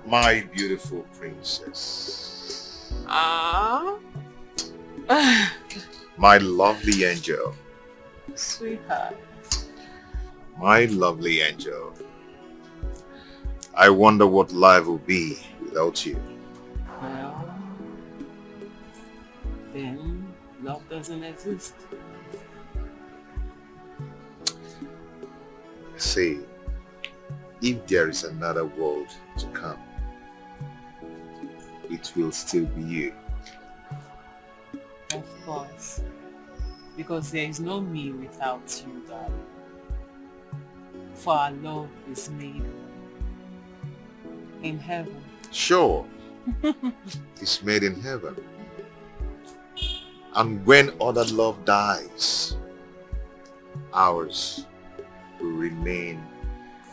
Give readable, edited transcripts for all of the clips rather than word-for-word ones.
My beautiful princess. Ah. My lovely angel. Sweetheart. My lovely angel. I wonder what life will be without you. Well, then love doesn't exist. Say, if there is another world to come, it will still be you. Of course. Because there is no me without you, darling. For our love is made in heaven. Sure, it's made in heaven. And when other love dies, ours will remain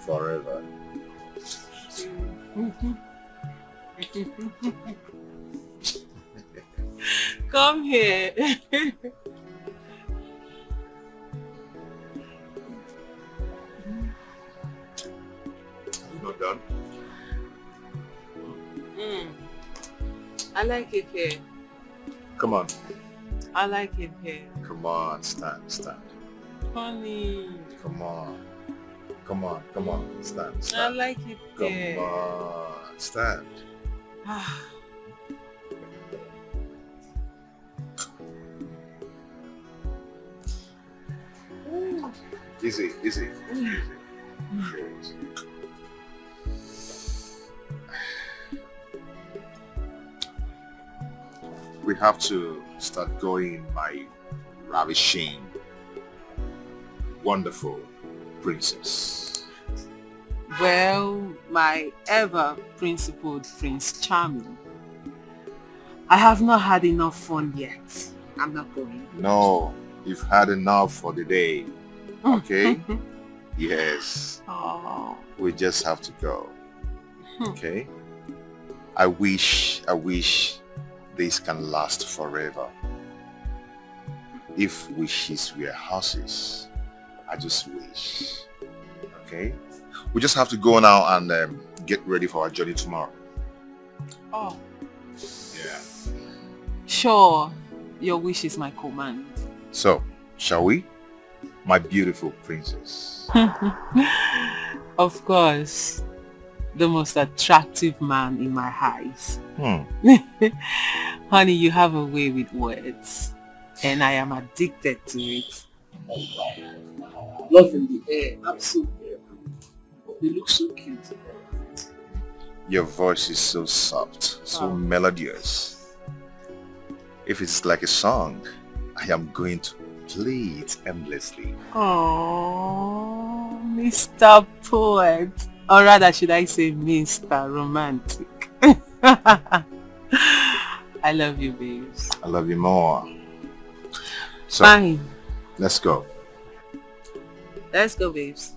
forever. Come here. You not done? I like it here. Come on. I like it here. Come on, stand. Honey. Come on, stand. I like it Come here. on, stand. Easy. Great. We have to start going, my ravishing, wonderful princess. Well, my ever principled Prince Charming, I have not had enough fun yet. I'm not going. No, you've had enough for the day. Okay? Yes. Oh. We just have to go. Okay? I wish this can last forever. If wishes were horses, I just wish. Okay? We just have to go now and get ready for our journey tomorrow. Oh. Yeah. Sure. Your wish is my command. So, shall we? My beautiful princess. Of course. The most attractive man in my eyes. Honey, you have a way with words. And I am addicted to it. Love in the air, absolutely. They look so cute. Your voice is so soft, so melodious. If it's like a song, I am going to play it endlessly. Oh, Mr. Poet. Or rather, should I say Mr. Romantic. I love you, babes. I love you more. So, Fine. let's go. Let's go, babes.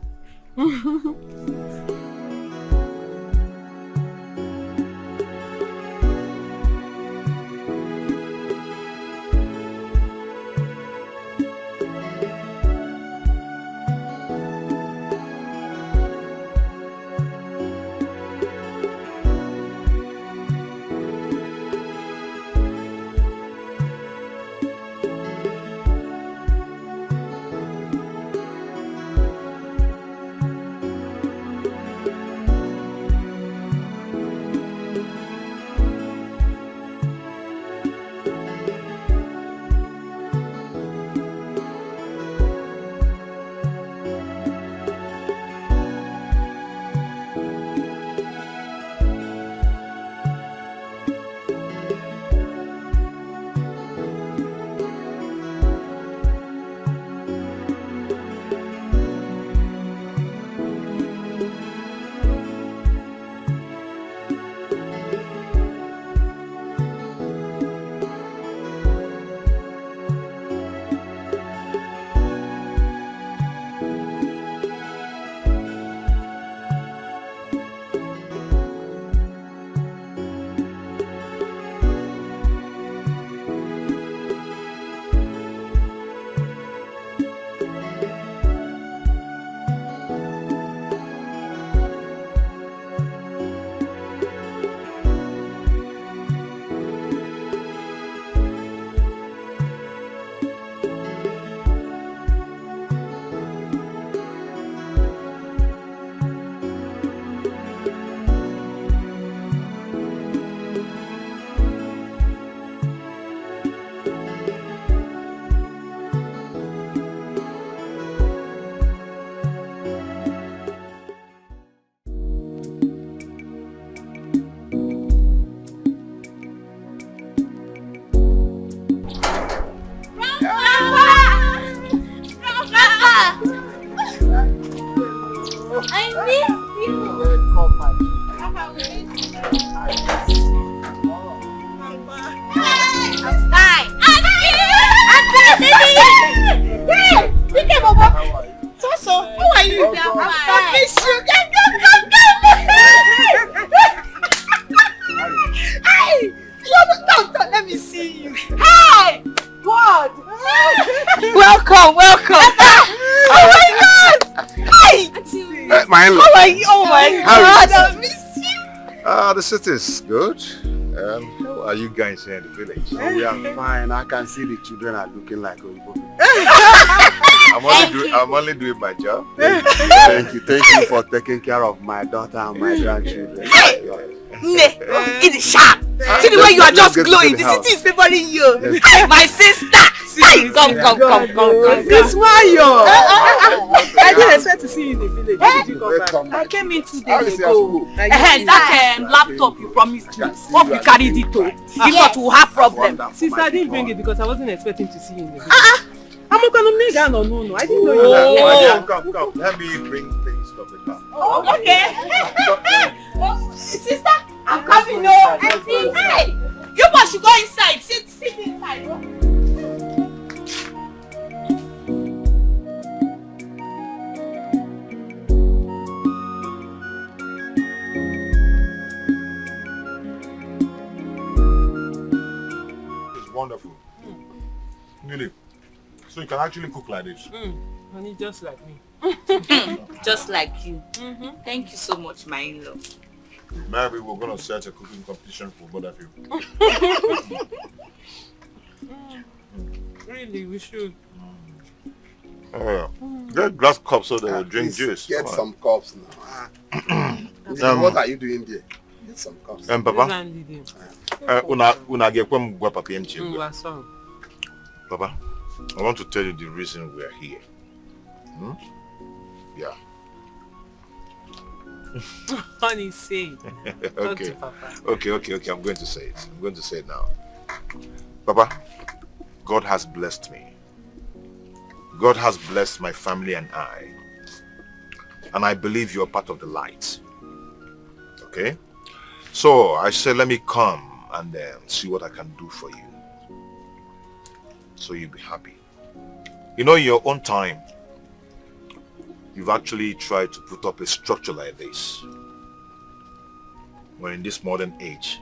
I miss you. I'm fine. Hey, look at Mama. So, how are you? I miss you. Hey, don't let me see you. Hey, God. Welcome. Oh my God. Hey, my in-law. how are you? Oh my God, I miss you. The city is good. How are you guys here in the village? Oh, we are fine. I can see the children are looking like Oyibo. I'm only doing my job. Thank you for taking care of my daughter and my grandchildren. It is sharp. See the way you are just glowing. The city is favoring you. My sister. Hey, come. This Mayo. I didn't expect to see you in the village. When did you come back? I came in 2 days ago. That laptop you promised me. Hope you carried it too. If not, we'll have problem. Sister, I didn't bring it because I wasn't expecting to see you in the village. I'm gonna make an no. I didn't know you were. Come. Let me bring things from the car. Oh, okay. Sister, I'm coming. No, hey, you both should go inside. Sit inside. It's wonderful. Really. So you can actually cook like this. Honey, just like me. Just like you. Thank you so much, my in-law. Maybe we're gonna set a cooking competition for both of you. Really, we should. Get glass cups so they will drink juice. Get some cups now. What are you doing there? Get some cups. Papa, una get kwem gwa papi mchi. Sorry. Papa, I want to tell you the reason we are here. Yeah. Honey, say it. Okay. Papa. Okay. I'm going to say it now. Papa, God has blessed me. God has blessed my family and I. And I believe you're part of the light. Okay? So I said, let me come and see what I can do for you. So you'll be happy. You know, in your own time, you've actually tried to put up a structure like this. When in this modern age,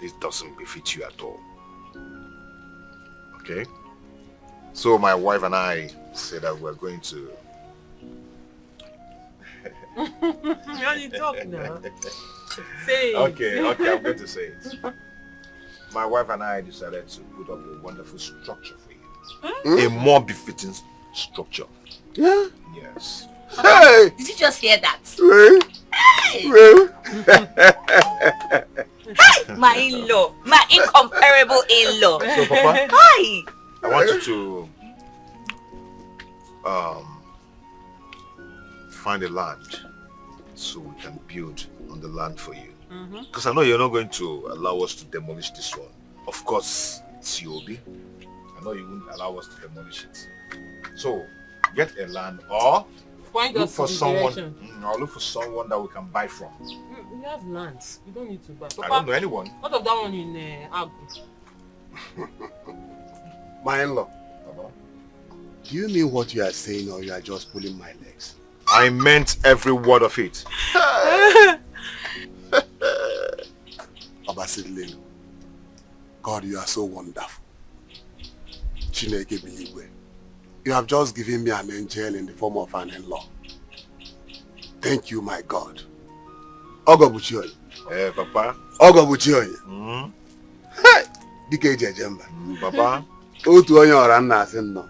this doesn't befit you at all. Okay? So my wife and I said that we're going to... You talk now. Say it. Okay, I'm going to say it. My wife and I decided to put up a wonderful structure for you. A more befitting structure. Yeah? Yes. Hey! Did you just hear that? Hey, my in-law, my incomparable in-law. So Papa, Hi. I want you to find a land so we can build on the land for you. Because I know you're not going to allow us to demolish this one. Of course, it's Yobi. I know you wouldn't allow us to demolish it. So, get a land or look for someone. Or look for someone that we can buy from. We have lands. We don't need to buy. I don't know anyone. What of that one in Abu? My in-law, do you mean what you are saying or you are just pulling my legs? I meant every word of it. Abasidlelu, God, you are so wonderful. Chineke Biligwe, you have just given me an angel in the form of an in-law. Thank you, my God. Ogobuchioy. Papa. Ogobuchioy. Hey! Dike Jejemba. Papa. Otu onye ọra nna asị nnọọ.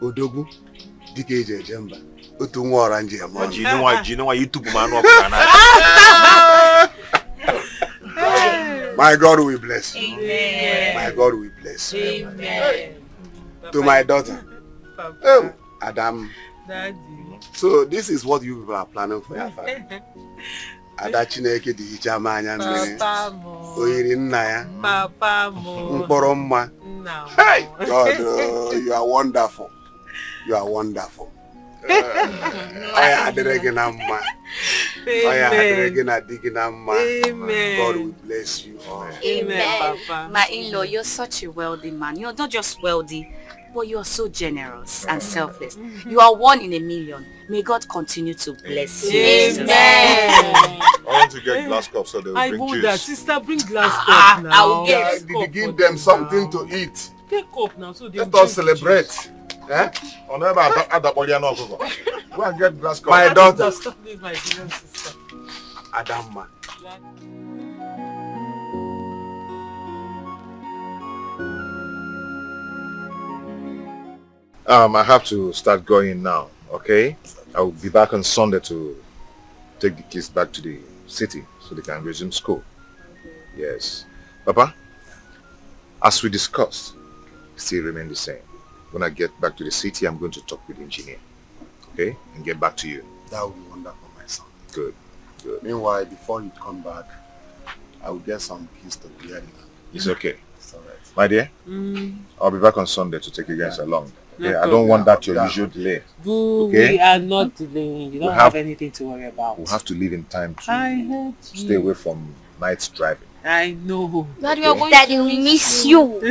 Odogwu. Dike Jejemba. Otu nwa ọra nje eme ọnụ. Jinwa YouTube man up na. My God will bless you. Amen. My God will bless you. Amen. To my daughter. Papa. Oh, Adam. Daddy. So this is what you people are planning for your family. Ada Chineke di hicha anya mmiri. Papa mo. Oyiri nna ya. Papa mo. Mkpọrọ mma. No. Hey, God, you are wonderful. You are wonderful. Amen. God will bless you all. Amen. My in-law, you're such a wealthy man. You're not just wealthy, but you're so generous and selfless. You are one in a million. May God continue to bless you. Amen. I want to get glass cups so they will bring juice. That sister, bring glass cup now. I will Did you give them something to eat? Take up now so they Let us celebrate. Eh? Go and get glass cups. My daughter. Stop this, my sister. Adamma. I have to start going now, okay? I will be back on Sunday to take the kids back to the city so they can resume school. Yes. Papa, as we discussed, still remain the same. When I get back to the city, I'm going to talk with the engineer, okay? And get back to you. That would be wonderful, my son. Good, good. Meanwhile, before you come back, I will get some keys to the area. It's okay. It's all right. My dear, I'll be back on Sunday to take you guys along. Okay? I don't want that your usual delay. Okay? We are not delaying. You don't have anything to worry about. We'll have to leave in time to stay away from night driving. I know. Daddy, Daddy will miss you.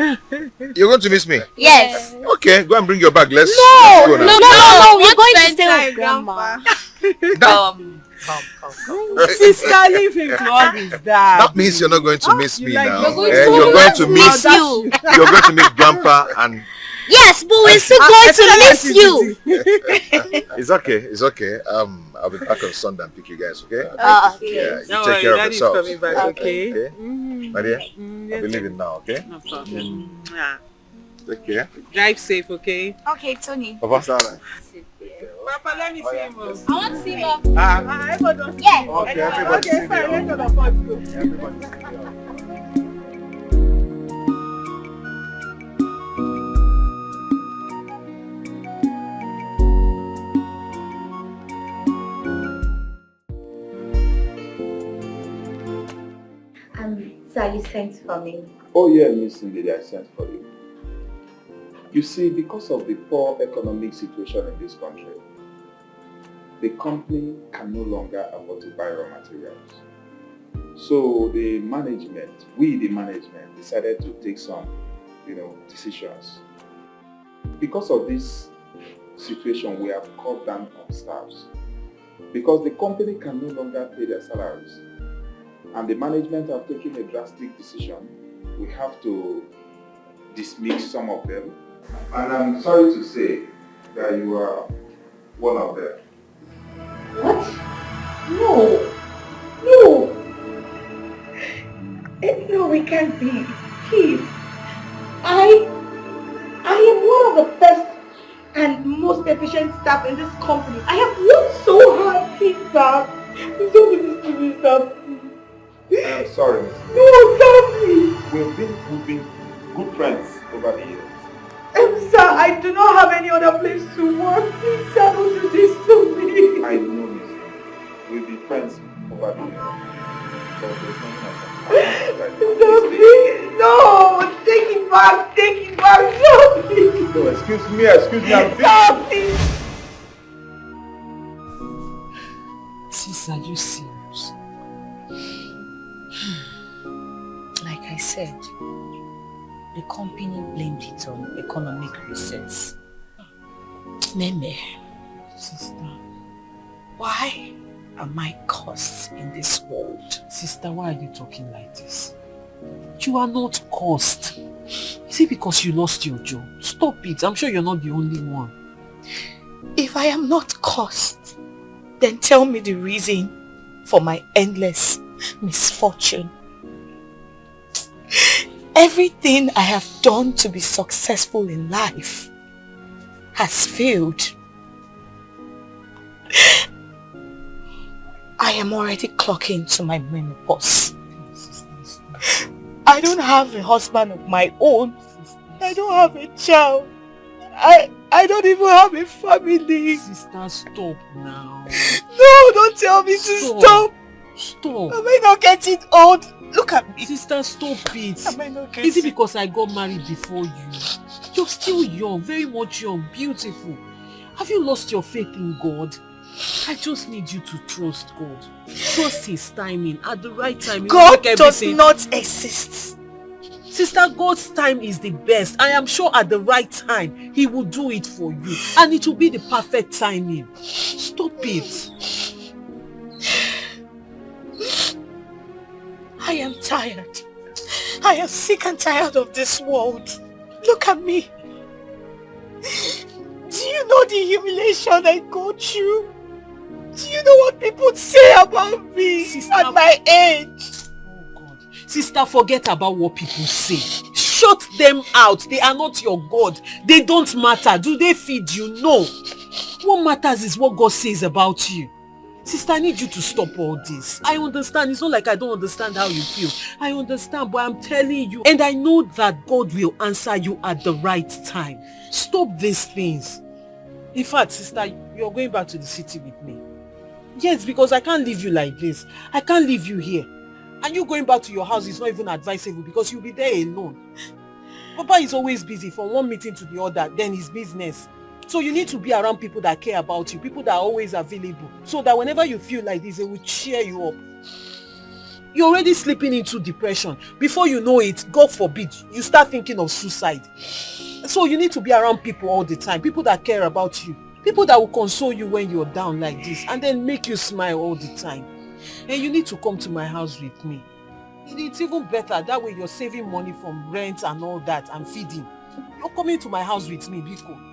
You're going to miss me? Yes. Okay, go and bring your bag. Let's go now. No, we're going to stay with Grandma. Sister, leave him to all his dad. That means you're not going to miss me now. You're going to miss you. You're going to meet Grandpa and... Yes, but we're still going to miss you. It's okay. It's okay. I'll be back on Sunday and pick you guys. Okay? Okay. Yeah. You Don't take worry, care of Daddy's yourselves. coming back. Okay. My dear, I'll be leaving now. Okay? No problem. Yeah. Take care. Drive safe, okay? Okay, Tony. Papa, it's all right. Papa, let me see him. I want to see Mom. Everybody don't see Yeah. him. Okay, everybody see fine. me. Let all of us go. Everybody see me. Sir, you sent for me. Oh yeah, Miss Lady, I sent for you. You see, because of the poor economic situation in this country, the company can no longer afford to buy raw materials. So the management, the management, decided to take some, decisions. Because of this situation, we have cut down on staffs. Because the company can no longer pay their salaries. And the management have taken a drastic decision. We have to dismiss some of them. And I'm sorry to say that you are one of them. What? No. No. No, we can't be. Please. I am one of the best and most efficient staff in this company. I have worked so hard, please, sir. Please don't do this to me, sir. I'm sorry, Miss. No, stop me. We've been good friends over the years. Sir, I do not have any other place to work. Please, sir, don't do this to me. I know, Miss. We've been friends over the years. But there's nothing I can do. No, please, no. Take it back, stop me. No, excuse me, I'm Stop, please. Sis, are you serious? Like I said, the company blamed it on economic reasons. Meme, Sister. why am I cursed in this world? Sister, why are you talking like this? You are not cursed. Is it because you lost your job? Stop it. I'm sure you're not the only one. If I am not cursed, then tell me the reason for my endless misfortune. Everything I have done to be successful in life has failed. I am already clocking to my menopause. I don't have a husband of my own. I don't have a child. I don't even have a family. Sister, stop now. No, don't tell me to stop. Stop. Am I not getting old? Look at me. Sister, stop it. Am I not getting... Is it because I got married before you? You're still young, very much young, beautiful. Have you lost your faith in God? I just need you to trust God. Trust his timing. At the right time, God does not exist. Sister, God's time is the best. I am sure at the right time, he will do it for you. And it will be the perfect timing. Stop it. I am tired. I am sick and tired of this world. Look at me. Do you know the humiliation I go through? Do you know what people say about me at my age? Oh God. Sister, forget about what people say. Shut them out. They are not your God. They don't matter. Do they feed you? No. What matters is what God says about you. Sister, I need you to stop all this. I understand. It's not like I don't understand how you feel. I understand, but I'm telling you. And I know that God will answer you at the right time. Stop these things. In fact, sister, you're going back to the city with me. Yes, because I can't leave you like this. I can't leave you here. And you going back to your house is not even advisable because you'll be there alone. Papa is always busy from one meeting to the other, then his business. So you need to be around people that care about you, people that are always available, so that whenever you feel like this, they will cheer you up. You're already slipping into depression. Before you know it, God forbid, you start thinking of suicide. So you need to be around people all the time, people that care about you, people that will console you when you're down like this, and then make you smile all the time. And you need to come to my house with me. It's even better. That way you're saving money from rent and all that and feeding. You're coming to my house with me, Biko.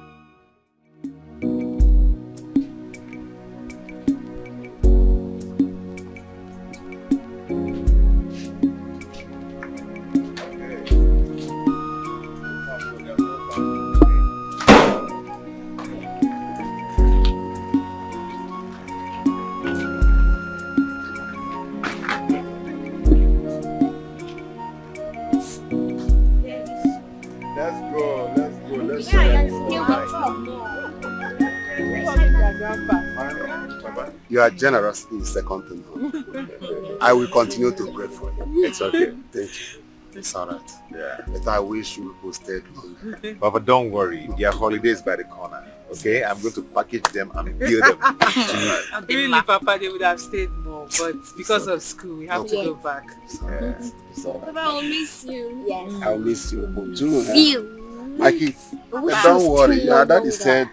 You are generous in second to none. I will continue to pray for you. It's okay. Thank you. It's alright. Yeah. But I wish you would stay longer. Papa, don't worry. There are holidays by the corner. Okay? I'm going to package them and bill them. Really, Papa, they would have stayed more, but because of school, we have to go back. Papa, I'll miss you. Yes. I'll miss you too. You. My kids, don't worry. Your daddy said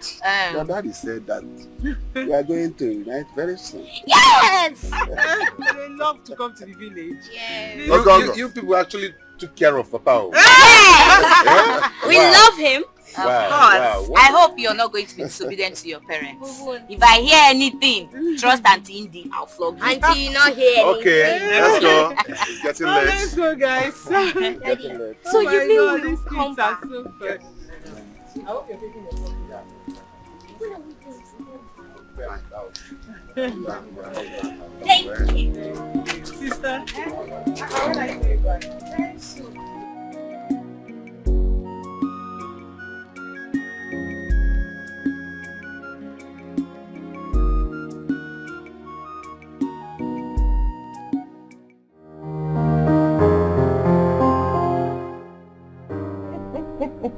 that we are going to unite very soon. Yes! They love to come to the village. Yes. You people actually took care of Papa. Yeah. We love him. Of Wow. course. I hope you're not going to be disobedient to your parents. If I hear anything, trust Auntie Indy. I'll flog you. Auntie, you not hear anything. Okay, let's go. It's getting late. Let's go, guys. Getting late. So you mean God, we'll these come kids back? are so fun. I hope you're taking your Thank you. sister. How would I say bye? Very soon.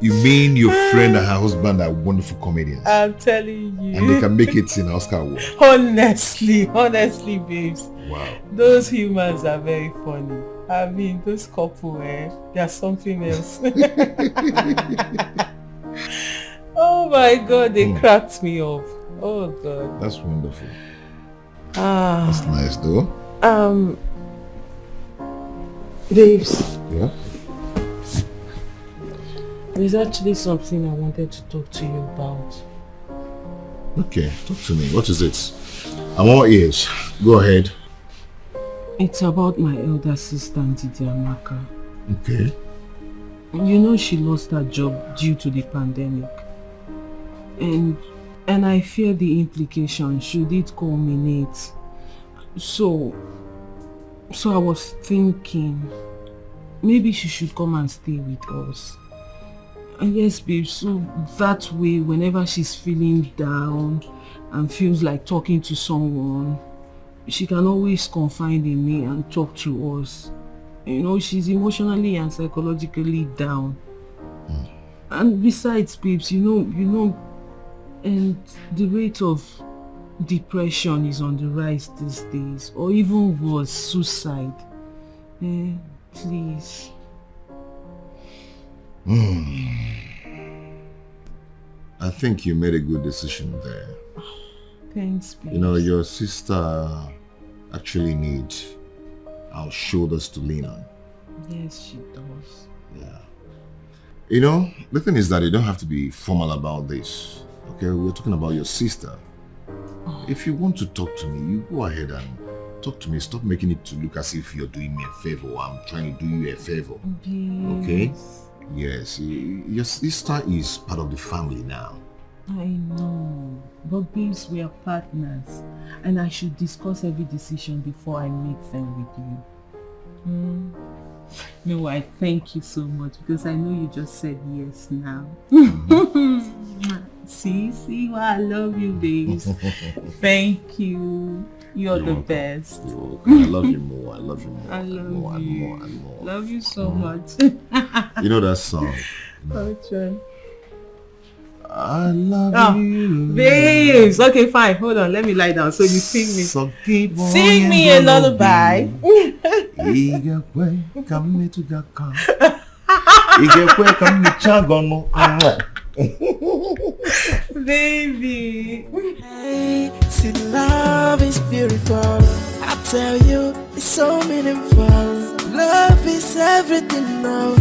You mean your friend and her husband are wonderful comedians? I'm telling you. And they can make it in Oscar Award. Honestly, babes. Wow. Those humans are very funny. I mean, those couple, they are something else. Oh my God, they cracked me up. Oh God. That's wonderful. That's nice though. Babes. Yeah? There's actually something I wanted to talk to you about. Okay, talk to me. What is it? I'm all ears. Go ahead. It's about my elder sister, Auntie Amaka. Okay. You know she lost her job due to the pandemic. And I fear the implications should it culminate. So I was thinking maybe she should come and stay with us. And yes, babe, so that way whenever she's feeling down and feels like talking to someone, she can always confide in me and talk to us. You know, she's emotionally and psychologically down. And besides, babes, you know, And the rate of depression is on the rise these days, or even worse, suicide. Please. I think you made a good decision there. Thanks, please. You know, your sister actually needs our shoulders to lean on. Yes, she does. Yeah. You know, the thing is that you don't have to be formal about this. Okay, we're talking about your sister. If you want to talk to me, you go ahead and talk to me. Stop making it to look as if you're doing me a favor or I'm trying to do you a favor. Please. Okay? Yes, your sister is part of the family now. I know, but babes, we are partners, and I should discuss every decision before I make them with you. No, I thank you so much because I know you just said yes now. See why I love you, babes. Thank you. You're the best. You're welcome. I love you more. I love you more. I love more and you. more and more. Love you so much. You know that song? Which one? I love you. Babes. Okay, fine. Hold on. Let me lie down so you sing me. So keep on Sing me a lullaby. Baby. Hey, see, love is beautiful. I tell you, it's so meaningful. Love is everything now.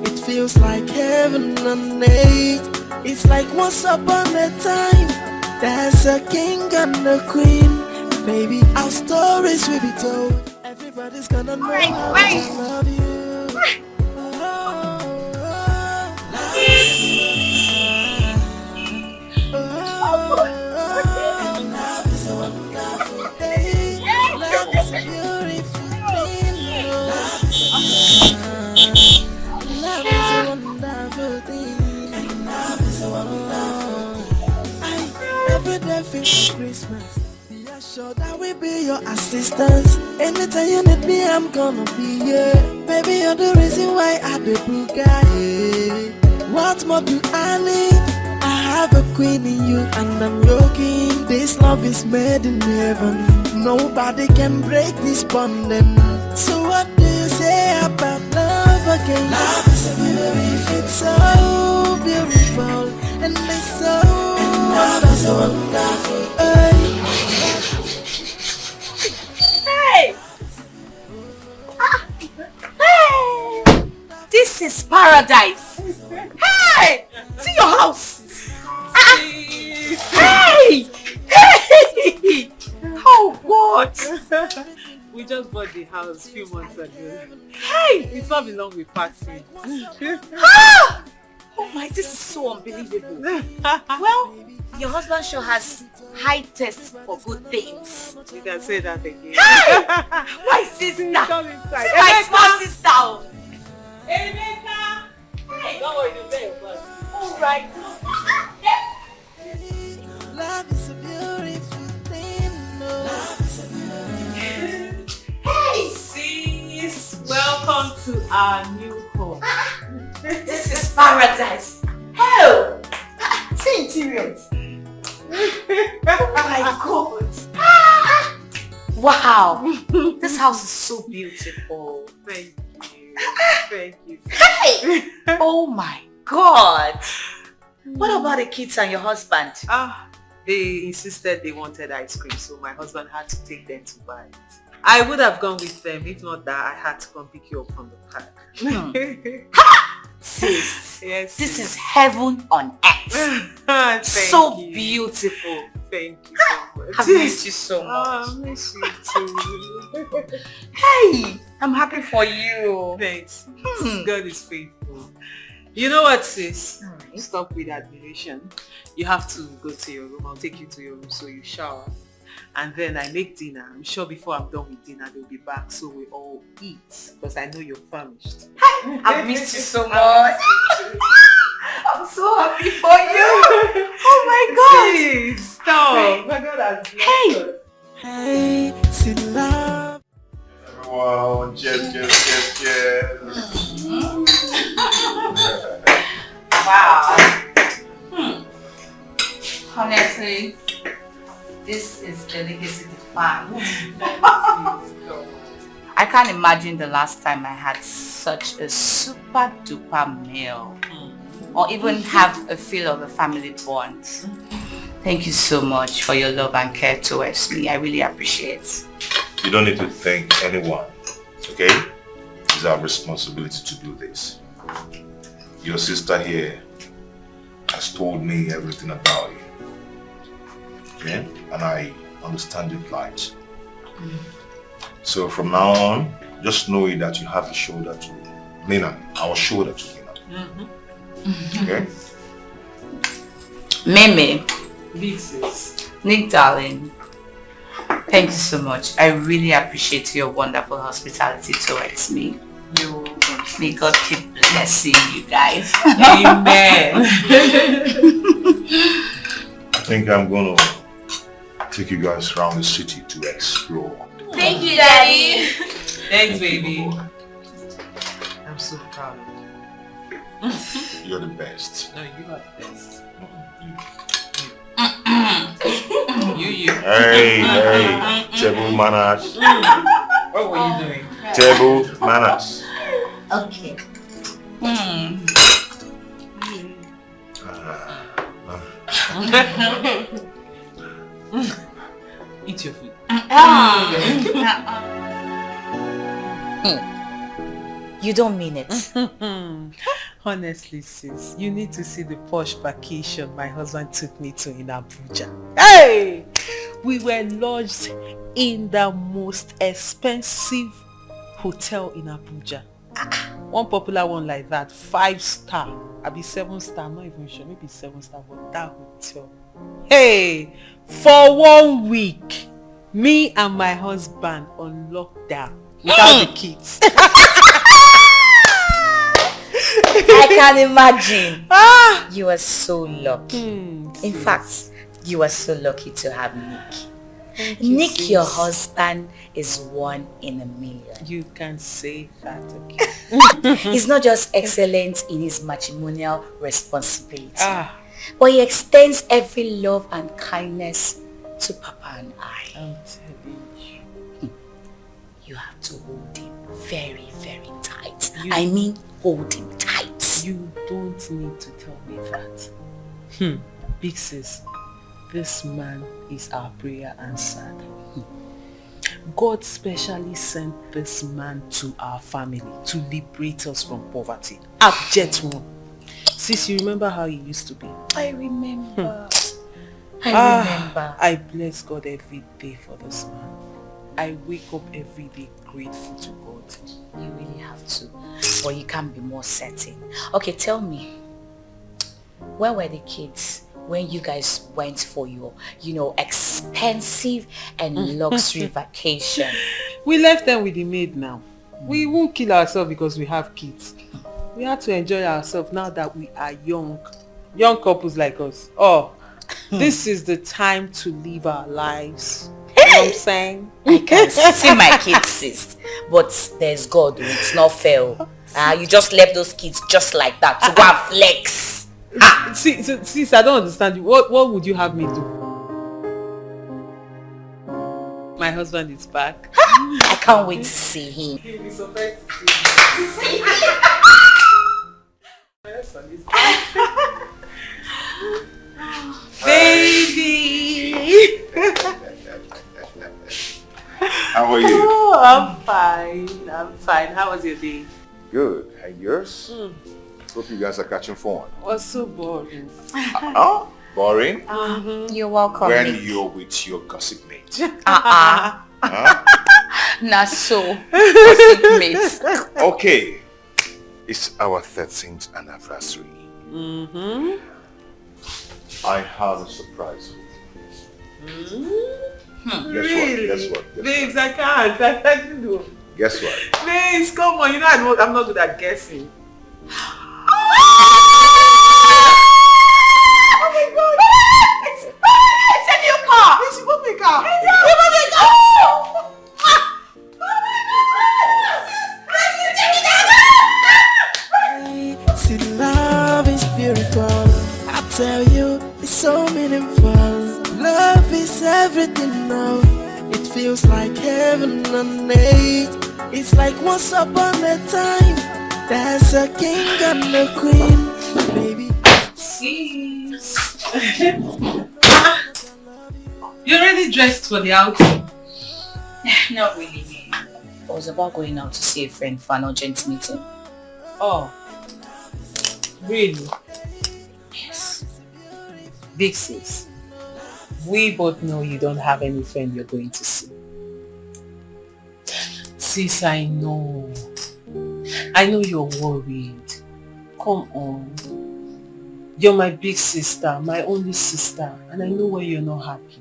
It feels like heaven on earth. It's like once upon a time, there's a king and a queen. Baby, our stories will be told. Everybody's gonna know how to love you. Love is a wonderful thing. Love is a beautiful thing. Love is a wonderful thing. Love is a wonderful thing. Every day feels like Christmas. Be assured I will be your assistance. Anytime you need me, I'm gonna be here. Baby, you're the reason why I the Bugatti. What more do I need? I have a queen in you and I'm your king. This love is made in heaven. Nobody can break this bonding. So what do you say about love again? Love is a beautiful, it's so beautiful, and it's so, and love is so wonderful. Hey! Hey! This is paradise. Hey! See your house. Hey! Hey! Oh God! We just bought the house a few months ago. Hey! It's not been long we passed it. Ah! Oh my, this is so unbelievable. Well, your husband sure has high taste for good things. You can say that again. Hey! My sister! Come inside. See my small sister! Emeka! Hey! Don't worry, you'll say your first. Alright. Love is a beautiful thing. Love is a beautiful thing. Hey! Sis, welcome to our new home. This is paradise. Hell! See interiors. Oh my God. Wow. This house is so beautiful. Thank you. Thank you. Hey! Oh my God. What about the kids and your husband? They insisted they wanted ice cream, so my husband had to take them to buy it. I would have gone with them, if not that I had to come pick you up from the park. Sis, Yes. this is heaven on earth. Thank So you. beautiful. Thank you so much. I've missed you so much. I miss you too. Hey, I'm happy for you. Thanks. God is faithful. You know what, sis? Alright. Stop with admiration. You have to go to your room. I'll take you to your room so you shower. And then I make dinner. I'm sure before I'm done with dinner, they'll be back so we all eat. Because I know you're famished. I've missed you so much. I'm so happy for you. Oh my God. Stop. My God has blessed us. Hey, see love. Wow, cheers. Wow. Honestly, this is the legacy defined. I can't imagine the last time I had such a super duper meal or even have a feel of a family bond. Thank you so much for your love and care towards me. I really appreciate it. You don't need to thank anyone, okay? It's our responsibility to do this. Your sister here has told me everything about you. Okay? And I understand your plight. So from now on, just know that you have a shoulder to lean on. Our shoulder to lean on. Okay? Meme. Big sis. Nick, darling. Thank you so much. I really appreciate your wonderful hospitality towards me. You're welcome. May God keep blessing you guys. Amen. I think I'm going to take you guys around the city to explore. Thank you, Daddy. Thanks, baby. I'm so proud of you. You're the best. No, you are the best. You. Hey, table manners. What were you doing? Table manners. Okay. Eat your food. You don't mean it. Honestly, sis, you need to see the posh vacation my husband took me to in Abuja. Hey! We were lodged in the most expensive hotel in Abuja. One popular one like that, 5-star. I'll be 7-star, I'm not even sure, maybe 7-star, but that hotel. Hey! For 1 week, me and my husband on lockdown without the kids. I can imagine. You are so lucky. In fact, you are so lucky to have Nick. Nick, your husband, is 1 in a million. You can say that, okay? He's not just excellent in his matrimonial responsibility, but he extends every love and kindness to Papa and I. I'm telling you. You have to hold him very, very tight. I mean, hold him tight. You don't need to tell me that. Big sis, this man is our prayer answered. God specially sent this man to our family to liberate us from poverty. Abject one. Sis, you remember how he used to be? I remember. I remember. I bless God every day for this man. I wake up every day grateful to God. You really have to. Or you can't be more certain. Okay, tell me. Where were the kids when you guys went for your, expensive and luxury vacation? We left them with the maid now. We won't kill ourselves because we have kids. We have to enjoy ourselves now that we are young. Young couples like us. This is the time to live our lives. You know what I'm saying? I can see my kids, sis. But there's God. It's not fair. You just left those kids just like that to go and flex. Sis, I don't understand you. What would you have me do? My husband is back. I can't wait to see him. He'll be surprised to see me. My husband is back. Baby! How are you? Oh, I'm fine. How was your day? Good. And yours? Hope you guys are catching fun. It was so boring. Boring? You're welcome. When you're with your gossip mate. Nah, so. Gossip mate. Okay. It's our 13th anniversary. I have a surprise for you. Really? Guess what? Babes, I can't do. Guess what? Babes, come on. I'm not good at guessing. Oh my God! It's a new car! It's a movie car! See, love is beautiful. I tell you, it's so meaningful. everything now. It feels like heaven on earth. It's like once upon a time, there's a king and a queen, baby. You're already dressed for the outing? Not really. I was about going out to see a friend for an urgent meeting. Oh, really? Yes. Big sis, we both know you don't have any friend you're going to see. Sis, I know you're worried. Come on. You're my big sister, my only sister, and I know why you're not happy.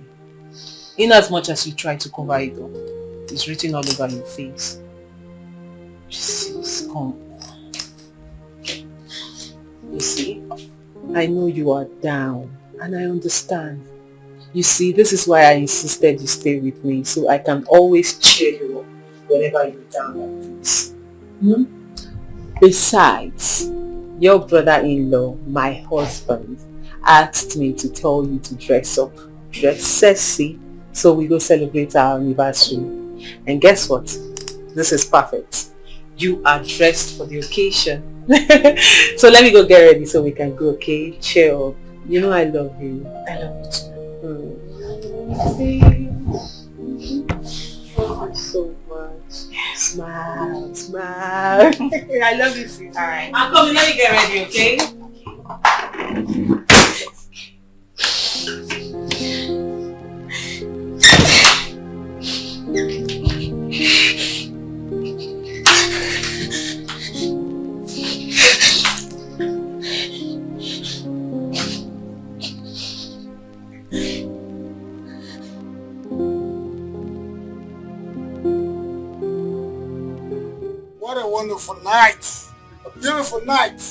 In as much as you try to cover it up, it's written all over your face. Sis, come on. You see, I know you are down, and I understand. You see, this is why I insisted you stay with me, so I can always cheer you up whenever you're down like this. Besides, your brother-in-law, my husband, asked me to tell you to dress up, dress sexy, so we go celebrate our anniversary. And guess what? This is perfect. You are dressed for the occasion. So let me go get ready so we can go, okay? Cheer up. You know I love you. I love you too. Thank you so much. Smile, smile. I love you, sis. Alright. I'm coming, let me get ready, okay? What a wonderful night. A beautiful night.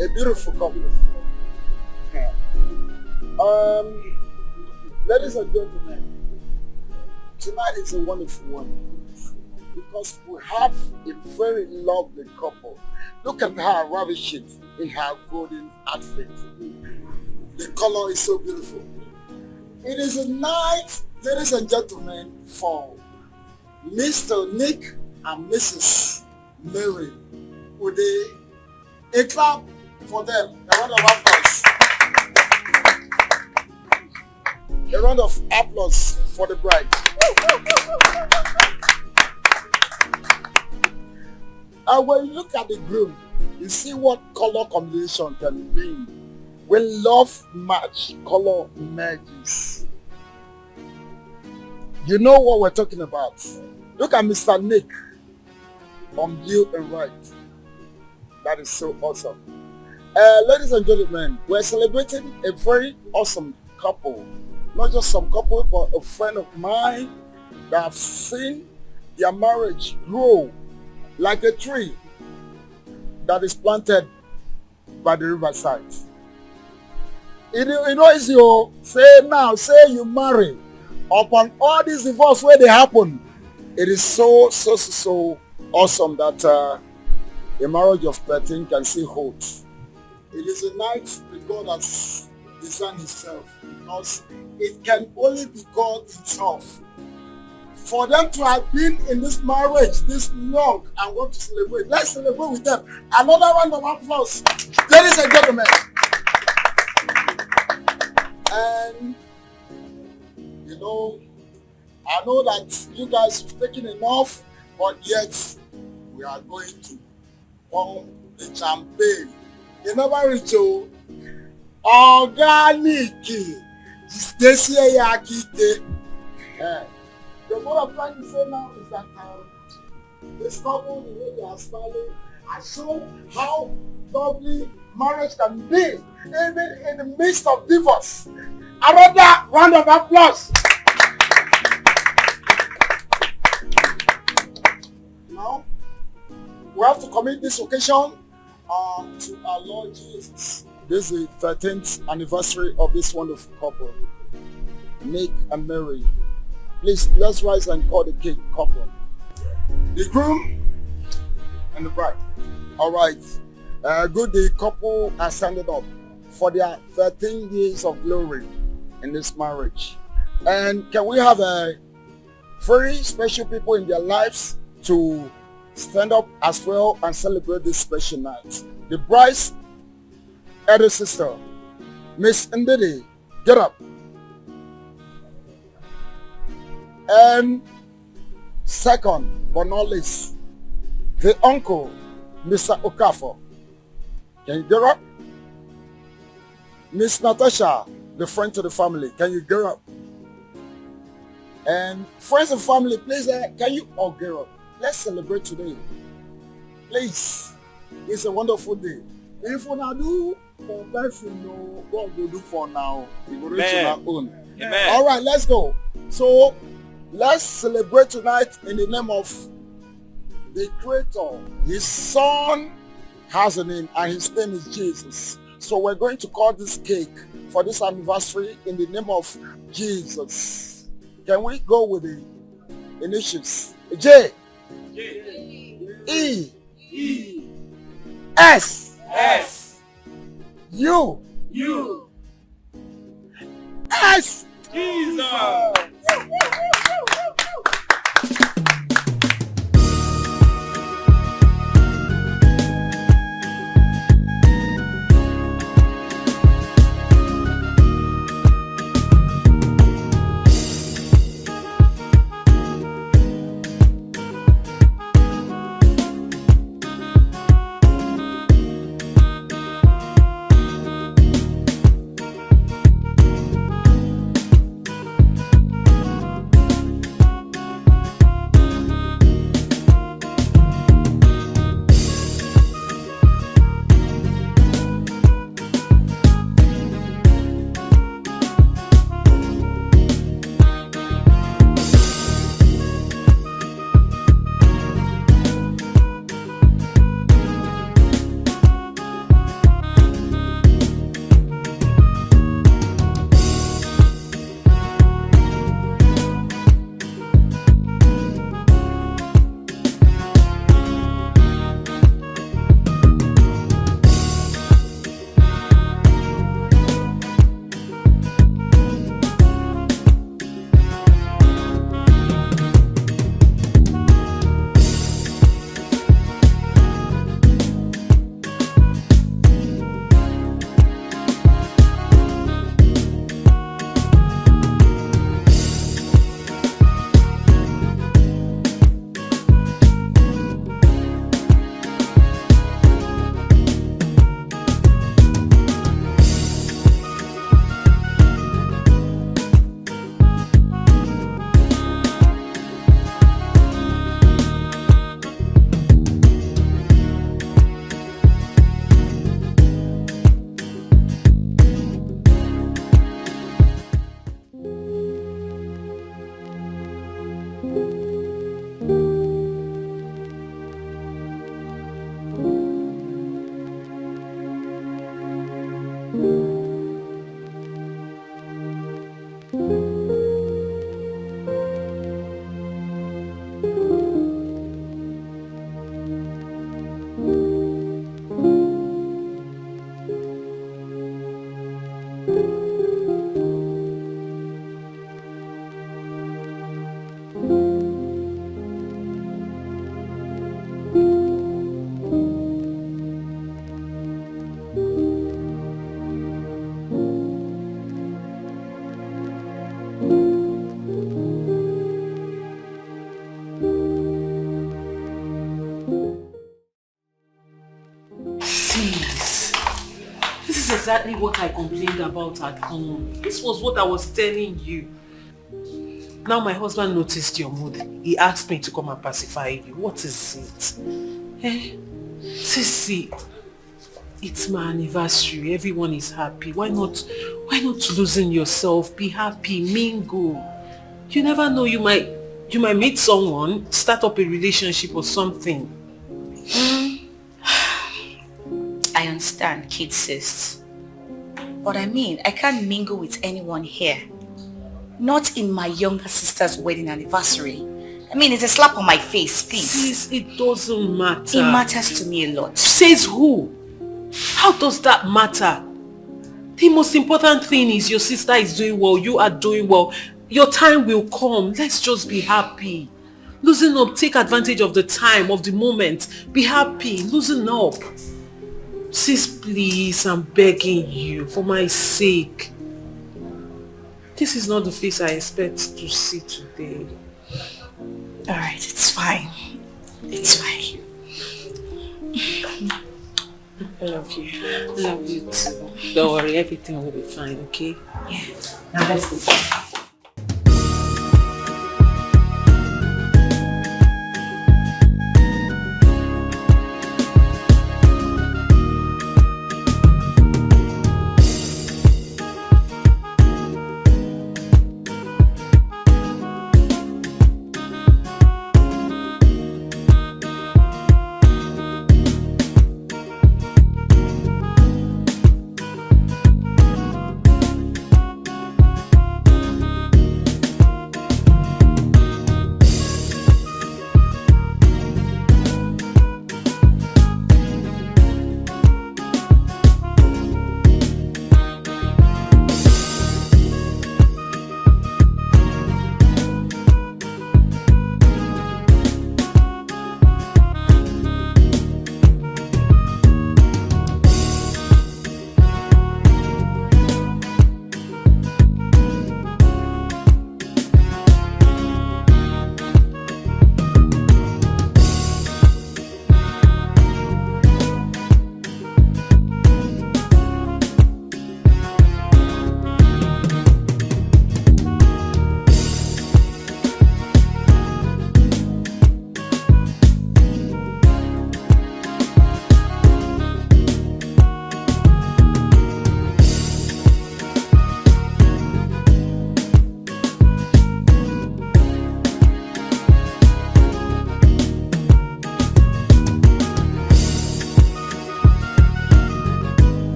A beautiful couple. Yeah. Ladies and gentlemen, tonight is a wonderful one because we have a very lovely couple. Look at her ravishing in her golden outfit. The color is so beautiful. It is a night, ladies and gentlemen, for Mr. Nick and Mrs. Mary. Would a clap for them? A round of applause. A round of applause for the bride. And when you look at the groom, you see what color combination can mean. When love match, color emerges. You know what we're talking about. Look at Mr. Nick on blue and white. That is so awesome. Ladies and gentlemen, we're celebrating a very awesome couple. Not just some couple, but a friend of mine that have seen their marriage grow like a tree that is planted by the riverside. You know, it's your say you marry. Upon all these divorce where they happen, it is so awesome that a marriage of 13 can still hold. It is a night that God has designed himself because it can only be God himself. For them to have been in this marriage this long and want to celebrate, let's celebrate with them. Another round of applause, ladies and gentlemen. And you know, I know that you guys have taken enough, but yet we are going to pump the champagne. You never reach organic. This what I'm trying to say now is that this couple, the way they are smiling, has shown how lovely marriage can be, even in the midst of divorce. Another round of applause. Now, we have to commit this occasion to our Lord Jesus. This is the 13th anniversary of this wonderful couple, Nick and Mary. Please, let's rise and call the king couple. The groom and the bride. All right. Good, the couple are standing up for their 13 years of glory. in this marriage. And can we have a very special people in their lives to stand up as well and celebrate this special night? The bride's elder sister, Miss Ndidi, get up. And second, but not least, the uncle, Mr. Okafor. Can you get up? Miss Natasha, the friend to the family, can you get up? And friends and family, please, can you all get up? Let's celebrate today. Please, it's a wonderful day. If we not do for person, no, God will do for now. We will reach our own. Amen. All right, let's go. So let's celebrate tonight in the name of the Creator. His Son has a name, and his name is Jesus. So we're going to call this cake for this anniversary in the name of Jesus. Can we go with the initials? J. E. S. U. S. Jesus. Exactly what I complained about at home. This was what I was telling you. Now my husband noticed your mood. He asked me to come and pacify you. What is it? Sissy, it's my anniversary. Everyone is happy. Why not losing yourself? Be happy, mingle. You never know, you might meet someone, start up a relationship or something. I understand, kid sis. But I mean, I can't mingle with anyone here. Not in my younger sister's wedding anniversary. I mean, it's a slap on my face, please. Sis, it doesn't matter. It matters to me a lot. Says who? How does that matter? The most important thing is your sister is doing well, you are doing well. Your time will come. Let's just be happy. Loosen up, take advantage of the time, of the moment. Be happy, loosen up. Sis, please, I'm begging you, for my sake. This is not the face I expect to see today. Alright, it's fine. It's fine. I love you. I love you too. Don't worry, everything will be fine, okay? Yeah. Now let's go.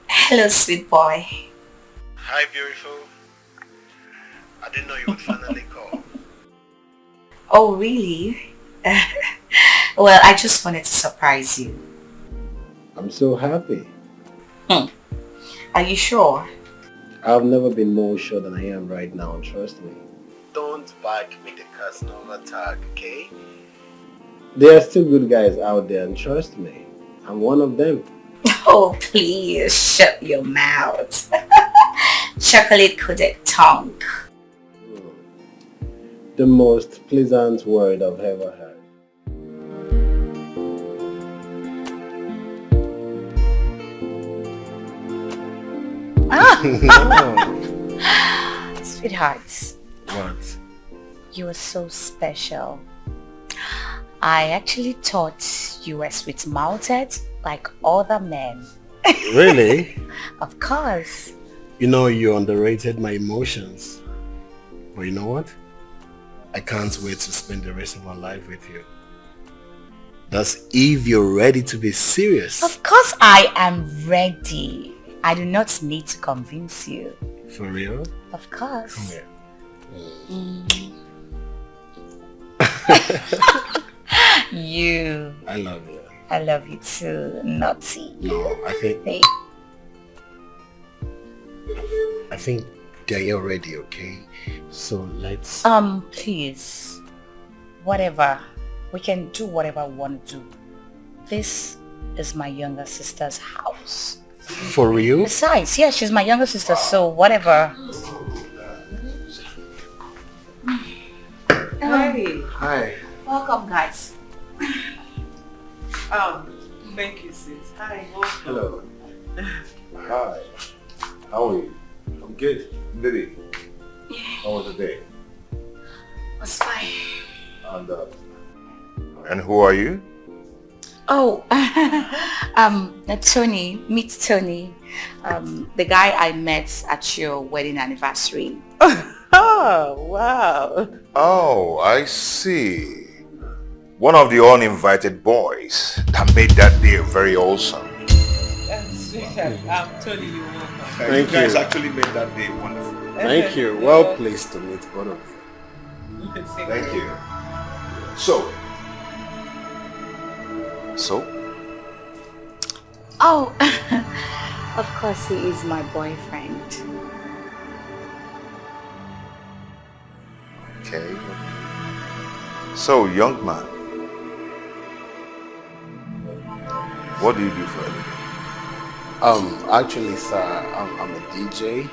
Hello, sweet boy. Hi, beautiful. I didn't know you would finally call. Oh, really? Well, I just wanted to surprise you. I'm so happy. Are you sure? I've never been more sure than I am right now, trust me. Don't back me the Casanova tag, okay? There are still good guys out there, and trust me, I'm one of them. Oh, please shut your mouth. Chocolate-coated tongue. The most pleasant word I've ever heard. Sweetheart. What? You are so special. I actually thought you were sweet-mouthed like other men. Really? Of course. You know, you underrated my emotions. But you know what? I can't wait to spend the rest of my life with you. That's if you're ready to be serious. Of course I am ready. I do not need to convince you. For real? Of course. Come here. You. I love you. I love you too, naughty. No, I think they're ready, okay? So let's... Please. Whatever. We can do whatever we want to do. This is my younger sister's house. For real? Besides, yeah, she's my younger sister, so whatever. Hi. Hi. Welcome, guys. Thank you, sis. Hi, welcome. Hello. Hi. How are you? I'm good. Lily, how was the day? It's fine. And who are you? Oh, Tony. Meet Tony. The guy I met at your wedding anniversary. Oh, wow. Oh, I see. One of the uninvited boys that made that day very awesome. I'm telling you, welcome. Thank you guys you. actually made that day wonderful. Thank you. Well pleased to meet both of you. Thank you. So? Oh, of course he is my boyfriend. Okay. So, young man, what do you do for a living? Actually, sir, I'm a DJ.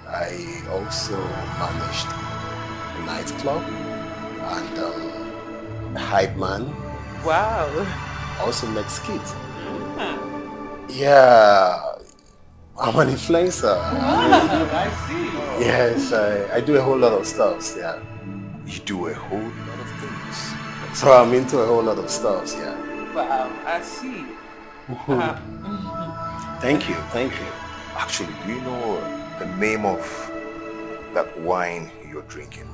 I also managed a nightclub and hype man. Wow. Also make skits. Yeah, I'm an influencer. I see. Yes, I do a whole lot of stuff. Yeah. You do a whole lot of things. So I'm into a whole lot of stuff. Yeah. Wow, I see. Thank you. Actually, do you know the name of that wine you're drinking?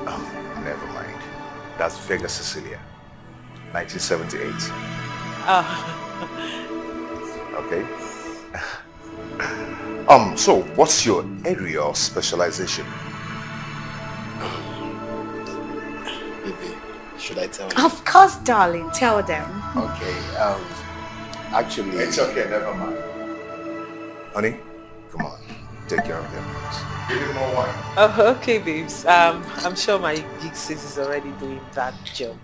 Oh, never mind. That's Vega Sicilia, 1978. Okay. So what's your area of specialization? Baby, should I tell you? Of course, darling. Tell them. Okay. Actually, It's okay, never mind. Honey, come on, take care of them. Give him more wine. Oh, okay, babes. I'm sure my gig sis is already doing that job.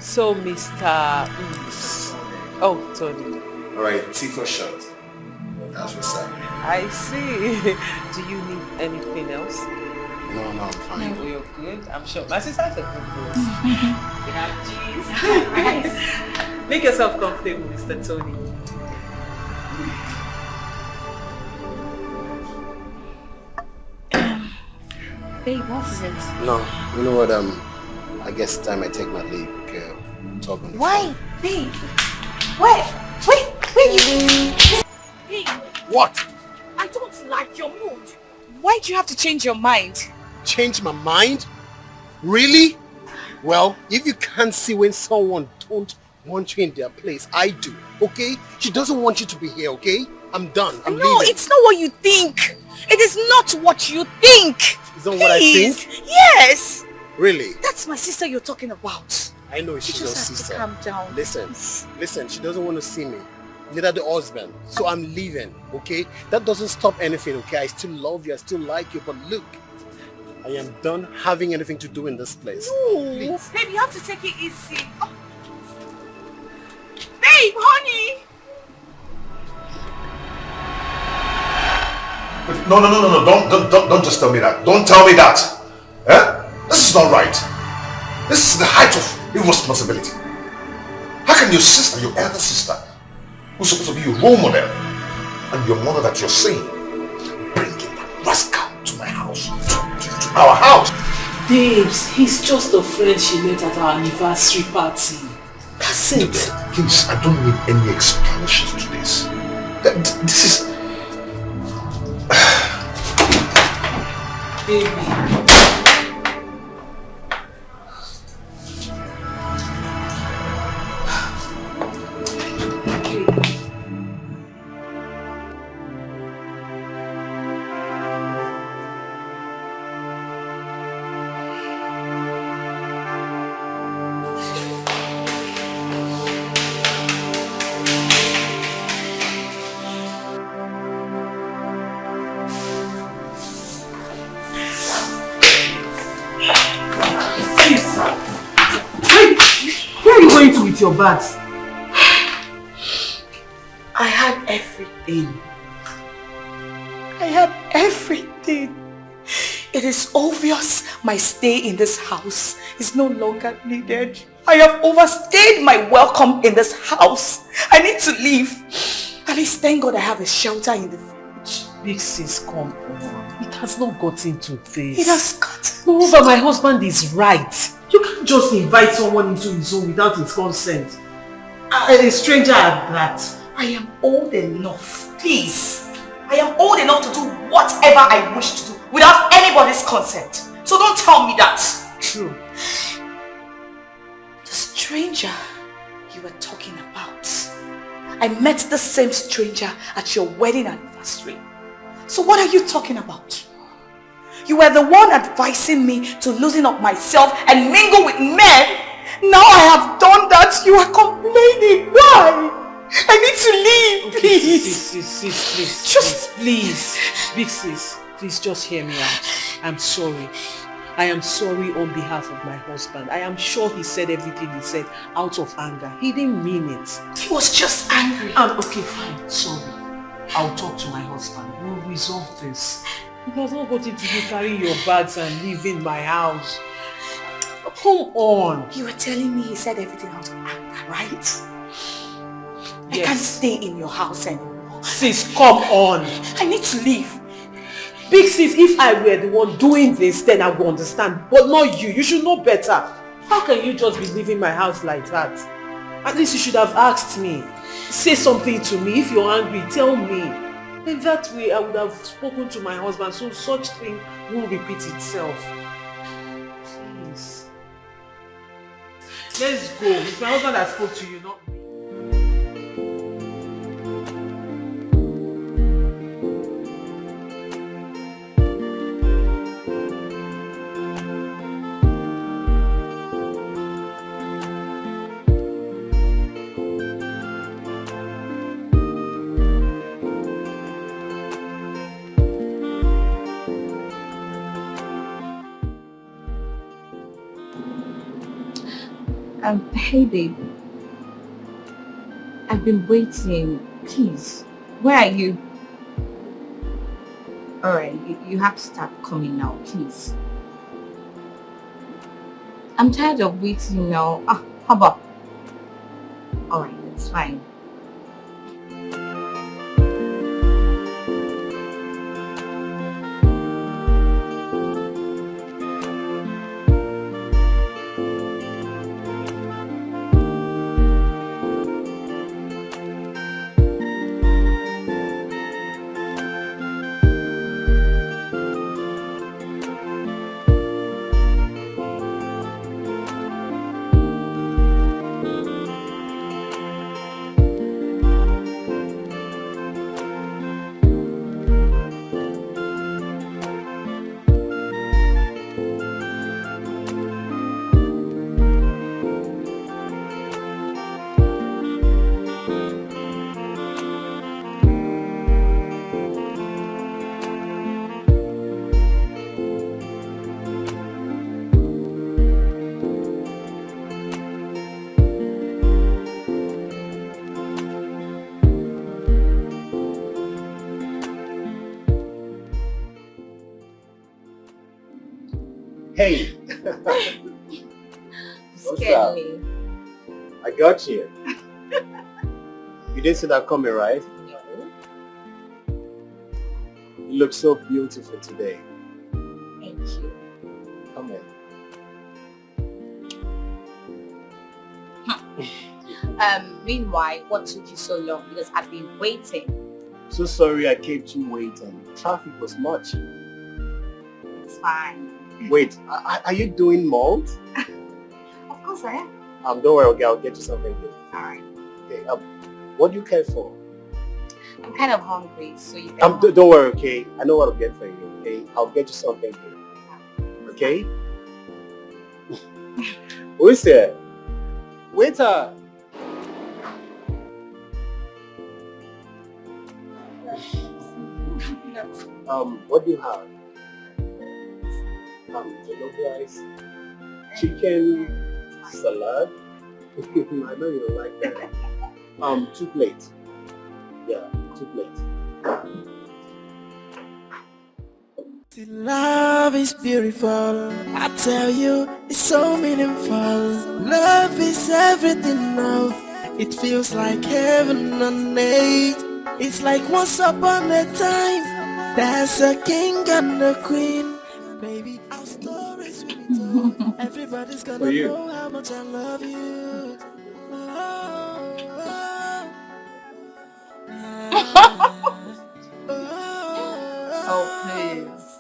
So Mr. Oh, Tony. all right, tea for shot. That's what's up. I see. Do you need anything else? No, I'm fine. No, you're good. I'm sure. My sister's a good girl. We have cheese. Nice. Make yourself comfortable, Mr. Tony. Babe, what is it? No, you know what? I guess it's time I take my leave. Okay, we'll talk on the Why? phone. Babe. Wait, you... What? I don't like your mood. Why do you have to change your mind? Change my mind? Really? Well, if you can't see when someone don't want you in their place, I do, okay? She doesn't want you to be here, okay? I'm done. I'm leaving. No, it's not what you think. It is not what you think. Is that what I think? Yes. Really? That's my sister you're talking about. I know she's your just have sister. to calm down. Listen, she doesn't want to see me. Neither the husband. So I'm leaving, okay? That doesn't stop anything, okay? I still love you, I still like you, but look, I am done having anything to do in this place. No, please. Babe, you have to take it easy. Oh. Babe, honey. No, don't just tell me that. Don't tell me that. Eh? This is not right. This is the height of irresponsibility. How can your sister, your elder sister, who's supposed to be your role model, and your mother that you're seeing, bring that rascal to my house, to our house? Babes, he's just a friend she met at our anniversary party. That's it. Please, I don't need any explanations to this. This is... Baby. With your bags. I had everything. I had everything. It is obvious my stay in this house is no longer needed. I have overstayed my welcome in this house. I need to leave. At least thank God I have a shelter in the fridge. Big sis, come on. It has not gotten to this. It has gotten. Moreover, my husband is right. You can't just invite someone into his home without his consent. A stranger at that. I am old enough, please. I am old enough to do whatever I wish to do without anybody's consent. So don't tell me that. True. The stranger you were talking about. I met the same stranger at your wedding anniversary. So what are you talking about? You were the one advising me to loosen up myself and mingle with men. Now I have done that. You are complaining. Why? I need to leave, okay, please. Sis, please. Big sis, please just hear me out. I'm sorry. I am sorry on behalf of my husband. I am sure he said everything he said out of anger. He didn't mean it. He was just angry. Okay, fine. Sorry. I'll talk to my husband. We'll resolve this. It has not got into you carrying your bags and leaving my house. Come on. You were telling me he said everything out of anger, right? Yes. I can't stay in your house anymore. Sis, come on. I need to leave. Big sis, if I were the one doing this, then I would understand. But not you. You should know better. How can you just be leaving my house like that? At least you should have asked me. Say something to me. If you're angry, tell me. In that way, I would have spoken to my husband so such thing won't repeat itself. Please. Let's go. It's my husband that spoke to you, not me. Hey babe, I've been waiting. Please, where are you? Alright, you have to start coming now, please. I'm tired of waiting now. How about? Alright, that's fine. Hey. Scared me. I got you. You didn't see that coming, right? No. You look so beautiful today. Thank you. Come in. Meanwhile, what took you so long? Because I've been waiting. So sorry I kept you waiting. Traffic was much. It's fine. Wait, are you doing malt? Of course I am. Don't worry, okay, I'll get you something good. Alright. Okay, what do you care for? I'm kind of hungry, so you can... Don't worry, okay? I know what I'll get for you, okay? I'll get you something good. Okay? Who is there? Waiter! What do you have? Jollof rice, chicken, salad. I know you don't like that. 2 plates. Yeah, 2 plates. Love is beautiful, I tell you, it's so meaningful. Love is everything now. It feels like heaven on earth. It's like once upon a time, there's a king and a queen. Baby, our stories will be told. Everybody's gonna know how much I love you. Oh, please.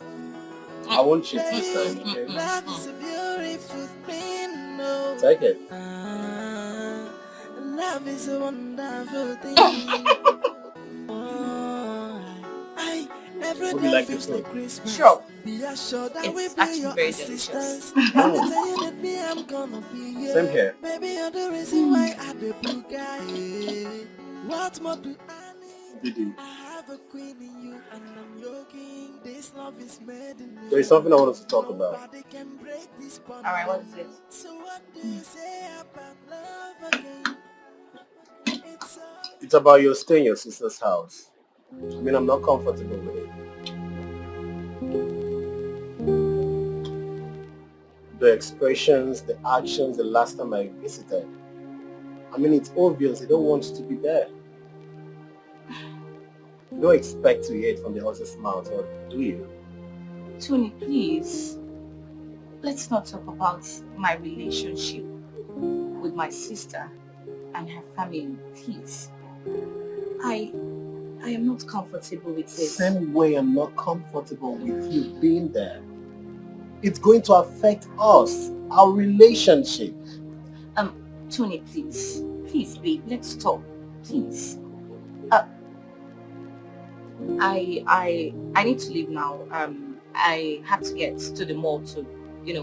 I won't cheat this time, okay? Love is a beautiful thing, no. Take it. Love is a wonderful thing. Every Would you day like the feels food? like Christmas. Sure. Be assured that we It's be actually your very assistants. delicious. Anytime you need me, I'm gonna be here. Same here. Baby, you're the reason why I the blue guy. What more do I need? Did you? I have a queen in you, and I'm your king. This love is made in me. There is something I want us to talk about. Nobody can break this bond. Alright, what is it? So what do you say about love again? It's about your stay in your sister's house. I mean, I'm not comfortable with it. The expressions, the actions, the last time I visited. I mean, it's obvious they don't want you to be there. You don't expect to hear it from the horse's mouth, or do you? Tony, please. Let's not talk about my relationship with my sister and her family, please. I am not comfortable with it. Same way I'm not comfortable with you being there. It's going to affect us, our relationship. Tony, please. Please, babe, let's talk. Please. I need to leave now. I have to get to the mall to,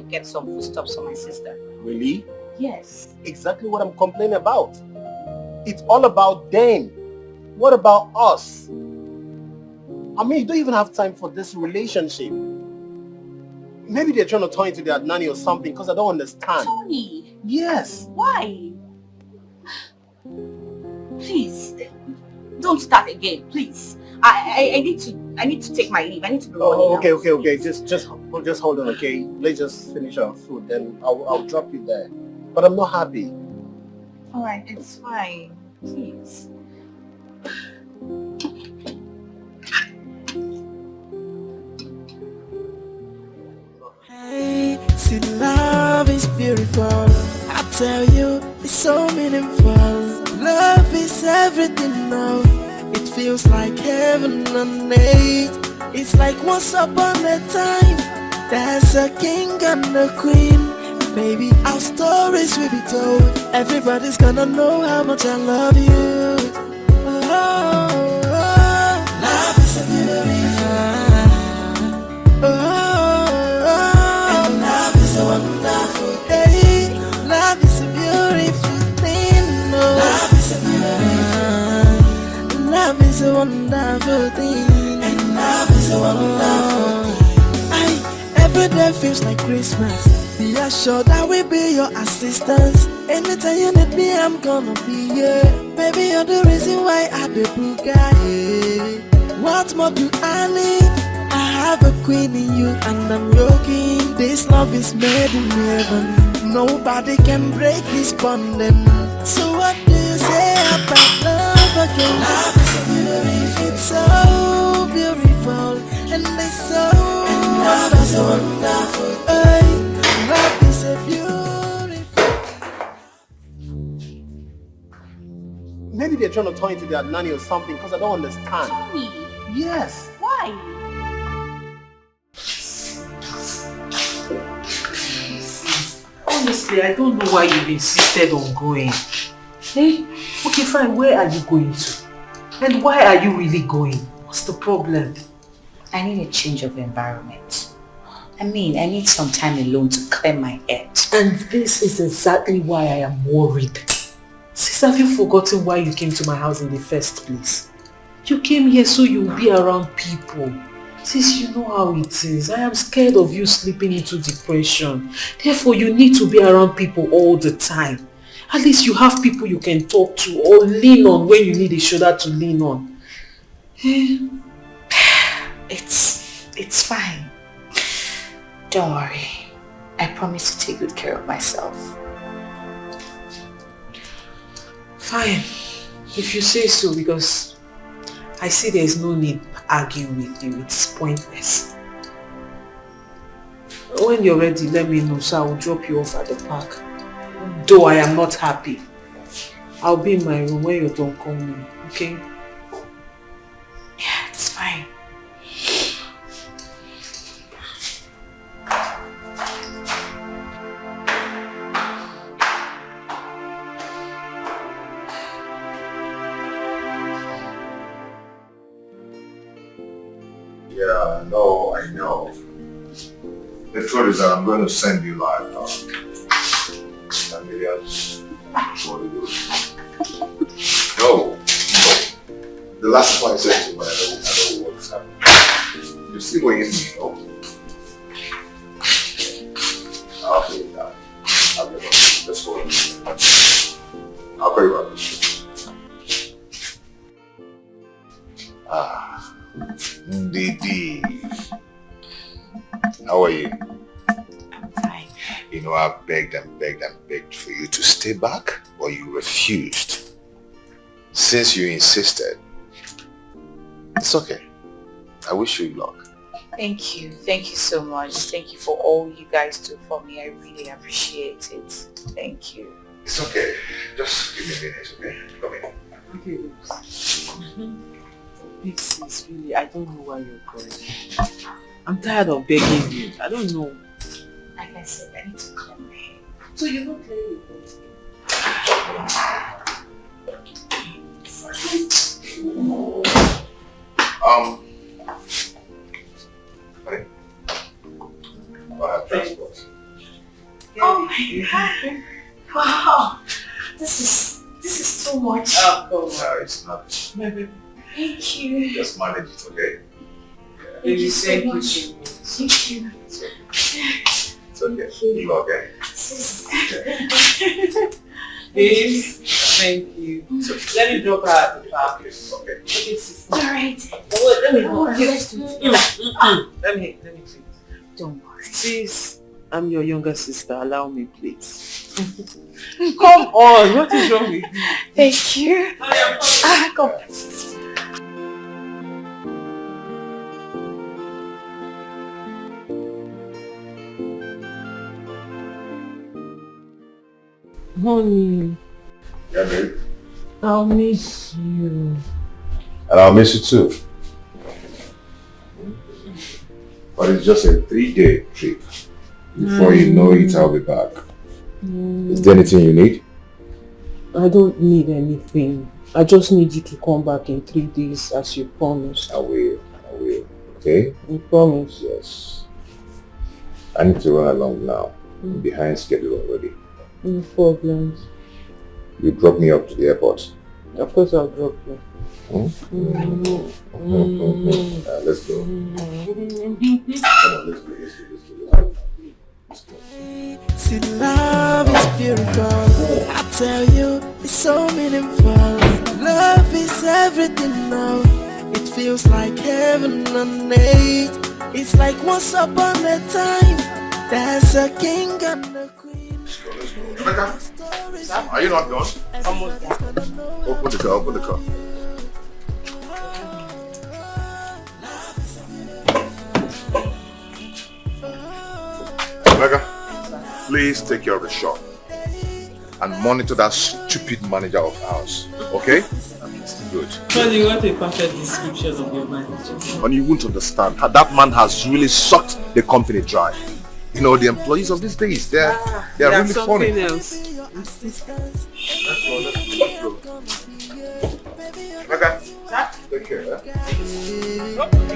get some foodstuffs for my sister. Really? Yes. Exactly what I'm complaining about. It's all about them. What about us? I mean, you don't even have time for this relationship. Maybe they're trying to turn into their nanny or something, because I don't understand. Tony! Yes. Why? Please, don't start again, please. I need to take my leave. I need to go. Okay. Just hold on, okay? Let's just finish our food, then I'll drop you there. But I'm not happy. Alright, it's fine. Please. Hey, see, love is beautiful. I tell you, it's so meaningful. Love is everything now. It feels like heaven on earth. It's like once upon a time, there's a king and a queen. Baby, our stories will be told. Everybody's gonna know how much I love you. Love is a beautiful. And love is a wonderful thing. Love is a beautiful thing. Love is a beautiful. Love is a wonderful thing. And love is a wonderful thing. Every day feels like Christmas. Be assured I will be your assistance. Anytime you need me, I'm gonna be here. Baby, you're the reason why I the blue guy. What more do I need? I have a queen in you and I'm your king. This love is made in heaven. Nobody can break this bonding. So what do you say about love again? Love is so beautiful. It's so beautiful. And it's so love is so wonderful. Hey, love is so beautiful. Maybe they're trying to turn into their nanny or something because I don't understand. Tommy, Yes. why? Honestly, I don't know why you've insisted on going. Hey, okay, fine, where are you going to? And why are you really going? What's the problem? I need a change of environment. I mean, I need some time alone to clear my head. And this is exactly why I am worried. Sis, have you forgotten why you came to my house in the first place? You came here so you'll be around people. Sis, you know how it is. I am scared of you slipping into depression. Therefore, you need to be around people all the time. At least you have people you can talk to or lean on when you need a shoulder to lean on. It's fine. Don't worry. I promise to take good care of myself. Fine, if you say so, because I see there is no need arguing with you. It's pointless. When you're ready, let me know so I will drop you off at the park. Though I am not happy, I'll be in my room when you don't call me, okay? Yeah, it's fine. Yeah, I know. The truth is that I'm going to send you like millions. No. The last time I said to you, I know what's happening. You're still going in me, no? I'll pay you that. I'll get on. Let's go. I'll pay you back. Didi. How are you? Fine. You know, I begged and begged and begged for you to stay back, but you refused. Since you insisted, it's okay. I wish you luck. Thank you. Thank you so much. Thank you for all you guys do for me. I really appreciate it. Thank you. It's okay. Just give me a minute, okay? Come in. Okay, Big sis, really, I don't know why you're going. I'm tired of begging you. I don't know. Like I said, I need to clear my head. So you're not playing with it? Honey, I have transport. Oh my god! Wow, this is too much. No, it's not. Thank you. Just manage it, okay? Thank you so much. Thank you. It's okay. You okay? Please, thank you. Let me drop her at the park. Okay. Okay, sis. Alright. Oh, let me go. Let's do it. Let me please. Don't worry. Sis, I'm your younger sister. Allow me, please. Come on. What is wrong with you? Thank you. Come. Honey, Yeah, babe. I'll miss you. And I'll miss you too. But it's just a 3-day trip. Before you know it, I'll be back. Is there anything you need? I don't need anything. I just need you to come back in 3 days as you promised. I will. Okay? You promise? Yes. I need to run along now. I'm behind schedule already. No problems. You drop me up to the airport. Of course I'll drop you. Let's go. Come on, let's go. See, love is beautiful. I tell you, it's so meaningful. Love is everything now. It feels like heaven on earth. It's like once upon a time, there's a king and a queen. Rebecca, are you not gone? Almost done. Open the car, open the car. Rebecca, please take care of the shop and monitor that stupid manager of ours, okay? Good. But you want a perfect description of your manager. And you won't understand. That man has really sucked the company dry. You know, the employees of these days, they're really funny. Else. Let's go. Okay. Take care.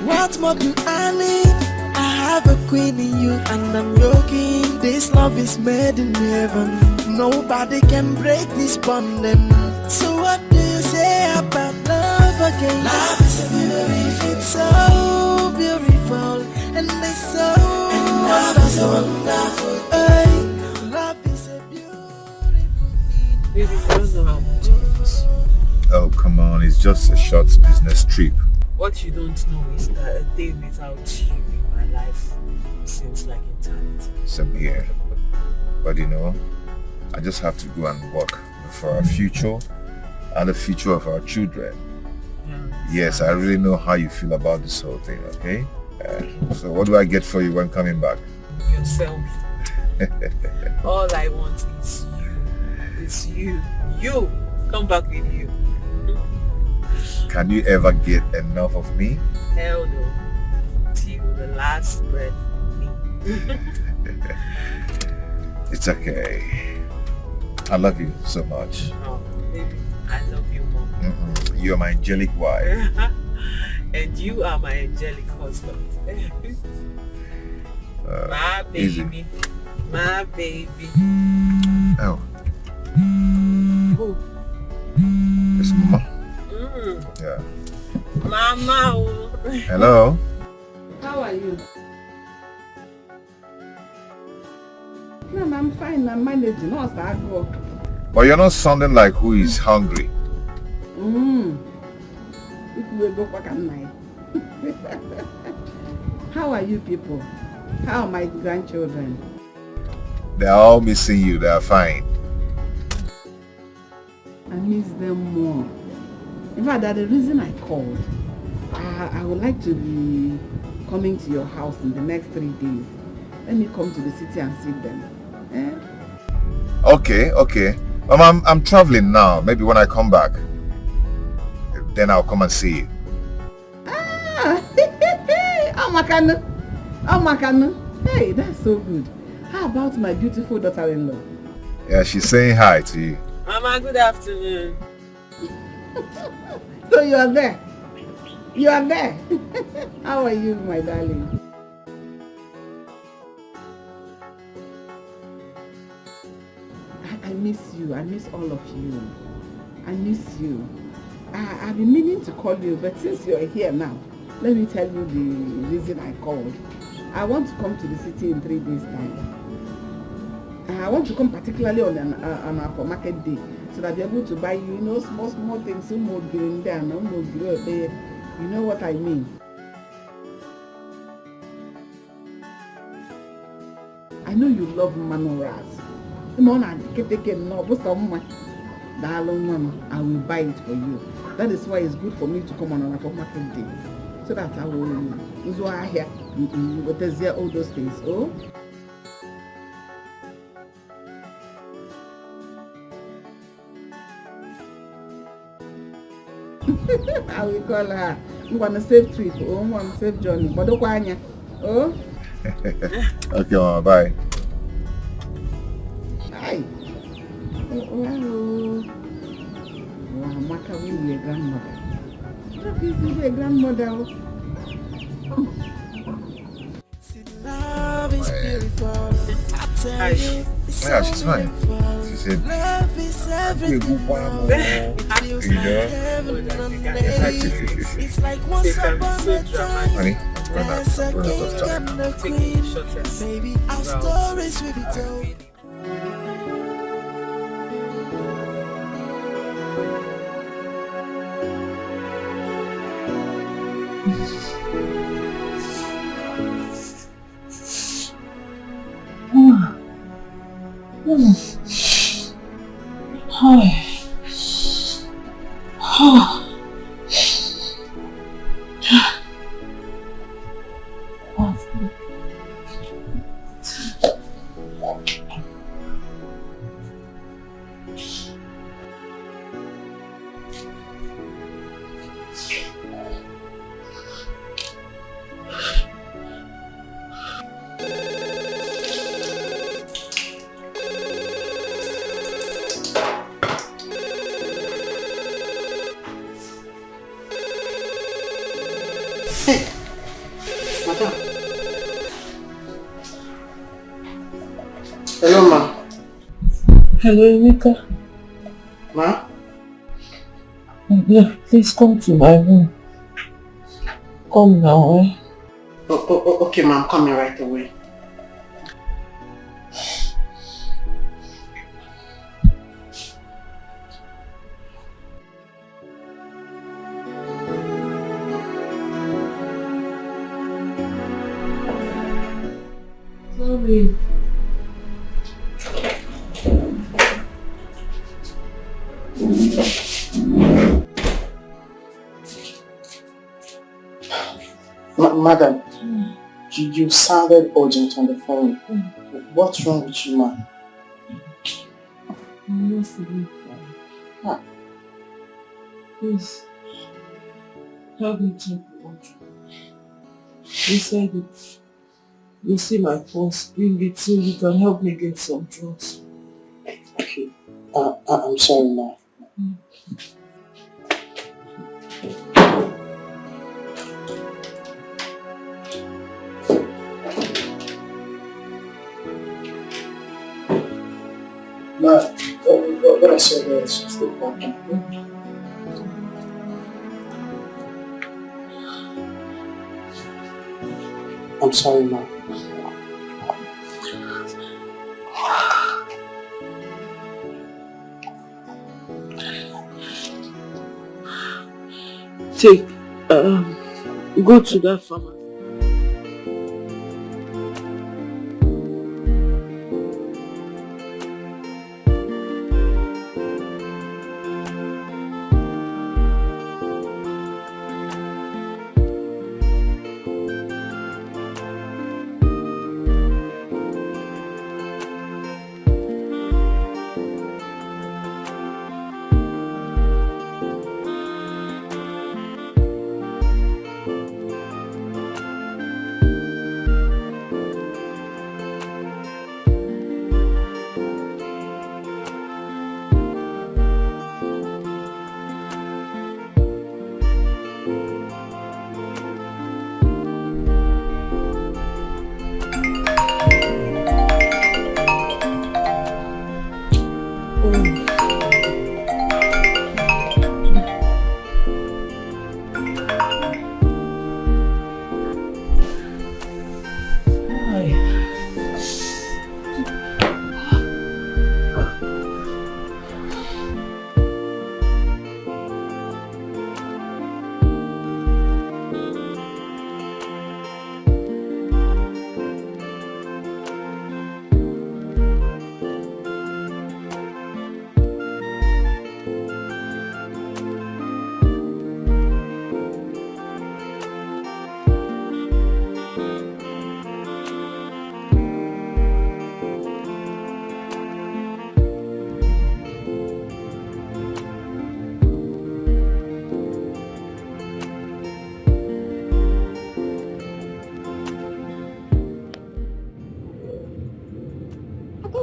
What more do I need? I have a queen in you and I'm your king. This love is made in heaven. Nobody can break this bonding. So what do you say about love again? Love is a beautiful, it's so beautiful, and it's so love is a wonderful. Hey, love is a beautiful thing. Baby, you don't know how much I miss you. Oh, come on. It's just a short business trip. What you don't know is that a day without you in my life seems like eternity. Same here. But you know, I just have to go and work for our future and the future of our children. Yes, I really know how you feel about this whole thing, okay? So what do I get for you when coming back? Yourself. All I want is you. It's you. You. Come back with you. Can you ever get enough of me? Hell no. Till the last breath in me. It's okay. I love you so much. Oh, baby, I love you more. You're my angelic wife. And you are my angelic husband. My baby. Easy. My baby. Oh. Who? It's Mama. Yeah. Mama. Hello. How are you? No, I'm fine. I'm managing. No, I go. But you're not sounding like who is hungry. If we go back at night. How are you people? How are my grandchildren? They're all missing you. They're fine. I miss them more. In fact, that's the reason I called. I would like to be coming to your house in the next 3 days. Let me come to the city and see them. Okay. I'm traveling now. Maybe when I come back, then I'll come and see you. Oh, Makano. Hey, that's so good. How about my beautiful daughter-in-law? Yeah, she's saying hi to you. Mama, good afternoon. So you are there. You are there. How are you, my darling? I miss you. I miss all of you. I miss you. I've been meaning to call you, but since you're here now, let me tell you the reason I called. I want to come to the city in 3 days' time. I want to come particularly on our market day, so that I'll be able to buy you, small things, some more green there, no more green there. You know what I mean? I know you love manoras. I will buy it for you. That is why it's good for me to come on our market day, so that I will here, all those things. Oh. I will call her. You want a safe trip, oh, you want a safe journey. But don't worry, oh. Okay, Mama, bye. Hi. Wow. Wow, Maka will be a grandmother. Look, this is a grandmother. Love is beautiful. I tell you, it's Yeah, she's fine. She said, love is everything. It's like once upon a time. Honey, There's a king and a queen. Baby, our stories will be told. Hi. Madam. Hello, ma. Hello, Emeka. Ma? Yeah, please come to my room. Come now, eh? Okay, ma, I'm coming right away. Sorry. Madam, you sounded urgent on the phone. What's wrong with you, ma? I'm not feeling fine. Ah. Please, help me check the water. Inside it, you see my pulse. Bring it so you can help me get some drugs. Okay. I'm sorry, ma. What I saw there is just the walking. I'm sorry, ma. Take, go to that pharmacy.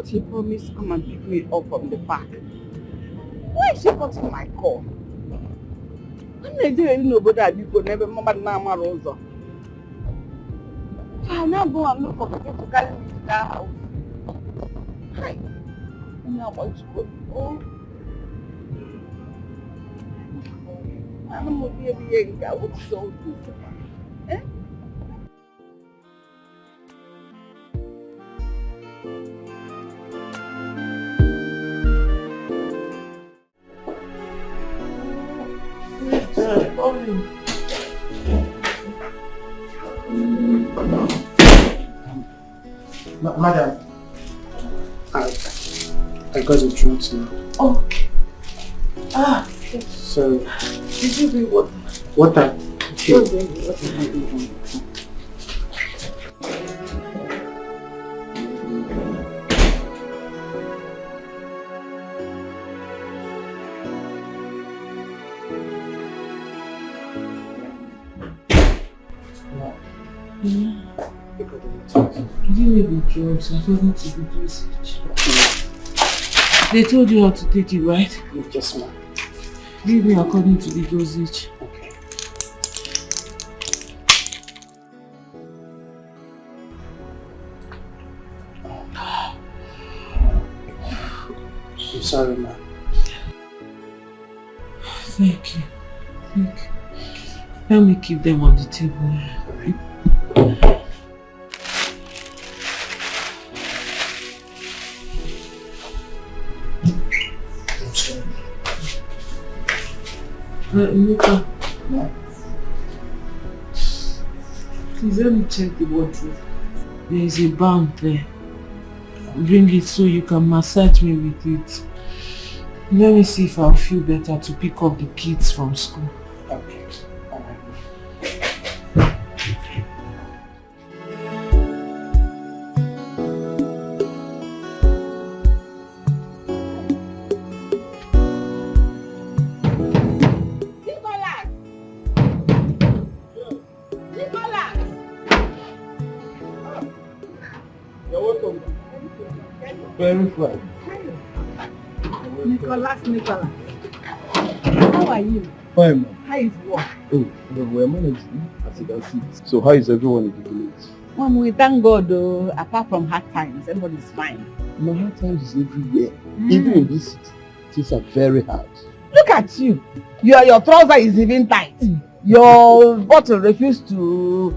She promised to come and pick me up from the park. Why is she cutting my call? I'm not doing nobody that you could never remember Nama Rosa. I'll now go and look for people to carry me to that house. Hi. Now I want to go. Oh. I'm not going to be able to what's so good. Eh? Madam, I got the drugs now. Okay. Ah, So, did you do what? Water. Okay. What did I do? You didn't need the drugs according to the dosage. They told you how to take it, right? Yes, ma'am. Give me according to the dosage. Okay. I'm sorry, ma'am. Thank you. Thank you. Let me keep them on the table. Emeka, please let me check the wardrobe. There is a balm there. Bring it so you can massage me with it. Let me see if I'll feel better to pick up the kids from school. Okay. Alright. Very fine. Nicholas. How are you? Fine, ma'am. How is work? Oh, we're managing, as you can see. So how is everyone in the village? Mom, we thank God though, apart from hard times, everybody's fine. No, hard times is everywhere. Even in this city, things are very hard. Look at you. Your trouser is even tight. Your bottle refused to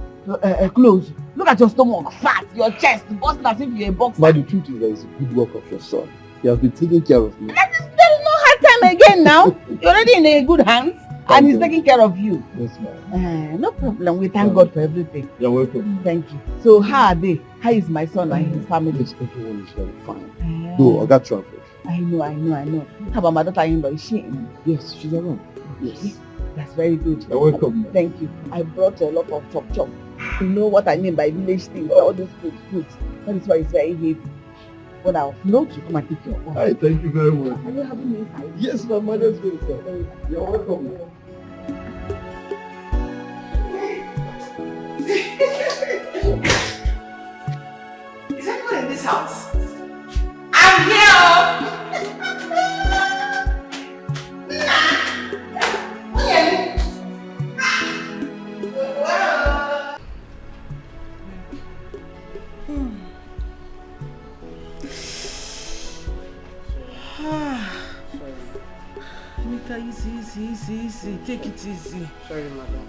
close. Look at your stomach, fat, your chest, busting as if you're a boxer. But the truth is that it's a good work of your son. He has been taking care of me. There is no hard time again now. You're already in a good hands and he's taking care of you. Yes, ma'am. No problem. We thank God for everything. You're welcome. Thank you. So how are they? How is my son and his family? Yes, everyone is very fine. Though I got traveled. I know. How about my daughter-in-law? Is she in? Yes, she's around. Yes. That's very good. You're welcome. Thank you. I brought a lot of chop. You know what I mean by village things, all those fruits. That is why it's very heavy. But I'll float you come and take your own. Hi, thank you very much. Are you having me inside? Yes, my mother's good, sir. You're welcome. Is anyone in this house? I'm here! Easy. Take it easy. Sorry, madam.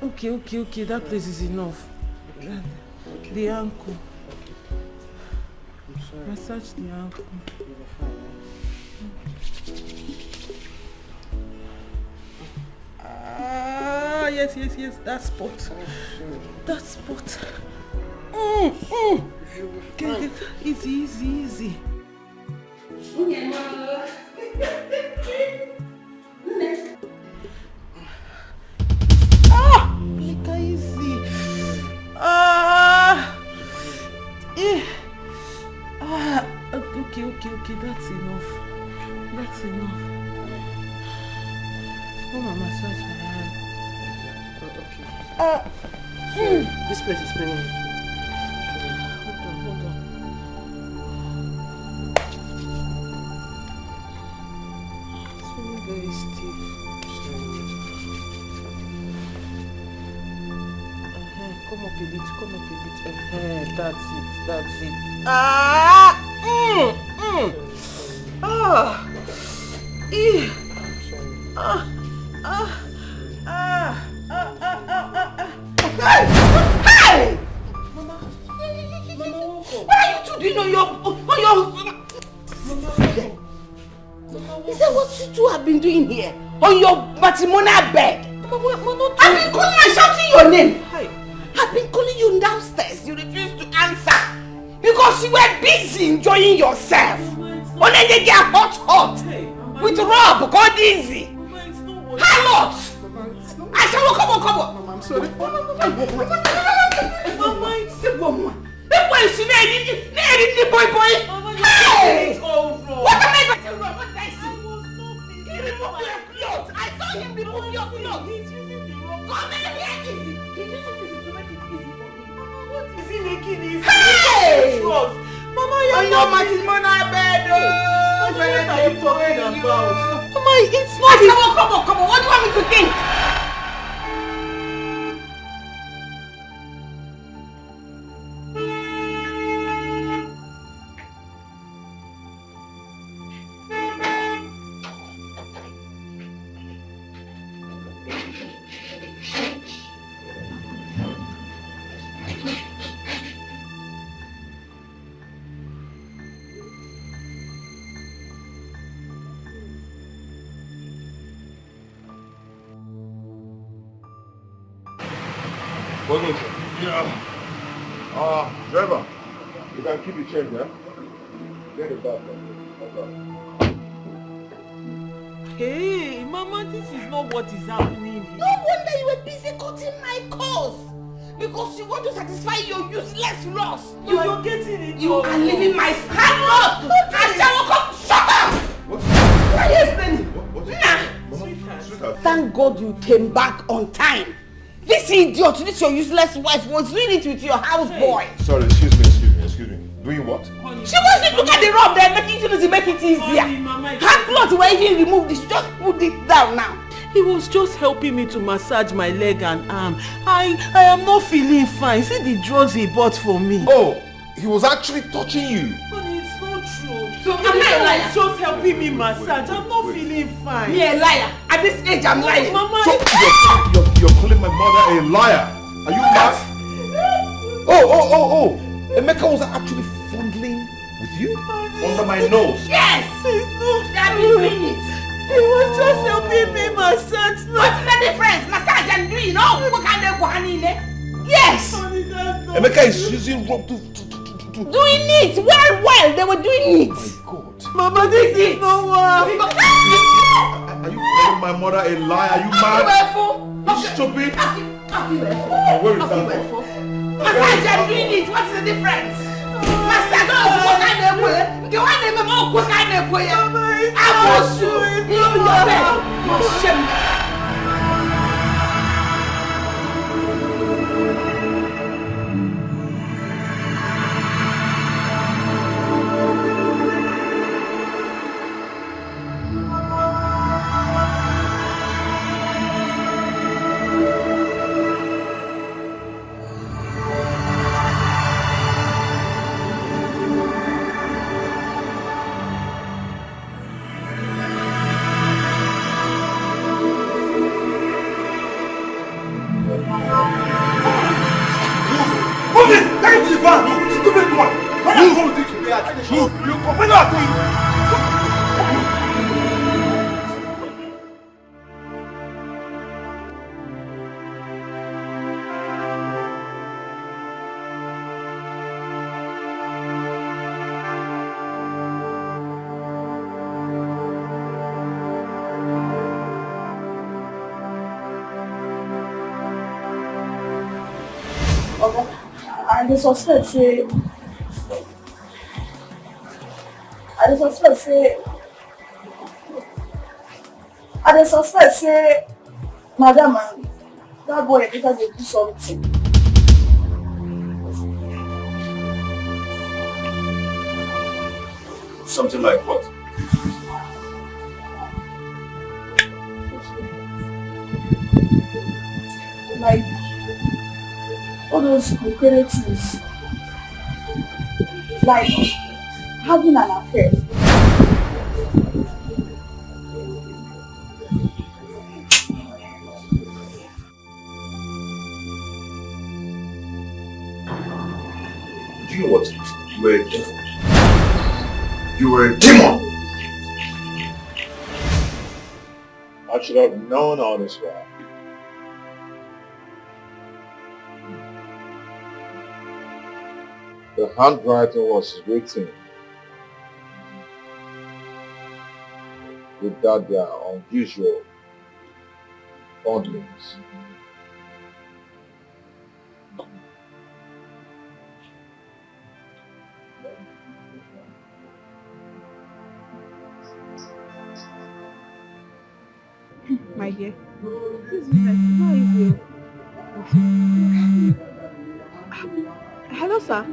Okay. That place is enough. Okay. The ankle. I'm sorry. Massage the ankle. Yes. That spot. That spot. Okay. Easy. Okay, that's enough. Come on, massage my hand. Okay. This place is spinning. Hold on. It's feeling very stiff. Come up a bit. That's it. Hey! Mama, What are you two doing on your... Is that what you two have been doing here? On your matrimonial bed? I've been calling and shouting your name. Hi. I've been calling you downstairs. You refused to answer. Because you were busy. easy enjoying yourself. Only they get hot. With rub, God easy. How much? I said, well, come on. Mama, I'm sorry. Mama, it's the woman. The boy is the boy. Hey! What am I going to do? What did I see? He removed your clothes. I saw him remove your clothes. He's using the wrong. Come here, easy. He's using this to make it easy for me. What is he making easy? Hey! Mama, you're not matrimonial bed. What are you talking about? Mama, it's not. Come on. What do you want me to think? Yeah. Driver, you can keep the change, yeah? Get it back. Hey, Mama, this is not what is happening. No wonder you were busy cutting my calls. Because you want to satisfy your useless lust. You're getting it. You are leaving my hand up. I shall come. Shut up. What are you explaining? Nah. Thank God you came back on time. This idiot, this your useless wife was doing it with your houseboy. Sorry, excuse me. Doing what? She wants to look at the rub there, making it to make it easier. Her clothes were even removed. She just put it down now. He was just helping me to massage my leg and arm. I am not feeling fine. See the drugs he bought for me. Oh, he was actually touching you. Honey, it's not true. So am I a liar? He's just helping me massage. I'm not feeling fine. Me a liar? At this age I'm lying. Mama, So you're calling my mother a liar? Are you mad? Oh! Emeka was actually fondling with you? Under my nose? Yes! That doing it. He was just helping me massage. What's the difference? Massage and doing? Oh, what kind of guani? Yes! Emeka is using rope to doing it! Well, they were doing it! Oh my God. Mama, this is not what. Are you calling my mother a liar? Are you mad? You stupid? Where is that? Massage and doing it, what's the difference? Massage, what kind of way? The one they make what kind of way? I was sure. You know your bed. You're shame. I suspect say, Madam, that boy because they do something. Something like what? Like all those things. Like having an affair. Do you know what? You were a devil. You were a demon! I should have known all this while. The handwriting was written without their unusual fondlings. My dear, this is where is you? Hello, sir.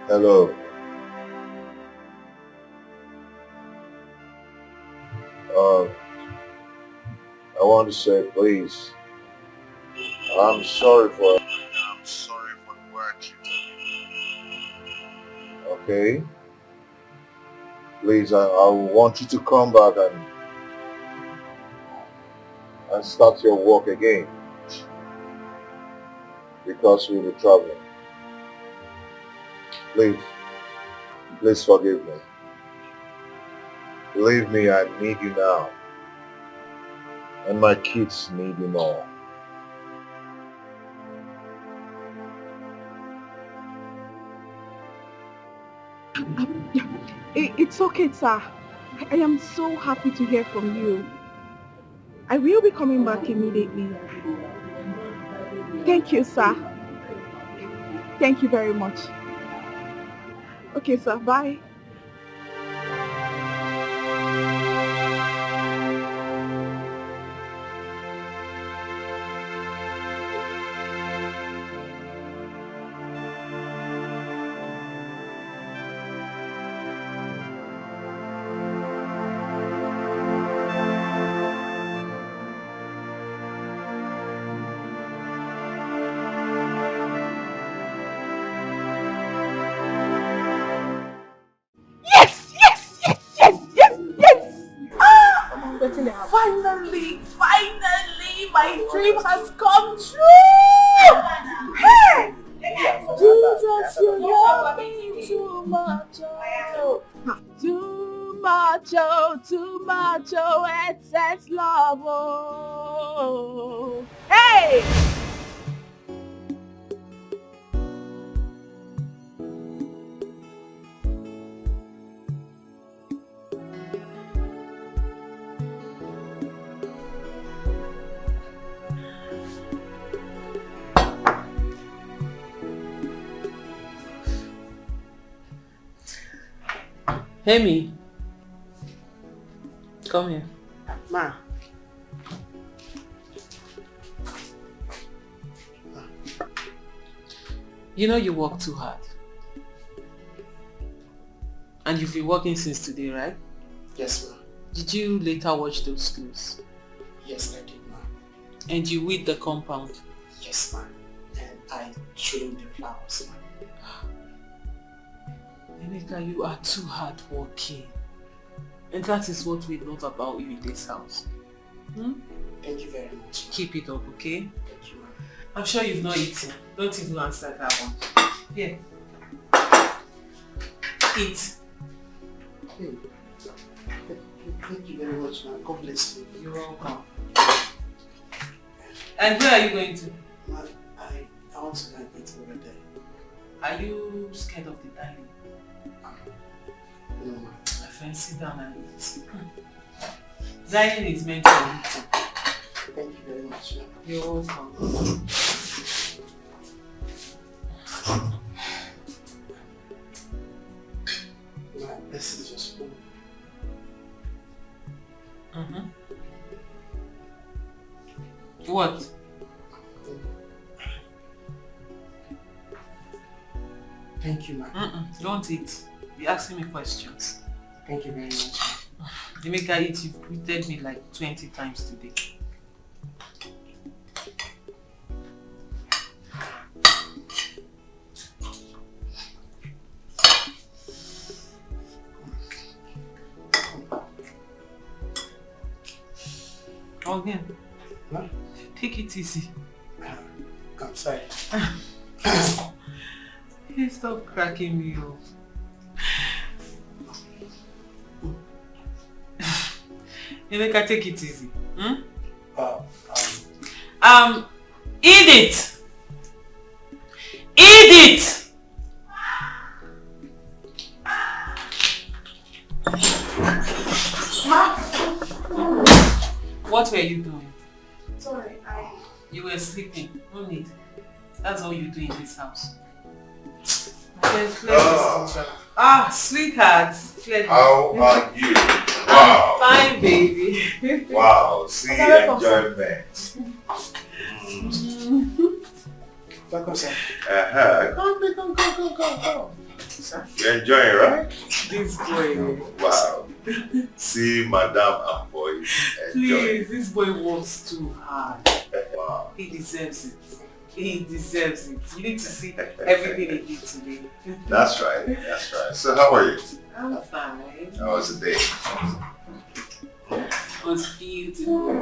Hello. I want to say, please, I'm sorry for the way I treated you. Okay? Please, I want you to come back and start your work again. Because we'll be traveling. Please forgive me. Believe me, I need you now. And my kids need you more. It's okay, sir. I am so happy to hear from you. I will be coming back immediately. Thank you, sir. Thank you very much. Okay, sir. Bye. Finally, my dream has come true! Hey! Jesus, you love me too much, oh. Too much, oh, excess love, oh. Hey! Hemi, come here. Ma. You know you work too hard. And you've been working since today, right? Yes, ma. Did you later watch those clues? Yes, I did, ma. And you weed the compound? Yes, ma. And I trimmed the flowers, ma. Emeka, you are too hardworking. And that is what we love about you in this house. Thank you very much. Keep it up, okay? Thank you, ma. I'm sure you've not eaten. Don't even answer that one. Here. Eat. Hey. Thank you very much, ma. God bless you. You're welcome. And where are you going to? Ma, I want to go and eat over there. Are you scared of the dining? No, ma. My friend, sit down and eat. Dining is meant for eating. Thank you very much, ma. You're welcome. Ma, this is just food. What? Thank you, ma. Don't eat. Be asking me questions. Thank you very much. Emeka, eat. You've greeted me like 20 times today. Again. What? Take it easy. I'm sorry. Hey, stop cracking me up. Emeka, take it easy. Eat it! Eat it! What were you doing? Sorry, You were sleeping. No need. That's all you do in this house. Sweetheart. How are you? Wow. Fine, baby. Wow. See enjoyment. Welcome, sir. Come. You're enjoying, right? This boy. Wow. See Madame and boys enjoying. Please, this boy works too hard. Wow. He deserves it. He deserves it. You need to see everything he did today. That's right. So how are you? I'm fine. How was the day? It was beautiful.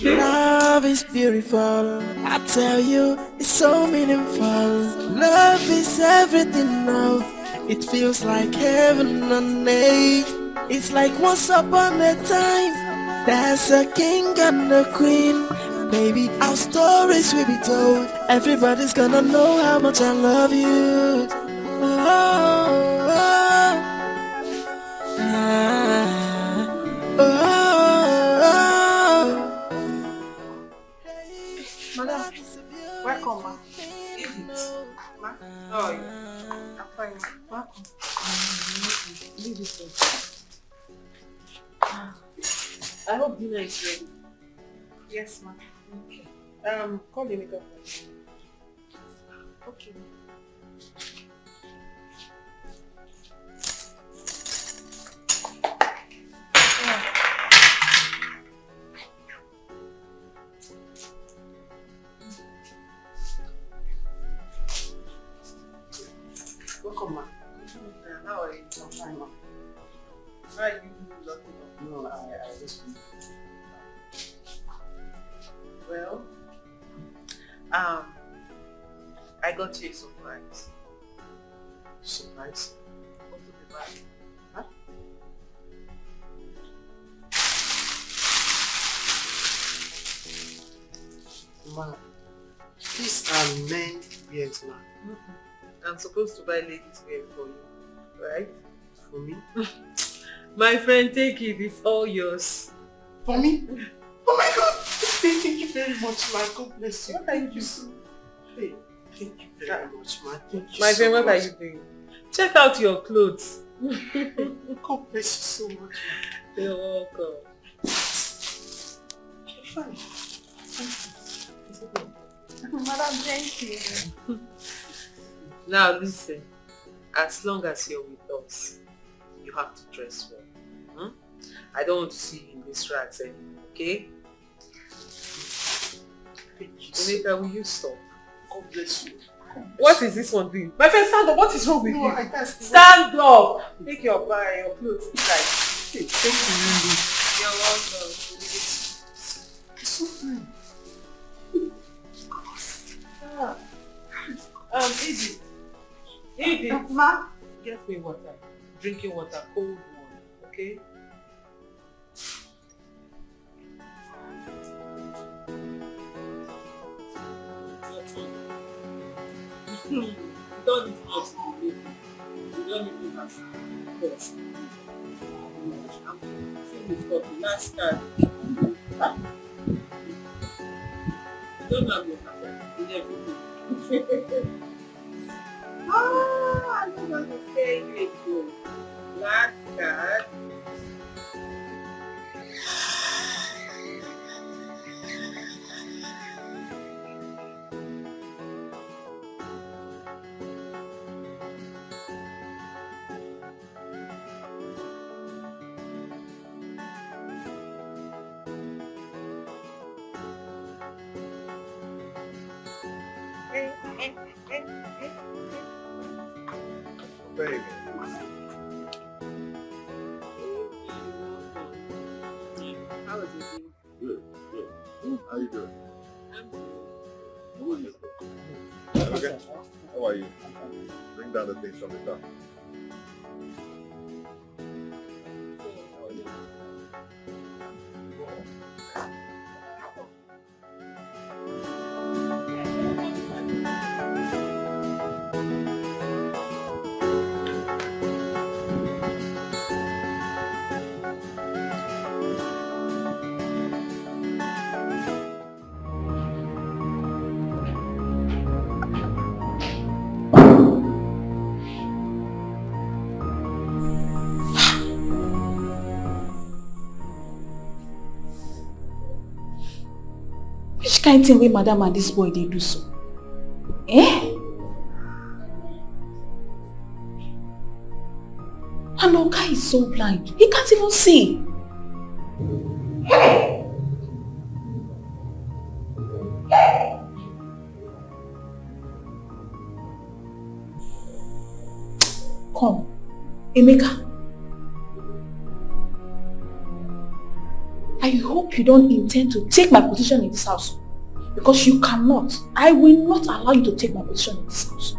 Love is beautiful. I tell you, it's so meaningful. Love is everything now. It feels like heaven on earth. It's like once upon a time, there's a king and a queen. Baby, our stories will be told. Everybody's gonna know how much I love you. Madam, welcome, ma. Ma, How are you? I'm fine. Welcome. Leave it there. I hope dinner is ready. Yes, ma. Okay. Call the makeup. Okay. Welcome, ma. How are you? I'm fine, ma. Why are you locking up? No, I just... Well, I got you a surprise. Surprise? Go to the back. Huh? Ma, these are men wears, ma. I'm supposed to buy ladies wear for you, right? For me? My friend, take it. It's all yours. For me? Oh my God! Thank you very much, ma. God bless you. What are you doing? Hey, thank you very much, ma. Thank you My so friend, what much. are you doing? Check out your clothes. God bless you so much, ma. You're welcome. Fine. Madam, thank you. Now listen, as long as you're with us, you have to dress well. I don't want to see you in these rags anymore, okay? Emeka, will you stop? God bless you. What is this one doing? My friend, stand up. What is wrong with No, you? I can't Stand up. Make your clothes tight. Hey, thank you, You're welcome. It's so fine. Edith. Ma? Get me water. Drinking water, cold one, okay? You don't need to ask me. You don't need to ask me. Yes. I'm finished for the last card. You don't have your card in everything. I don't want to say you again. Last card. Baby. How is it? Good. How you doing? Okay. How are you? Bring down the things from the top. How are you? Which kind of thing wey madam and this boy they do so? Eh? And Oga is so blind. He can't even see. Come, Emeka. I hope you don't intend to take my position in this house. Because you cannot. I will not allow you to take my position in this house.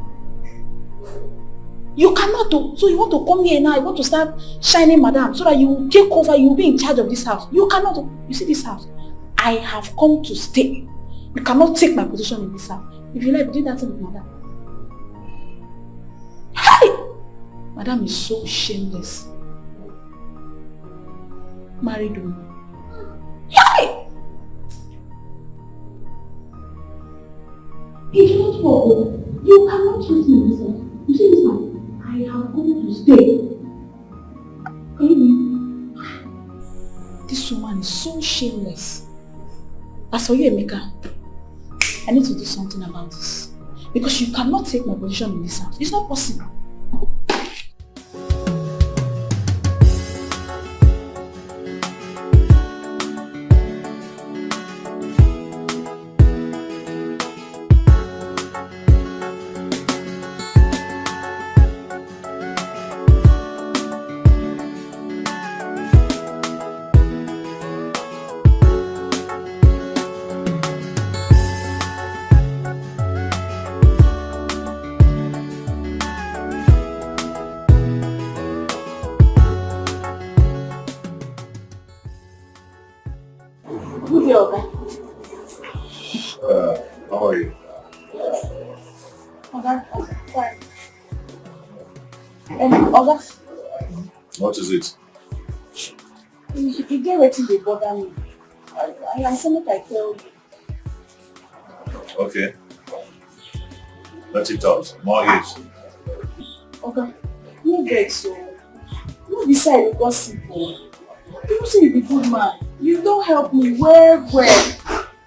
You cannot do. So you want to come here now, you want to start shining madam so that you will take over, you will be in charge of this house. You cannot do. You see this house? I have come to stay. You cannot take my position in this house. If you like, do that thing with madam. Hey! Madam is so shameless. Married woman. Hey! It's not for you cannot trust me in this house. You see this house? I have come to stay. This woman is so shameless. As for you, Emeka, I need to do something about this. Because you cannot take my position in this house. It's not possible. How are you? Fine. Oga, What is it? you get wetin dey bother me. I say make I tell you. Okay. Let it out. More ears. Oga, no vex o. No be say I dey gossip o. You say you be good man. You don help me well.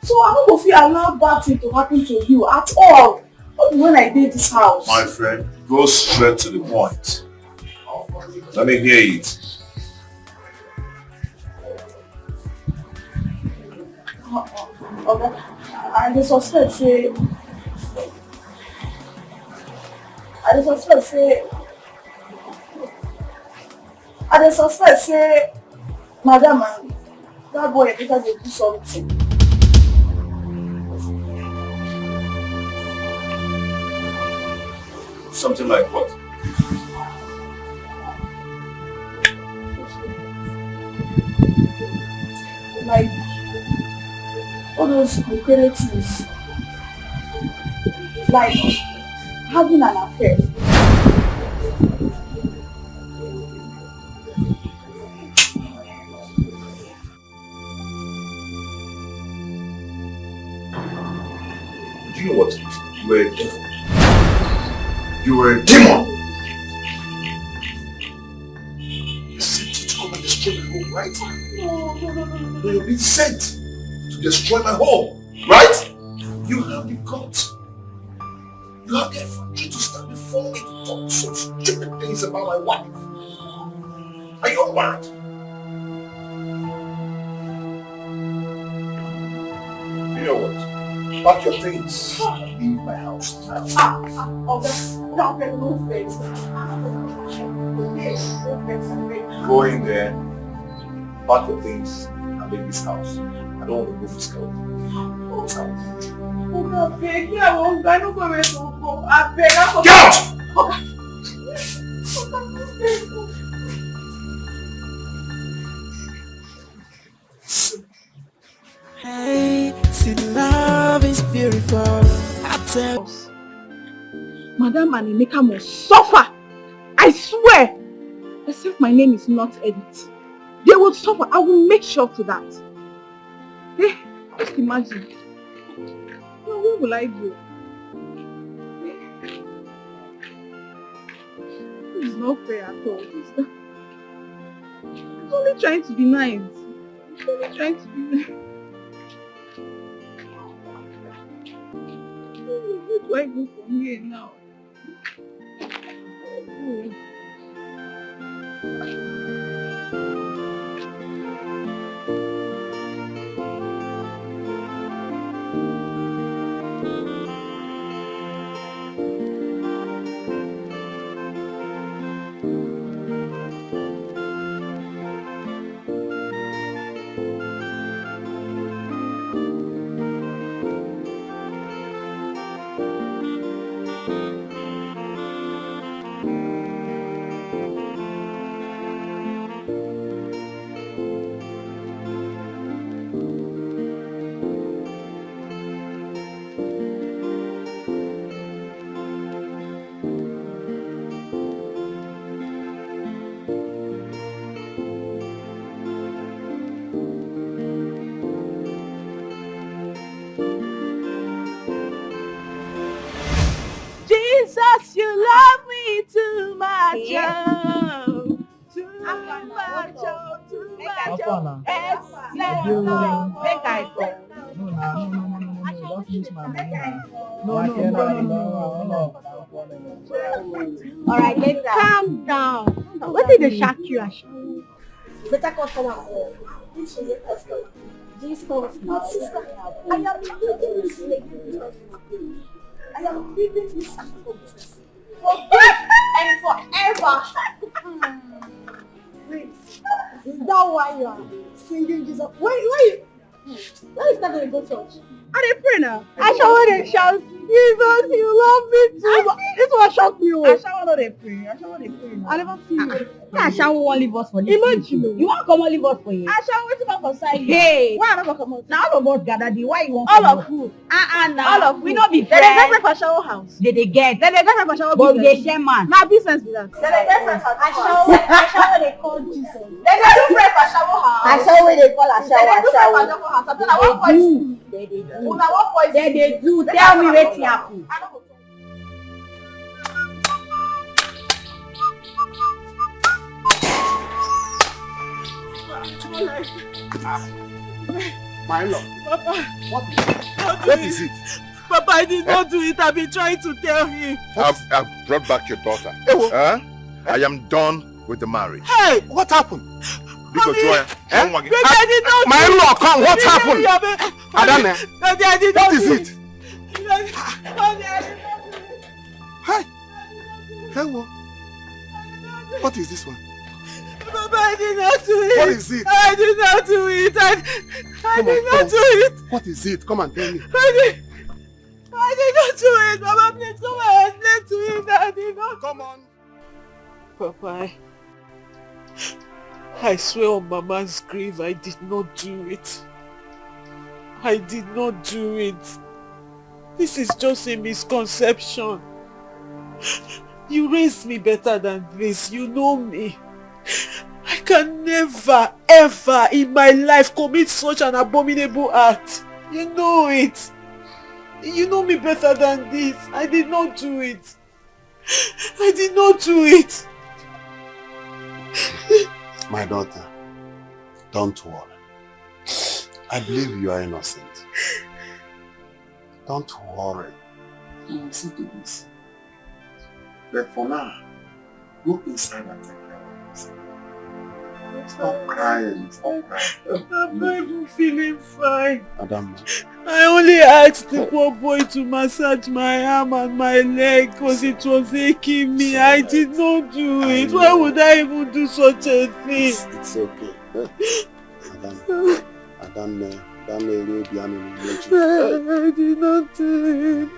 So I no go fit allow bad thing to happen to you at all. Not when I dey this house. My friend, go straight to the point. Let me hear it. Oga, I dey suspect say madam and that boy Emeka dey do something. Something like what? Like all those concrete things. Like having an affair. Do you know what? You were a devil. You were a demon. You sent you to come and destroy my home, right? No, you're being sent to destroy my home, right? You have the guts. You have the effrontery to stand before me to talk some stupid things about my wife. Are you mad? You know what? Pack your things. Leave my house now. No face. Go in there, pack your things, and leave this house. I don't want to go physical. This house. I beg, I don't go where to go. I beg, Get out! Hey, see love is beautiful. I tell Madam and Emeka must suffer. I swear. Except my name is not Edith. They will suffer. I will make sure to that. Hey, just imagine. Now, where will I go? This is not fair at all. I'm only trying to be nice. I'm only trying to be nice. Where do I go from here now? Oh. Jesus, you love me too much. Too much. Too much. Let's go. Make I go. No. Alright, later. Calm down. What did they shock you? Better customer. This is a customer. Jesus, my sister. I am leaving this lady. I am leaving this business. For good and forever. Wait. Is that why you are singing Jesus? Why is that going to go to church? I dey pray now. I shall want to shout, Jesus, you love me too. This one shocked me. I shall want to pray. I never see you. I shall want to leave us for this. Imagine. You want to come and leave us for you? I shall want to come outside. Hey. Why not come outside? Now all of us gather there. Why you want all of who? Now. All of we not be friends. They get friends for shower house. They get friends for shower business. But they share man. Now business with that. They get friends for shower. I shall they call Jesus. They do friends for shower house. I shall where they call a shower. They do friends for shower house. I want voice. They do. Tell me wetin happen. My love. Papa. What is it? Papa, I did not do it. I've been trying to tell him. I've brought back your daughter. Huh? I am done with the marriage. Hey, what happened? Because I did not my in-law, come, what happened? Adane. What is it? Hi. Hello. What is this one? Papa, I did not do it. What is it? I did not do it. I did not do it. What is it? Come and tell me. I did not do it. Papa, please come and explain to me that I did not. Come on. Papa, I swear on Mama's grave, I did not do it. I did not do it. This is just a misconception. You raised me better than this. You know me. I can never, ever in my life commit such an abominable act. You know it. You know me better than this. I did not do it. I did not do it. My daughter, don't worry. I believe you are innocent. Don't worry. You will see to this. But for now, go inside and take care of yourself. Stop crying. Stop crying. I'm not even feeling fine. Adam. I only asked the poor boy to massage my arm and my leg because it was aching me. I did not do it. Why would I even do such a thing? It's okay. Adam. I did not do it.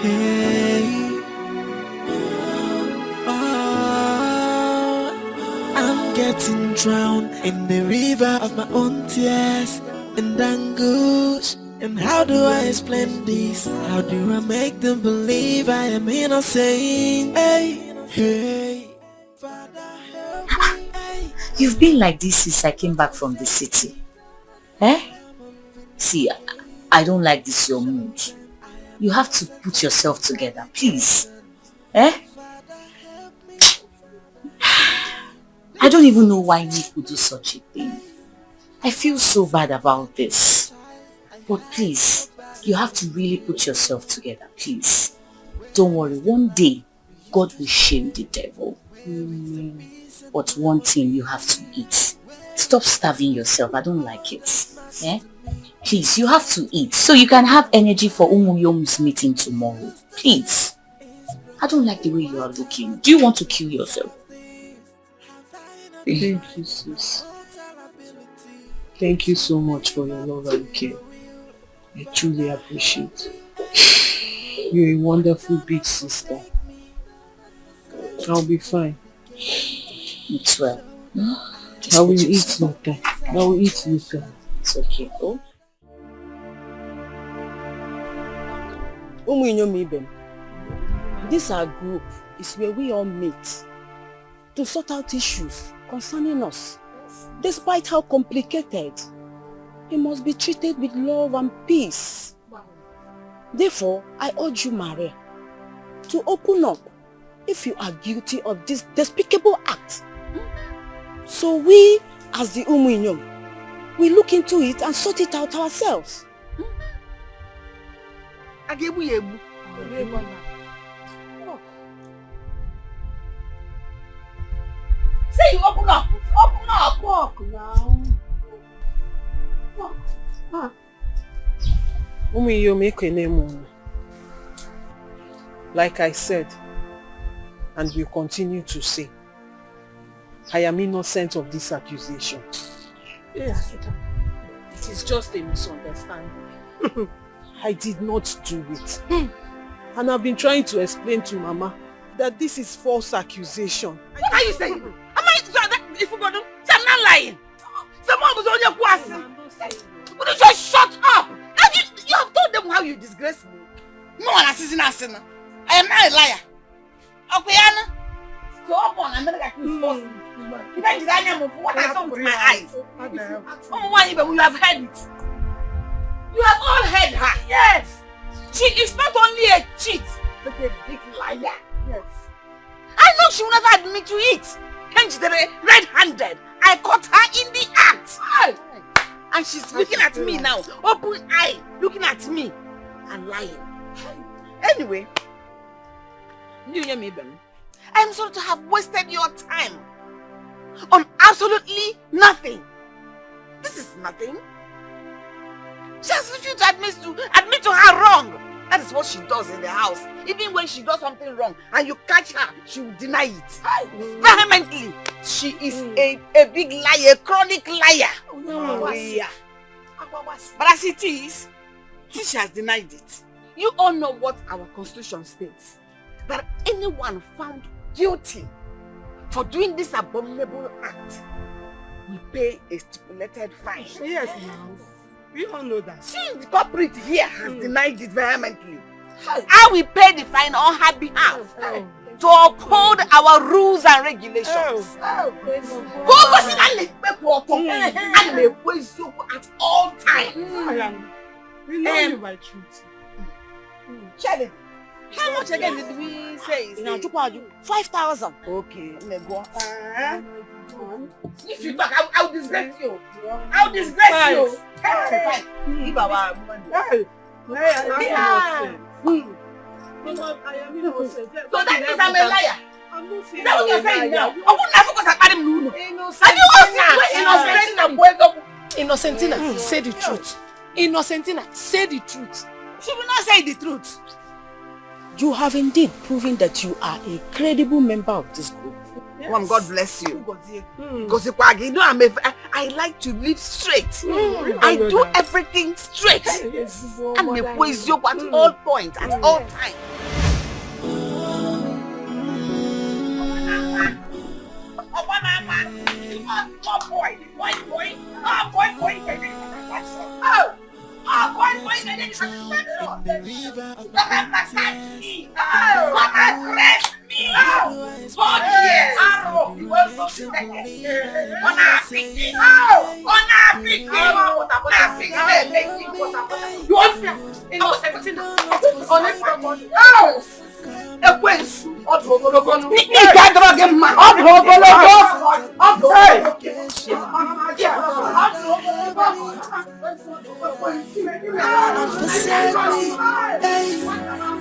Hey, I'm getting drowned in the river of my own tears and anguish. And how do I explain this? How do I make them believe I am innocent? Hey. You've been like this since I came back from the city. See, I don't like this your mood. You have to put yourself together, please. I I don't even know why Nick would do such a thing. I feel so bad about this. But please, you have to really put yourself together, please. Don't worry, one day, God will shame the devil. But one thing you have to eat. Stop starving yourself, I don't like it. Eh? Please, you have to eat so you can have energy for Umuyom's meeting tomorrow. Please. I don't like the way you are looking. Do you want to kill yourself? Thank you, sis. Thank you so much for your love and care. I truly appreciate it. You're a wonderful big sister. I'll be fine. It's well. I will eat later. I will eat later. It's okay. Oh? This our group is where we all meet to sort out issues concerning us. Despite how complicated, it must be treated with love and peace. Therefore, I urge you, Maria, to open up if you are guilty of this despicable act. So we, as the Umuinyom, we look into it and sort it out ourselves. Say you open up! Open up! Walk now. Walk. Like I said, and will continue to say, I am innocent of this accusation. Yes. It is just a misunderstanding. I did not do it. And I've been trying to explain to Mama that this is false accusation. What are you saying? Am I if you go to I'm not lying. Someone was on your question. Would you just shut up? You have told them how you disgrace me. No one has seen us. I am not a liar. Okay, Anna. So upon I'm not like you false. You can't deny me for what I saw with my eyes. Oh, why even you have heard it? You have all heard her. Yes. She is not only a cheat, but a big liar. Yes. I know she will never admit to it. Hence the red-handed. I caught her in the act. And she's looking at me now. Open eye. Looking at me. And lying. Anyway. You hear me, Ben? I'm sorry to have wasted your time. On absolutely nothing. This is nothing. She has refused to admit to her wrong. That is what she does in the house. Even when she does something wrong and you catch her, she will deny it. Vehemently. She is a big liar, a chronic liar. Yeah. But as it is, since she has denied it, you all know what our constitution states. That anyone found guilty for doing this abominable act will pay a stipulated fine. Yes, now. We all know that. Since the culprit here has denied it vehemently, I will pay the fine on her behalf to uphold our rules and regulations. At all times. We know you by truth. Charlie, how much again did we say? 5,000. Okay, go. If you talk, I'll disgrace you. I'll disgrace you. Give our money. I am innocent. So that means I'm a liar. I'm not saying Is that what you're saying now? Innocentina, say the truth. Innocentina, say the truth. She will not say the truth. You have indeed proven that you are a credible member of this group. Yes. Mom, God bless you. Because you know I like to live straight. I do everything straight. And me praise you at all points, at all times. And forsake me, hey.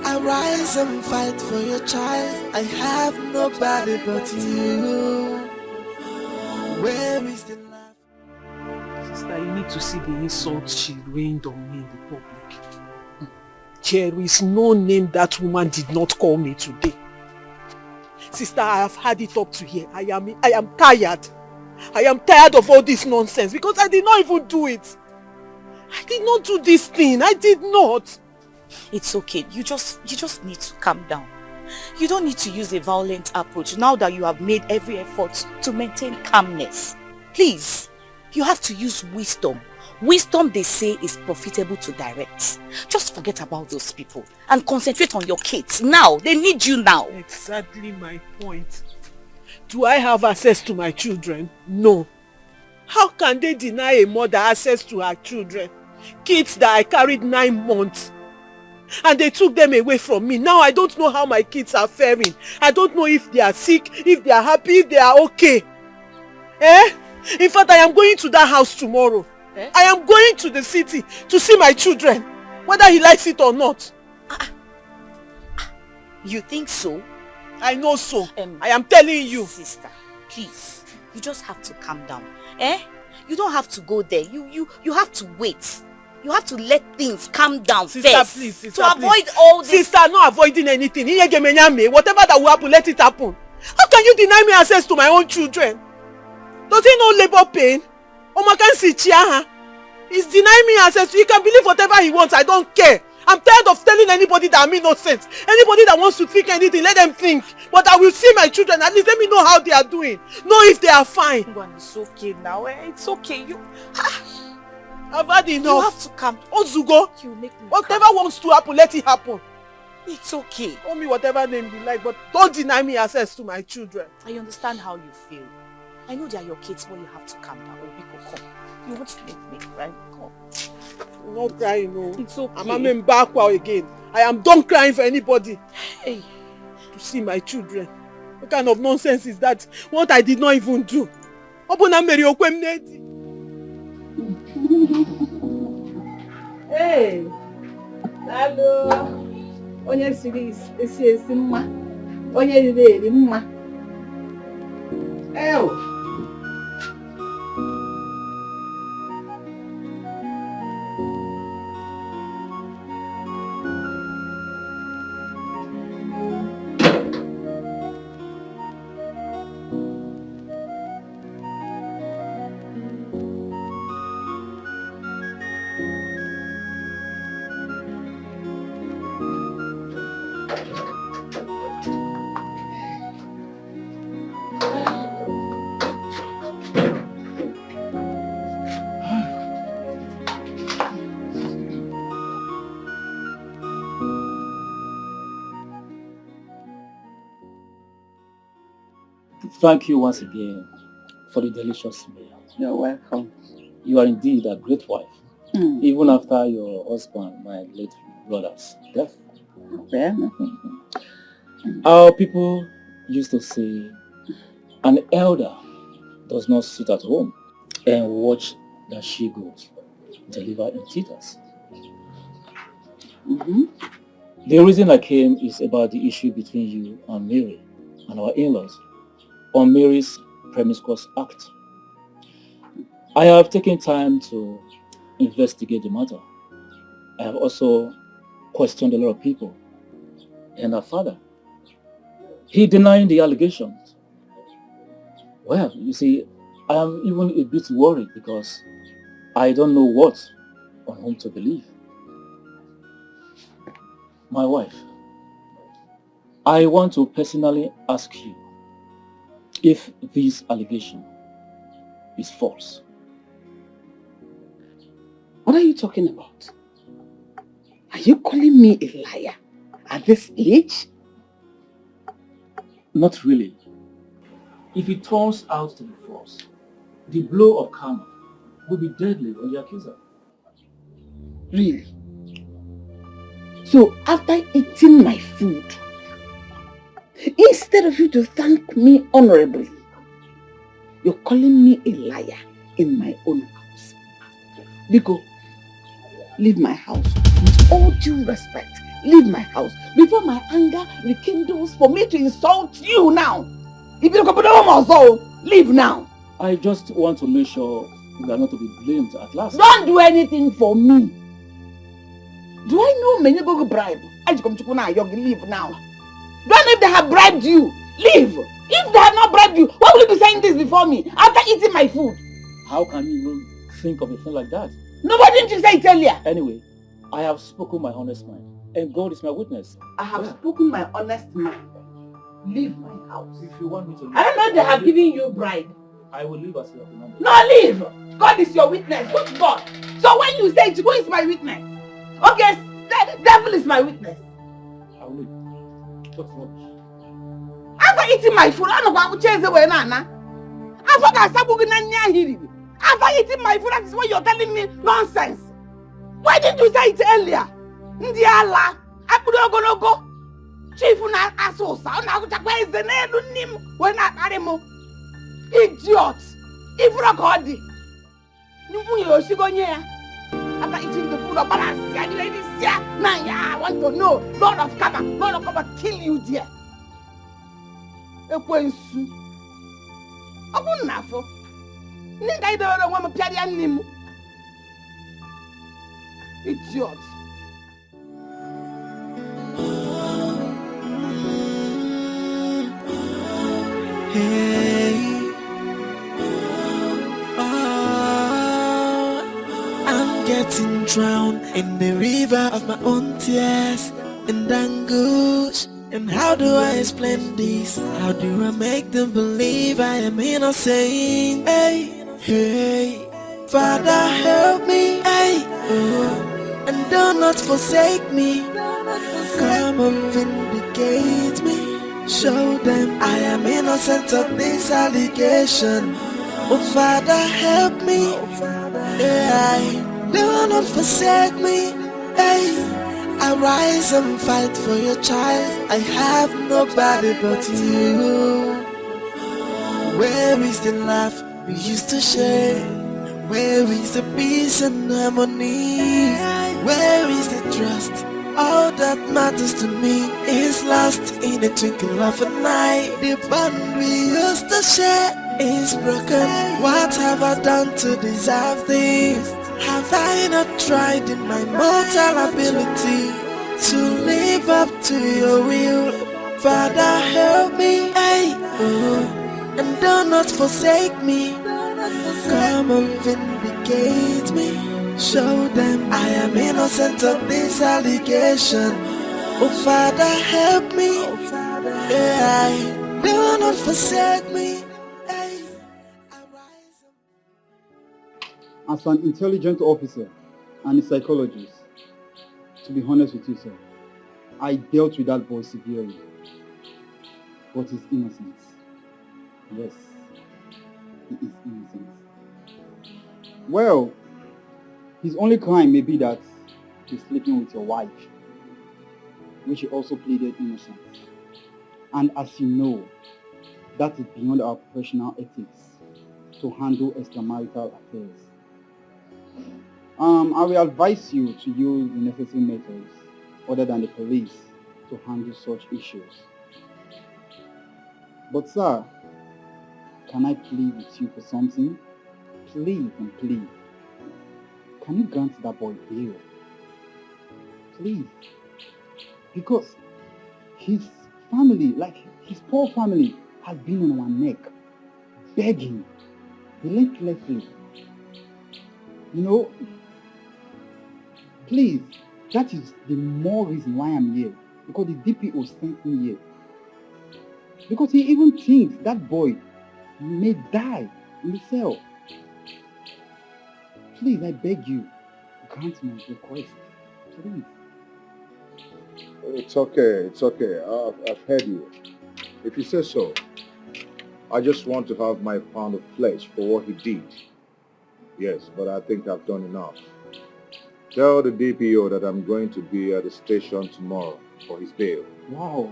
I rise and fight for your child. I have nobody but you. Where is the love? Sister, you need to see the insult she rained on me in the public. There is no name that woman did not call me today. Sister, I have had it up to here. I am tired. I am tired of all this nonsense because I did not even do it. I did not do this thing. I did not. It's okay. You just need to calm down. You don't need to use a violent approach now that you have made every effort to maintain calmness. Please, you have to use wisdom. Wisdom, they say, is profitable to direct. Just forget about those people and concentrate on your kids now. They need you now. Exactly my point. Do I have access to my children? No. How can they deny a mother access to her children? Kids that I carried 9 months. And they took them away from me. Now I don't know how my kids are faring. I don't know if they are sick, if they are happy, if they are okay. In fact, I am going to that house tomorrow. I am going to the city to see my children, whether he likes it or not. You think so? I know so. I am telling you. Sister, please, you just have to calm down. You don't have to go there. You have to wait. You have to let things calm down sister, first. Please, sister, to avoid all this. Sister, not avoiding anything. Whatever that will happen, let it happen. How can you deny me access to my own children? Does he know labor pain? He's denying me access. He can believe whatever he wants. I don't care. I'm tired of telling anybody that I'm innocent. Anybody that wants to think anything, let them think. But I will see my children. At least let me know how they are doing. Know if they are fine. It's okay now. It's okay. I've had enough. You have to come. Ozugo. You make me whatever wants to happen, let it happen. It's okay. Call me whatever name you like, but don't deny me access to my children. I understand how you feel. I know they are your kids, but you have to calm down. Obiko, come. You want to make me cry? Come. I'm not crying, no. It's okay. I'm back again. I am done crying for anybody. Hey. To see my children. What kind of nonsense is that? What I did not even do. Hey, hello. Onye siri esi mma. Onye riri mma. Thank you once again for the delicious meal. You're welcome. You are indeed a great wife, even after your husband, my late brother's death. Yeah. Our people used to say, an elder does not sit at home and watch the she-goats deliver in theaters. The reason I came is about the issue between you and Mary and our in-laws on Mary's promiscuous act. I have taken time to investigate the matter. I have also questioned a lot of people and her father. He denied the allegations. Well, you see, I am even a bit worried because I don't know what on whom to believe. My wife, I want to personally ask you if this allegation is false. What are you talking about? Are you calling me a liar at this age? Not really. If it turns out to be false, the blow of karma will be deadly on the accuser. Really? So after eating my food, instead of you to thank me honorably, You're calling me a liar in my own house. Biko, leave my house. With all due respect, leave my house before my anger rekindles for me to insult you now. If you don't leave now. I just want to make sure we are not to be blamed at last. Don't do anything for me. Do I know many go bribe? I just come to Kuna, you leave now. Don't know if they have bribed you. Leave. If they have not bribed you, why will you be saying this before me after eating my food? How can you even think of a thing like that? Nobody didn't you say it earlier? Anyway, I have spoken my honest mind, and God is my witness. I have spoken my honest mind. Leave my house. If you want me to leave, I don't know if they have given you bribe. I will leave as you have demanded. No, leave. God is your witness. Who's God? So when you say who is my witness? Okay, the devil is my witness. I will leave. What's rubbish? After eating my food, I don't know what chase away, Nana. After eating my food, that is why you're telling me nonsense. Why didn't you say it earlier? Ndiala, I could not go. Chief na asosa, na kuchakwa izenelu nim, when I aremo. Idiot! If you're God, you after eating the food of balance, now I want to know, Lord of Kaba, kill you dear. Ekwensu. Abunafo. Ninda I don't want to pay nim. Idiot. Hey, I'm getting drowned in the river of my own tears and anguish. And how do I explain this? How do I make them believe I am innocent? Hey, hey, Father help me, hey, and do not forsake me. Come and vindicate me. Show them I am innocent of this allegation. Oh Father, help me. Hey, do not forsake me. Hey, arise and fight for your child. I have nobody but you. Where is the laugh we used to share? Where is the peace and harmony? Where is the trust? All that matters to me is lost in the twinkle of an eye. The bond we used to share is broken. What have I done to deserve this? Have I not tried in my mortal ability to live up to your will? Father, help me, hey, and do not forsake me. Come and vindicate me. Show them I am innocent of this allegation. Oh Father, help me. Yeah, do not forsake me. As an intelligent officer and a psychologist, to be honest with you, sir, I dealt with that boy severely. But he's innocent. Yes, he is innocent. Well, his only crime may be that he's sleeping with your wife, which he also pleaded innocent. And as you know, that is beyond our professional ethics to handle extramarital affairs. I will advise you to use the necessary methods other than the police to handle such issues. But sir, can I plead with you for something? Please and please. Can you grant that boy bail? Please. Because his family, like his poor family, has been on our neck, begging, relentlessly. You know, please, that is the more reason why I'm here. Because the DPO sent me here. Because he even thinks that boy may die in the cell. Please, I beg you, grant my request. Please. It's okay. I've heard you. If you say so, I just want to have my pound of flesh for what he did. Yes, but I think I've done enough. Tell the DPO that I'm going to be at the station tomorrow for his bail. Wow.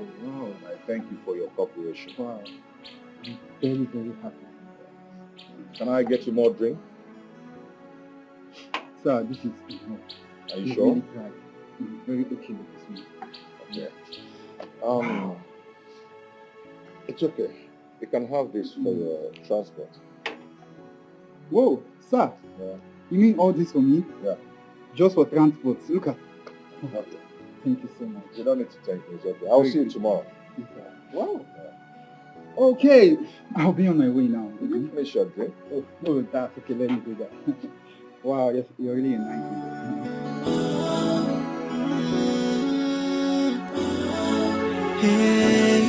I thank you for your cooperation. Wow. I'm very, very happy. Can I get you more drink? Sir, this is enough. Are you He's sure? really cried. He's very okay with this man. Okay. It's okay. You can have this for your transport. Whoa, sir. Yeah. You mean all this for me? Yeah. Just for transport. Look at. Okay. Thank you so much. You don't need to thank me. It's okay. I'll see you tomorrow. Yes, sir. Wow. Okay. I'll be on my way now. Did you finish your drink? Oh, no, that's okay. Let me do that. Wow, yes, you're really a nice man. Hey,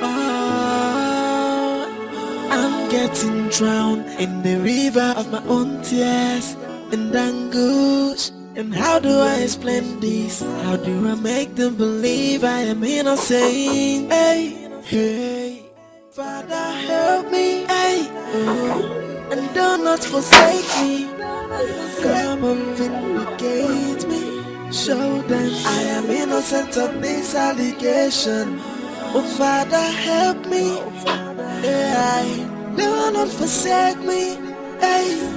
oh, I'm getting drowned in the river of my own tears and anguish. And how do I explain this? How do I make them believe I am innocent? Hey, hey, Father help me, hey, oh, and do not forsake me. Come and vindicate me. Show them I am innocent of this allegation. Oh Father help me, hey, do not forsake me, hey.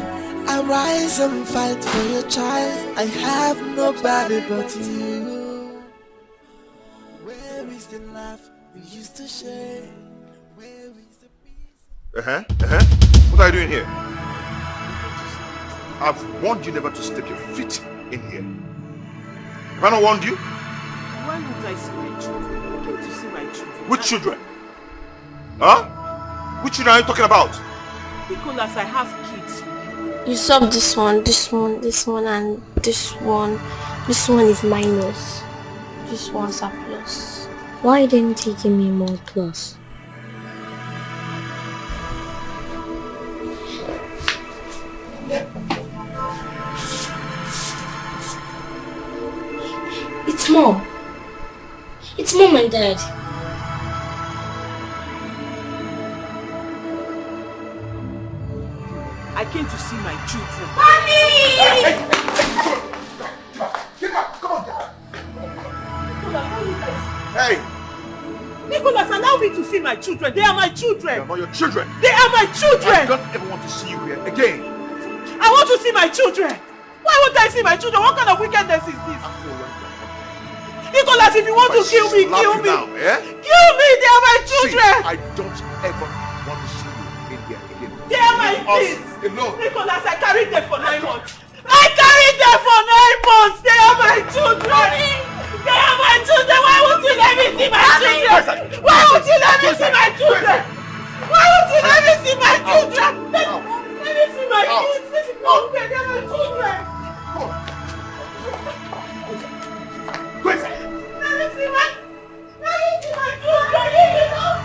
Arise and fight for your child. I have nobody but you. Where is the laugh we used to share? Where is the peace? What are you doing here? I've warned you never to step your feet in here. Have I not warned you? Why would I see my children? I came to see my children. Which children? Huh? Which children are you talking about? Nicholas, I have kids. You sub this one, and this one. This one is minus. This one's a plus. Why didn't he give me more plus? It's Mom. It's Mom and Dad. I came to see my children. Mommy! Hey! Nicholas, allow me to see my children. They are my children. They are not your children. They are my children. I don't ever want to see you here again. I want to see my children. Why would I see my children? What kind of wickedness is this? Nicholas, if you want to kill me, kill me. Now, eh? Kill me. They are my children. See, I don't ever want to see you in here again. They are my kids. Alone. Nicholas, I carried them for 9 months. I carried them for 9 months. They are my children. They are my children. Why won't you let me see my children? Why won't you let me see my children? Why won't you let me see my children? Let me see my kids. This is not fair. They are my children. Let me see my children. Leave it up.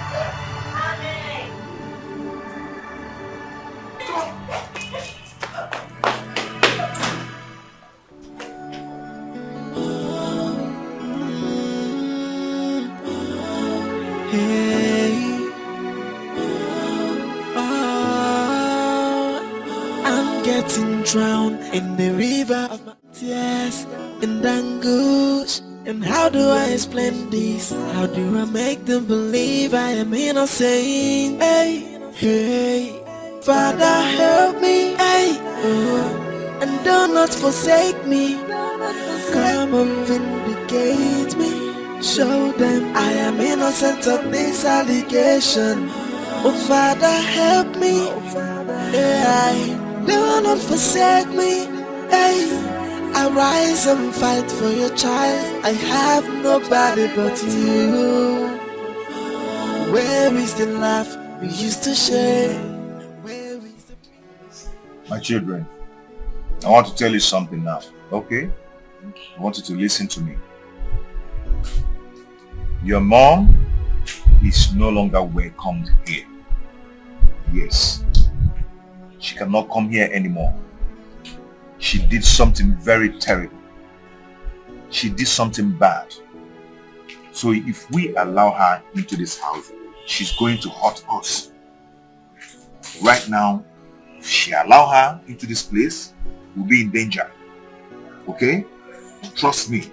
Hey, oh, I'm getting drowned in the river of my tears and anguish. And how do I explain this? How do I make them believe I am innocent? Hey, hey, Father help me, hey, oh, and do not forsake me. Come and vindicate me. Show them I am innocent of this allegation. Oh Father help me, hey, do not forsake me, hey. Arise and fight for your child. I have nobody but you. Where is the laugh we used to share? Where is the peace? My children, I want to tell you something now, okay? I want you to listen to me. Your mom is no longer welcomed here. Yes. She cannot come here anymore. She did something very terrible. She did something bad. So if we allow her into this house, she's going to hurt us. Right now, if she allow her into this place, we'll be in danger. Okay? Trust me.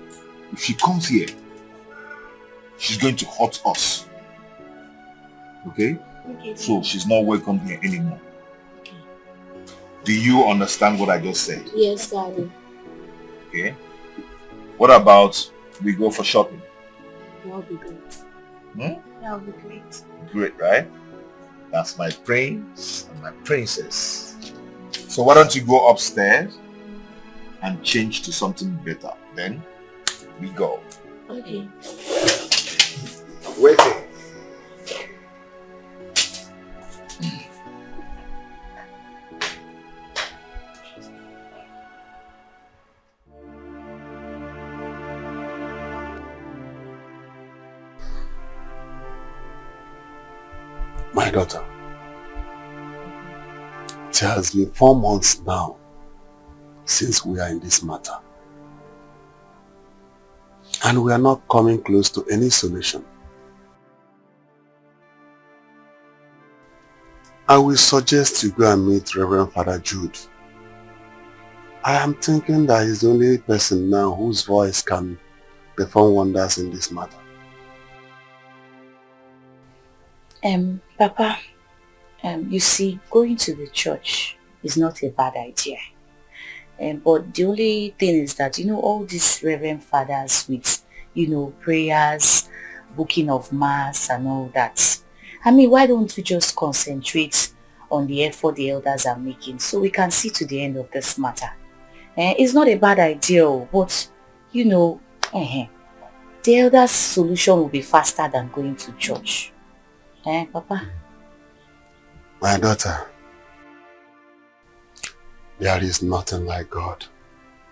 If she comes here, she's going to hurt us. Okay? Okay. So she's not welcome here anymore. Do you understand what I just said? Yes, Daddy. Okay. What about we go for shopping? That'll be great. Hmm? That'll be great. Great, right? That's my prince and my princess. So why don't you go upstairs and change to something better? Then we go. Okay. Waiting. My daughter, it has been 4 months now since we are in this matter. And we are not coming close to any solution. I will suggest you go and meet Reverend Father Jude. I am thinking that he's the only person now whose voice can perform wonders in this matter. Papa, you see, going to the church is not a bad idea. But the only thing is that, all these reverend fathers with, prayers, booking of mass and all that. I mean, why don't we just concentrate on the effort the elders are making so we can see to the end of this matter? It's not a bad idea, but, the elders' solution will be faster than going to church. Papa? My daughter, there is nothing like God.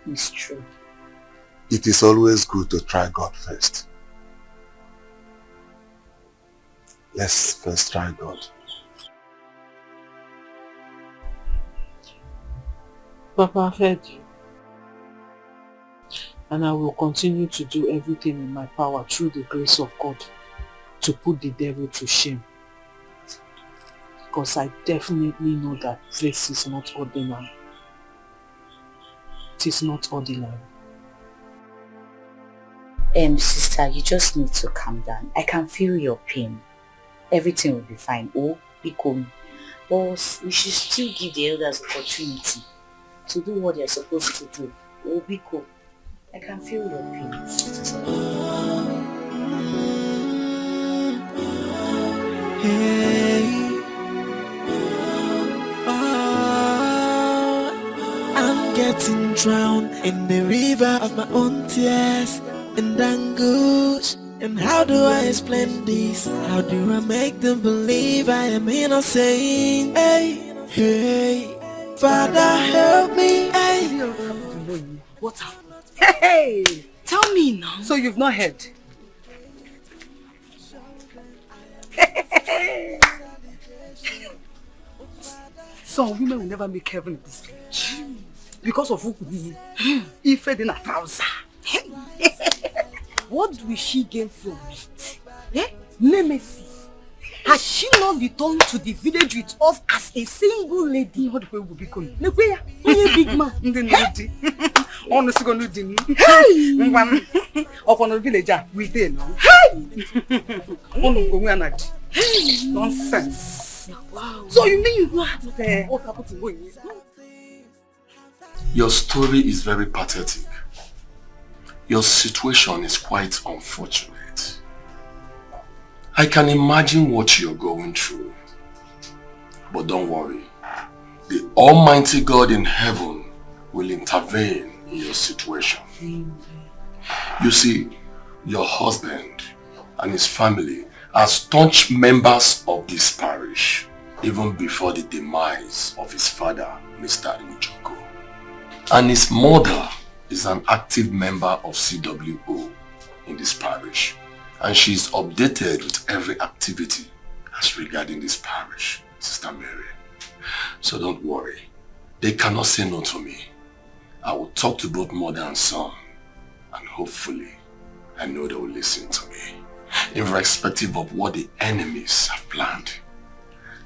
It's true. It is always good to try God first. Let's first try God. Papa, I've heard you. And I will continue to do everything in my power through the grace of God to put the devil to shame. Because I definitely know that this is not ordinary. It is not ordinary. Sister, you just need to calm down. I can feel your pain. Everything will be fine. Oh, be calm. But we should still give the elders opportunity to do what they're supposed to do. Oh, be cool. I can feel your pain. Hey, I'm getting drowned in the river of my own tears and anguish. And how do I explain this? How do I make them believe I am innocent? Hey, hey, Father help me. Hey. What happened? Hey, tell me now. So you've not heard? Some women will never make heaven in this village because of who we if in a trouser. What will she gain from it? Eh? Nemesis. Has she not returned to the village with us as a single lady? What will be going? No, where? Big man. Lady. Honestly, going to do. Hey. Up on the villager, we did now. Hey. Nonsense. Wow. So you mean you know how to what happened to you? Your story is very pathetic. Your situation is quite unfortunate. I can imagine what you're going through. But don't worry. The Almighty God in heaven will intervene in your situation. You see, your husband and his family are staunch members of this parish, even before the demise of his father, Mr. Njoko. And his mother is an active member of CWO in this parish. And she is updated with every activity as regarding this parish, Sister Mary. So don't worry. They cannot say no to me. I will talk to both mother and son. And hopefully, I know they will listen to me. Irrespective of what the enemies have planned.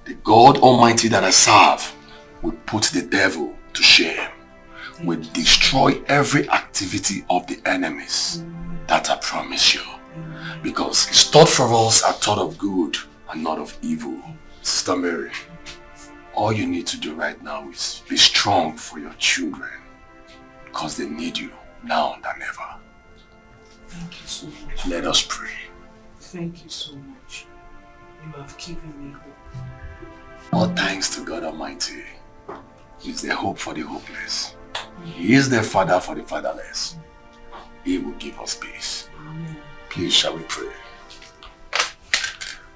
The God Almighty that I serve will put the devil to shame. Will destroy every activity of the enemies. That I promise you. Because his thought for us are thought of good and not of evil. Sister Mary, all you need to do right now is be strong for your children because they need you now than ever. Thank you so much. Let us pray. Thank you so much. You have given me hope. All thanks to God Almighty. He is the hope for the hopeless. He is the Father for the fatherless. He will give us peace. Amen. Please shall we pray.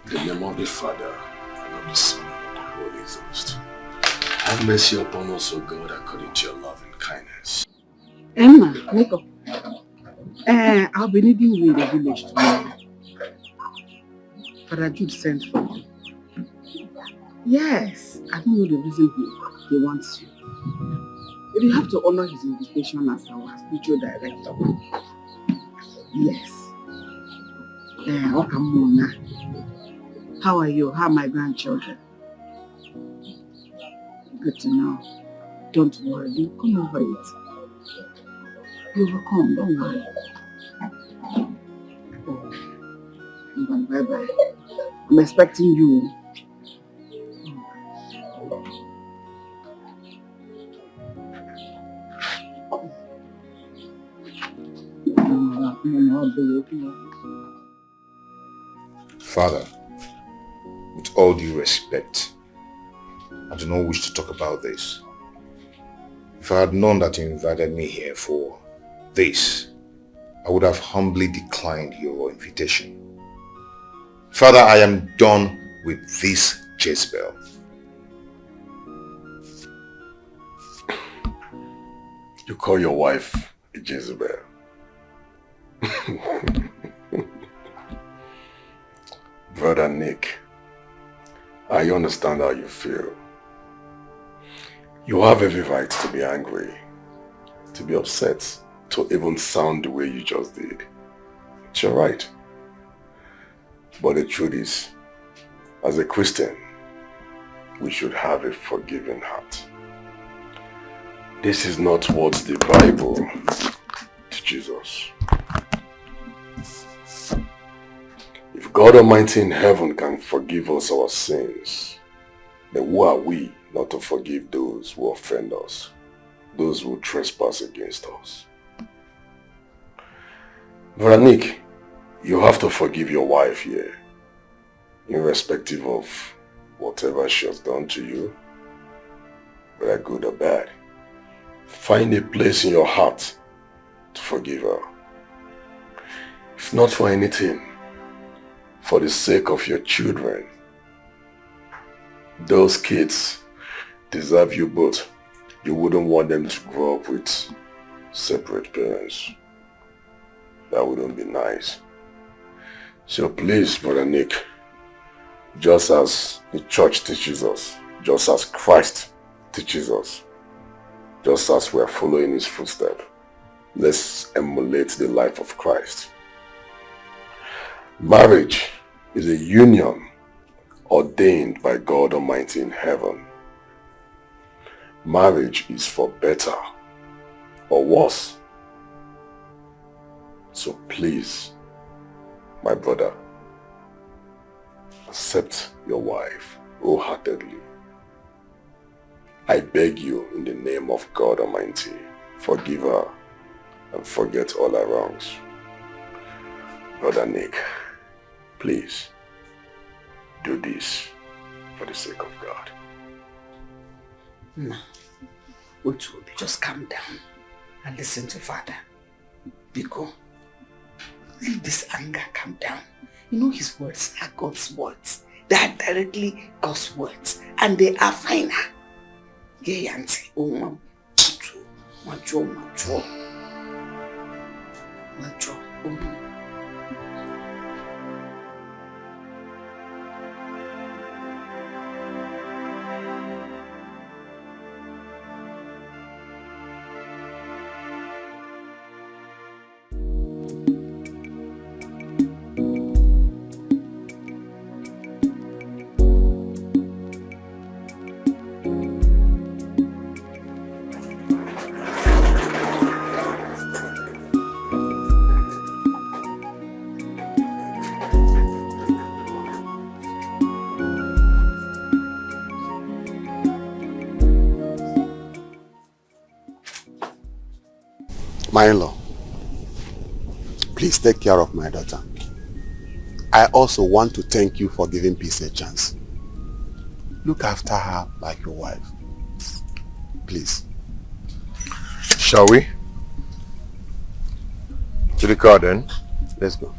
In the name of the Father, and of the Son, and of the Holy Ghost. Have mercy upon us, O God, according to your love and kindness. Emma, wake up. I'll be needing you in the village tomorrow. Father Jude sent for you. Yes, I don't know the reason he wants you. But you have to honor his invitation as our spiritual director. Yes. Okamona. How are you? How are my grandchildren? Good to know. Don't worry, you come over it. You will come, don't worry. Oh. Bye-bye. I'm expecting you. Father, with all due respect, I do not wish to talk about this. If I had known that you invited me here for this, I would have humbly declined your invitation. Father, I am done with this Jezebel. You call your wife a Jezebel. Brother Nick, I understand how you feel. You have every right to be angry, to be upset, to even sound the way you just did. It's your right. But the truth is, as a Christian, we should have a forgiving heart. This is not what the Bible teaches us. If God Almighty in heaven can forgive us our sins, then who are we not to forgive those who offend us, those who trespass against us? Brother Nick, you have to forgive your wife here, irrespective of whatever she has done to you, whether good or bad. Find a place in your heart to forgive her. If not for anything, for the sake of your children. Those kids deserve you both. You wouldn't want them to grow up with separate parents. That wouldn't be nice. So please, Brother Nick, just as the church teaches us, just as Christ teaches us, just as we are following his footsteps, let's emulate the life of Christ. Marriage is a union ordained by God Almighty in heaven. Marriage is for better or worse. So please, my brother, accept your wife wholeheartedly. I beg you in the name of God Almighty, forgive her and forget all her wrongs. Brother Nick, please do this for the sake of God. No. Otu, just calm down and listen to Father. Biko, leave this anger, calm down. You know his words are God's words. They are directly God's words. And they are final. Yeah, auntie. Oh, mama. Macho. Oh, My in-law, please take care of my daughter. I also want to thank you for giving Peace a chance. Look after her like your wife. Please. Shall we? To the car then. Let's go.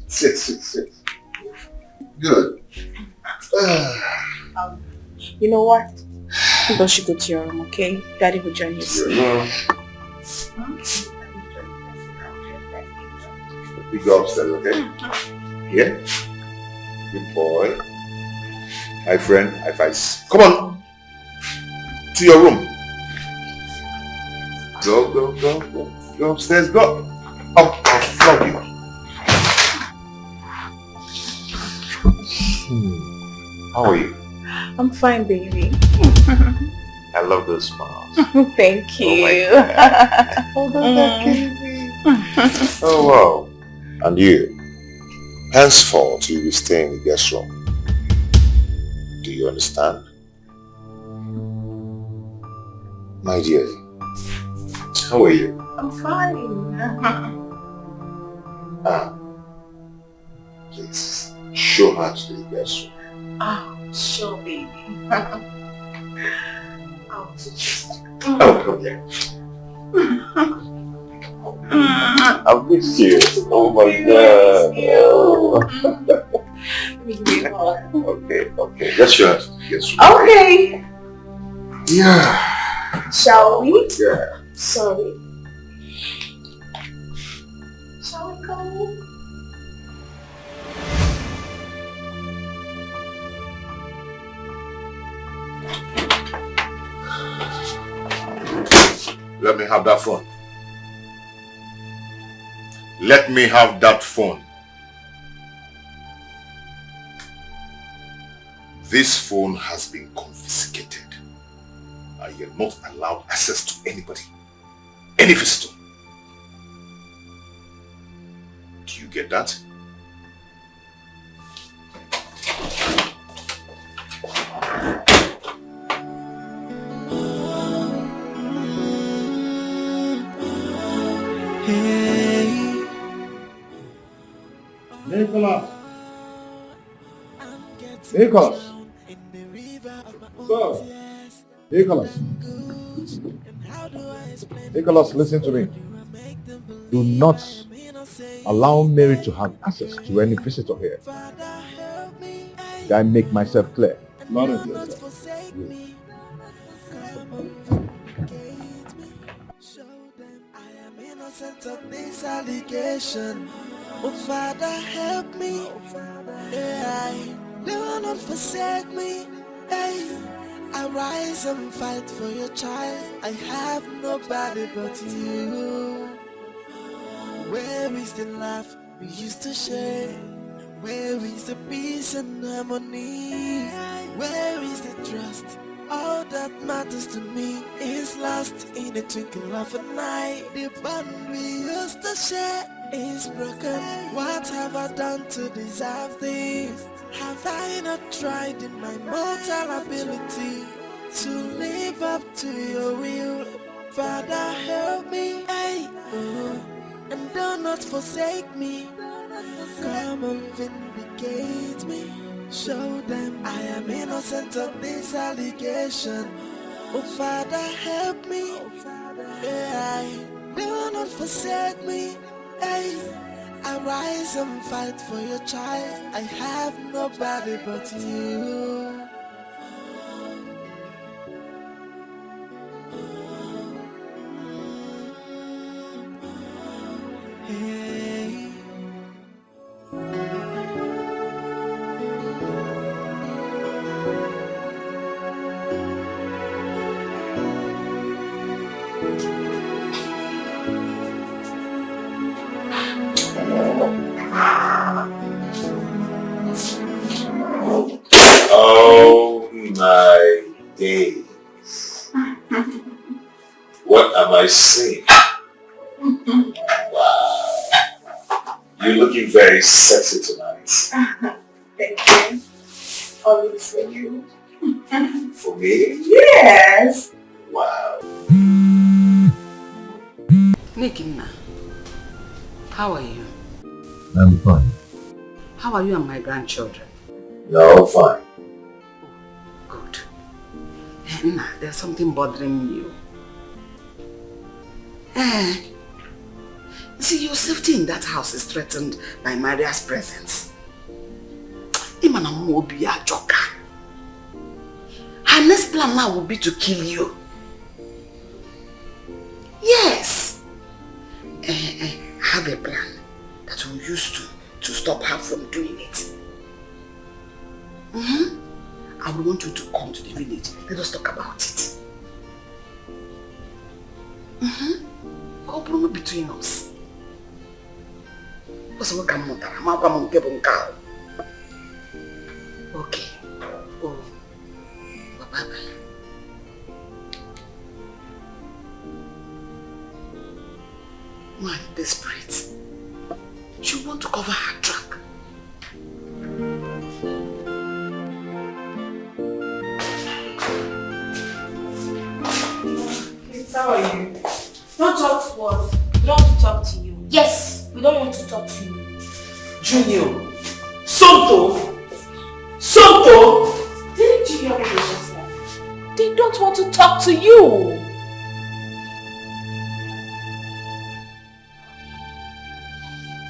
Sit. Good. You know what? Don't you go to your room, okay? Daddy will join you soon. We go upstairs, okay? Yeah? Good boy. My friend, high fives. Come on! To your room. Go. Go upstairs, go. I'll flog you. How are you? I'm fine, baby. I love those smiles. Thank you. Oh Oh wow. And you? Henceforth you will stay in the guest room. Do you understand? My dear, how are you? I'm fine. Please, show her to the guest room. Sure, baby. I'll teach you. Oh, come here. I miss you. Oh my God. Let me give you a hug. Okay. Let's show her to the guest room. Okay. Yeah. Shall we? Yeah. Sorry. Shall we go? Let me have that phone. Let me have that phone. This phone has been confiscated. And you're not allowed access to anybody. Any visitor. Do you get that? Nicholas. Sir. Nicholas. Nicholas, listen to me. Do not allow Mary to have access to any visitor here. Did I make myself clear? Not of yourself. Innocent of this allegation. Oh Father, help me. Yeah, do not forsake me. Hey, I rise and fight for your child. I have nobody but you. Where is the laugh we used to share? Where is the peace and harmony? Where is the trust? All that matters to me is lost in a twinkle of an eye. The bond we used to share is broken. What have I done to deserve this? Have I not tried in my mortal ability to live up to your will? Father, help me, hey, and do not forsake me. Come and vindicate me. Show them I am innocent of this allegation. Oh Father, help me. Yeah, do not forsake me. Hey, I rise and fight for your child. I have nobody but you. Hey. Oh my days. What am I seeing? Wow. You're looking very sexy tonight. Thank you. Always for you. For me? Yes. Wow. Nikina, how are you? I'm fine. How are you and my grandchildren? No, fine. Good. Nna, there's something bothering you. See, your safety in that house is threatened by Maria's presence. Imana Mobi Ajoka. Her next plan now will be to kill you. Yes. I have a plan that we'll use to stop her from doing it. I would want you to come to the village. Let us talk about it. Problem between us. Okay. Oh. Bye-bye. Man, desperate. She want to cover her track. How are you? Don't talk to us. We don't want to talk to you. Yes, we don't want to talk to you. Junior. Sonto. Sonto. Didn't you hear what they just said? They don't want to talk to you.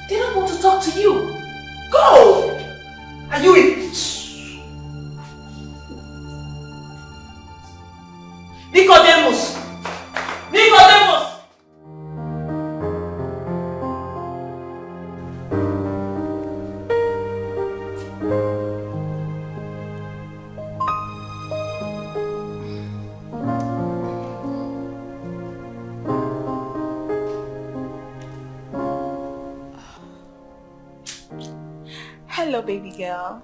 They don't want to talk to you. Go! Are you in? Nicodemus! Nicodemus! Hello, baby girl.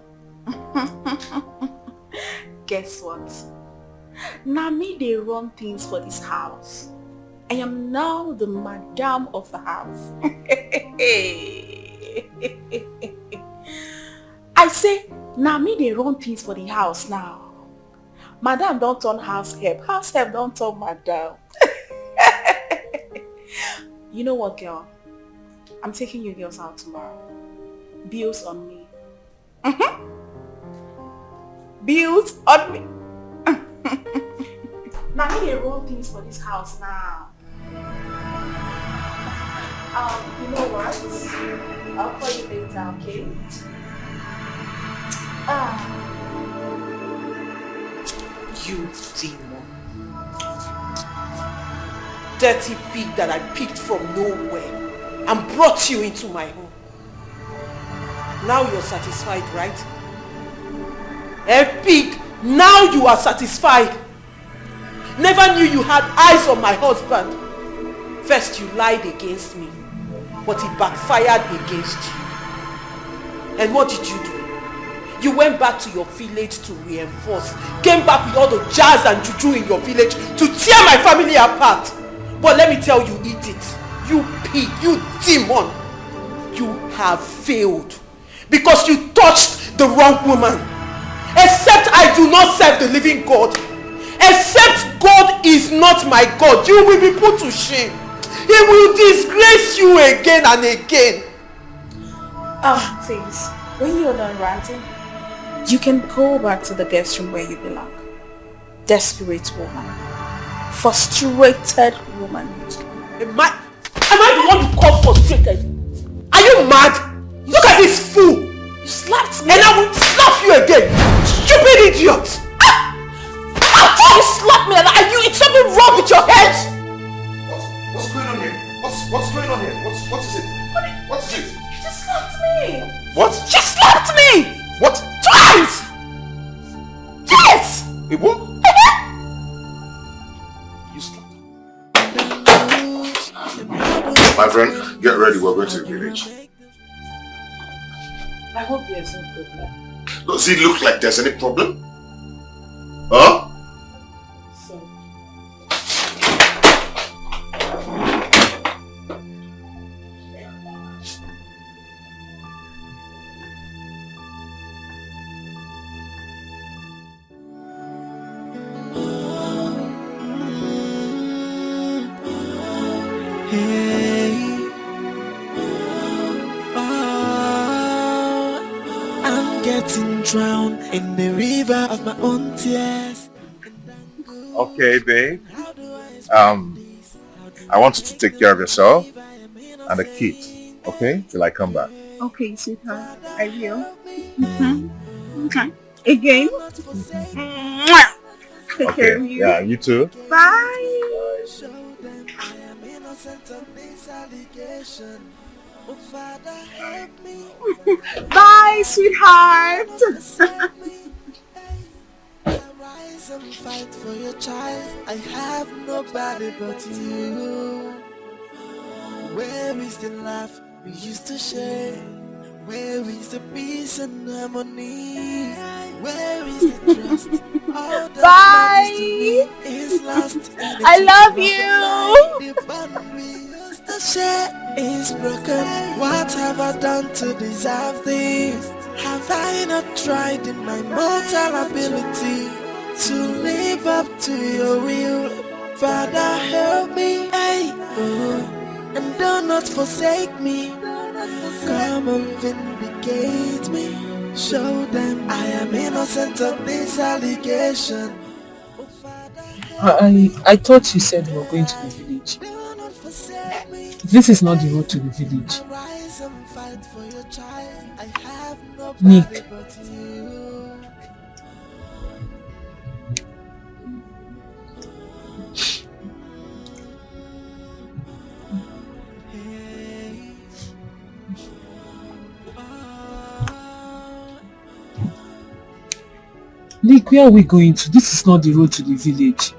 Guess what? Now me they run things for this house. I am now the madam of the house. I say, now me they run things for the house now. Madam don't turn house help don't turn madam. You know what, girl? I'm taking you girls out tomorrow. Bills on me. Bills on me. Now me they run things for this house now. You know what? I'll call you later, okay? You demon. Dirty pig that I picked from nowhere and brought you into my home. Now you're satisfied, right? Pig, now you are satisfied. Never knew you had eyes on my husband. First you lied against me, but it backfired against you. And what did you do? You went back to your village to reinforce. Came back with all the jazz and juju in your village to tear my family apart. But let me tell you, eat it. You pig, you demon. You have failed. Because you touched the wrong woman. Except I do not serve the living God. Except God is not my God. You will be put to shame. He will disgrace you again and again. Please, when you're done ranting, you can go back to the guest room where you belong. Desperate woman. Frustrated woman. Am I the one you call frustrated? Are you mad? Look at this fool! You slapped me. And I will slap you again! Stupid idiot! After you slapped me, it's something wrong with your head! What's going on here? What's going on here? What is it? What is it? She slapped me! What? She slapped me! What? Twice! Yes! It what? You slapped my friend, get ready, we're going to the village. I hope there's no problem. Does it look like there's any problem? Huh? So, Hey, I'm getting drowned in the river of my own tears. Okay, babe. I want you to take care of yourself and the kids, okay? Till I come back. Okay, sweetheart. I will. Okay. Again. Take care of you. Yeah, you too. Bye. Bye, sweetheart. Rise and fight for your child. I have nobody but you. Where is the laugh we used to share? Where is the peace and harmony? Where is the trust? All that matters to me is lost. I love you. The bond we used to share is broken. What have I done to deserve this? Have I not tried in my mortal ability to live up to your will? Father, help me, hey, and do not forsake me. Come and vindicate me. Show them I am innocent of this allegation. I thought you said we were going to the village. This is not the road to the village. Nick. Nick, where are we going to? This is not the road to the village.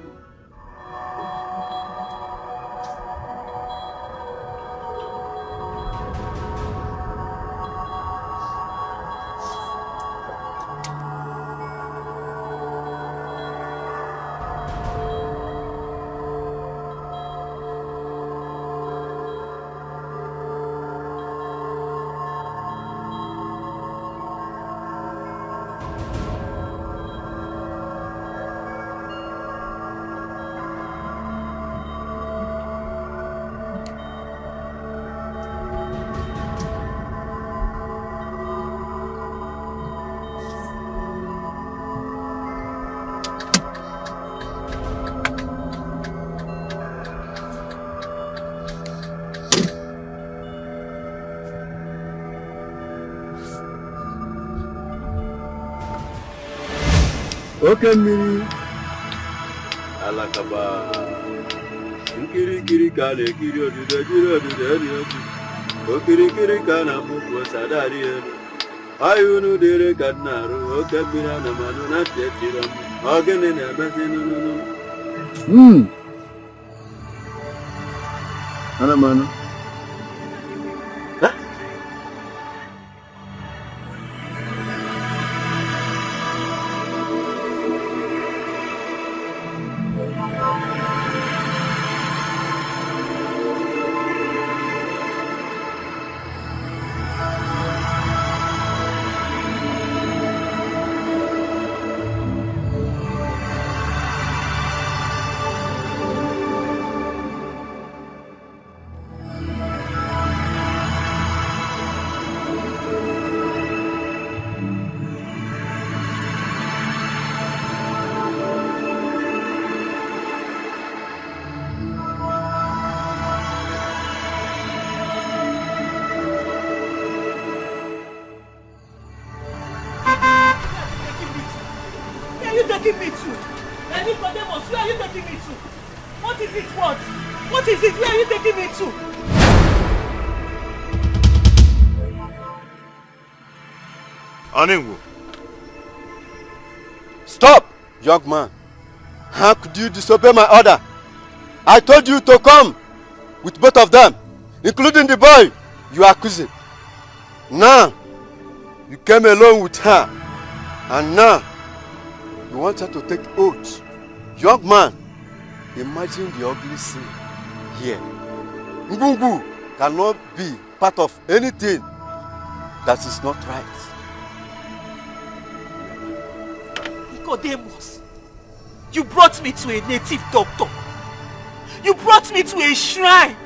Okay, me. Alakaba. Kiri kana kiri odu. Kiri kana buku sadari. Ayunu dere kadnaru. Okay, mina na manu na tetira. Agene na basinu. Ana manu. Stop, young man. How could you disobey my order? I told you to come with both of them, including the boy you are accusing. Now, you came alone with her, and now you want her to take oath. Young man, imagine the ugly scene here. Ngungu cannot be part of anything that is not right. Nicodemus, you brought me to a native doctor. You brought me to a shrine.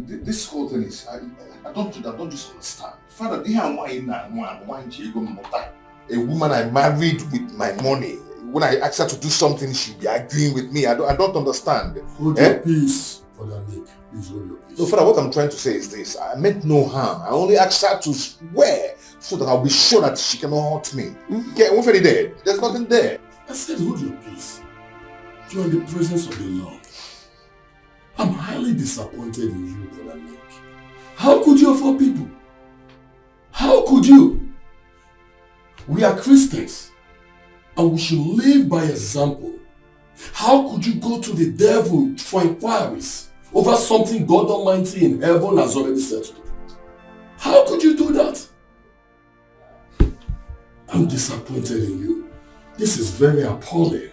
This whole thing is, I don't just understand. Father, a woman I married with my money. When I ask her to do something, she'll be arguing with me. I don't understand. Hold your peace, Father Nick. Please hold your peace. No, Father, what I'm trying to say is this. I meant no harm. I only asked her to swear so that I'll be sure that she cannot hurt me. Okay, we're already there. There's nothing there. I said hold your peace. You are in the presence of the Lord. I'm highly disappointed in you, Brother Nick. How could you of all people? How could you? We are Christians, and we should live by example. How could you go to the devil for inquiries over something God Almighty in heaven has already settled? How could you do that? I'm disappointed in you. This is very appalling.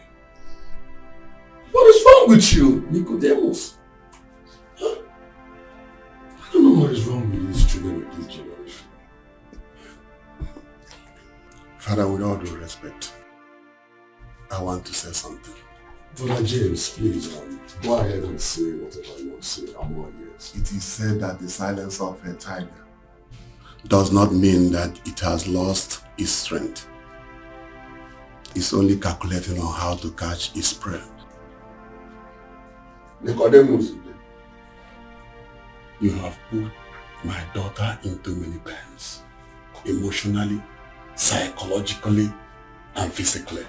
What is wrong with you, Nicodemus? Huh? I don't know what is wrong with these children of this generation. Father, with all due respect, I want to say something. Brother James, please, go ahead and say whatever you want to say. I'm all ears. It is said that the silence of a tiger does not mean that it has lost its strength. It's only calculating on how to catch its prey. Nicodemus, you have put my daughter into many pains, emotionally, psychologically, and physically.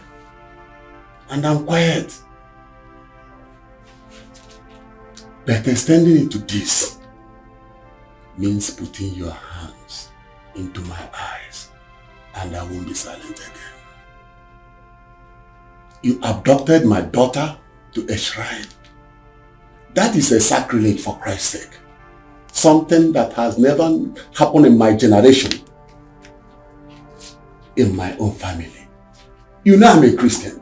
And I'm quiet. But extending it to this means putting your hands into my eyes, and I won't be silent again. You abducted my daughter to a shrine. That is a sacrilege, for Christ's sake. Something that has never happened in my generation, in my own family. You know I'm a Christian.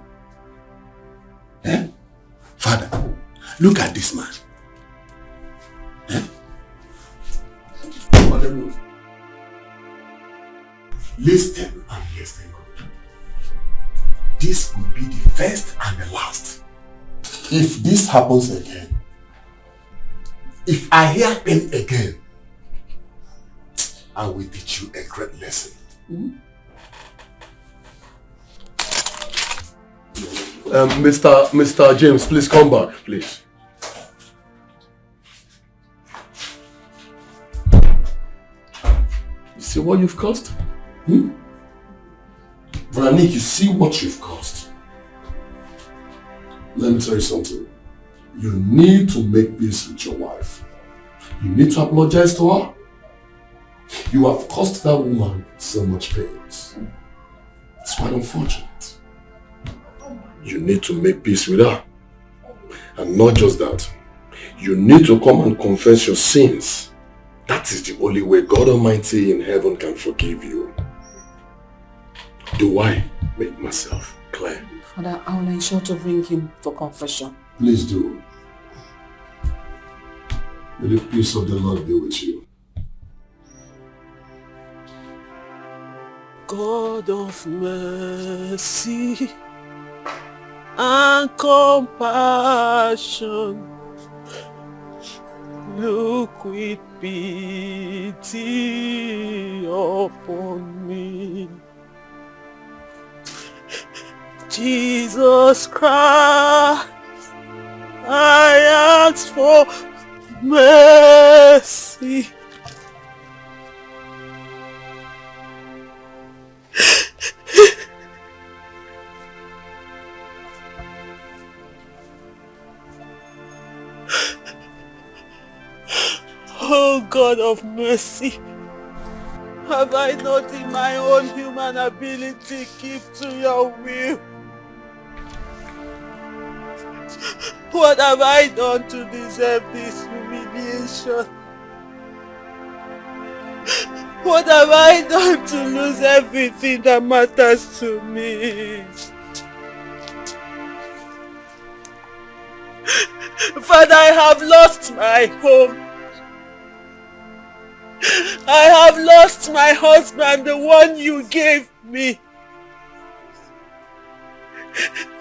Eh? Father, look at this man. Eh? Listen and listen good. This will be the first and the last. If this happens again, if I hear pain again, I will teach you a great lesson. Mr. James, please come back, please. You see what you've caused? Veronique, you see what you've caused? Let me tell you something. You need to make peace with your wife. You need to apologize to her. You have caused that woman so much pain. It's quite unfortunate. You need to make peace with her. And not just that. You need to come and confess your sins. That is the only way God Almighty in heaven can forgive you. Do I make myself clear? Father, I will ensure to bring him for confession. Please do. May the peace of the Lord be with you. God of mercy and compassion, look with pity upon me. Jesus Christ, I ask for mercy. Oh God of mercy, have I not in my own human ability keep to your will? What have I done to deserve this humiliation? What have I done to lose everything that matters to me? Father, I have lost my home. I have lost my husband, the one you gave me.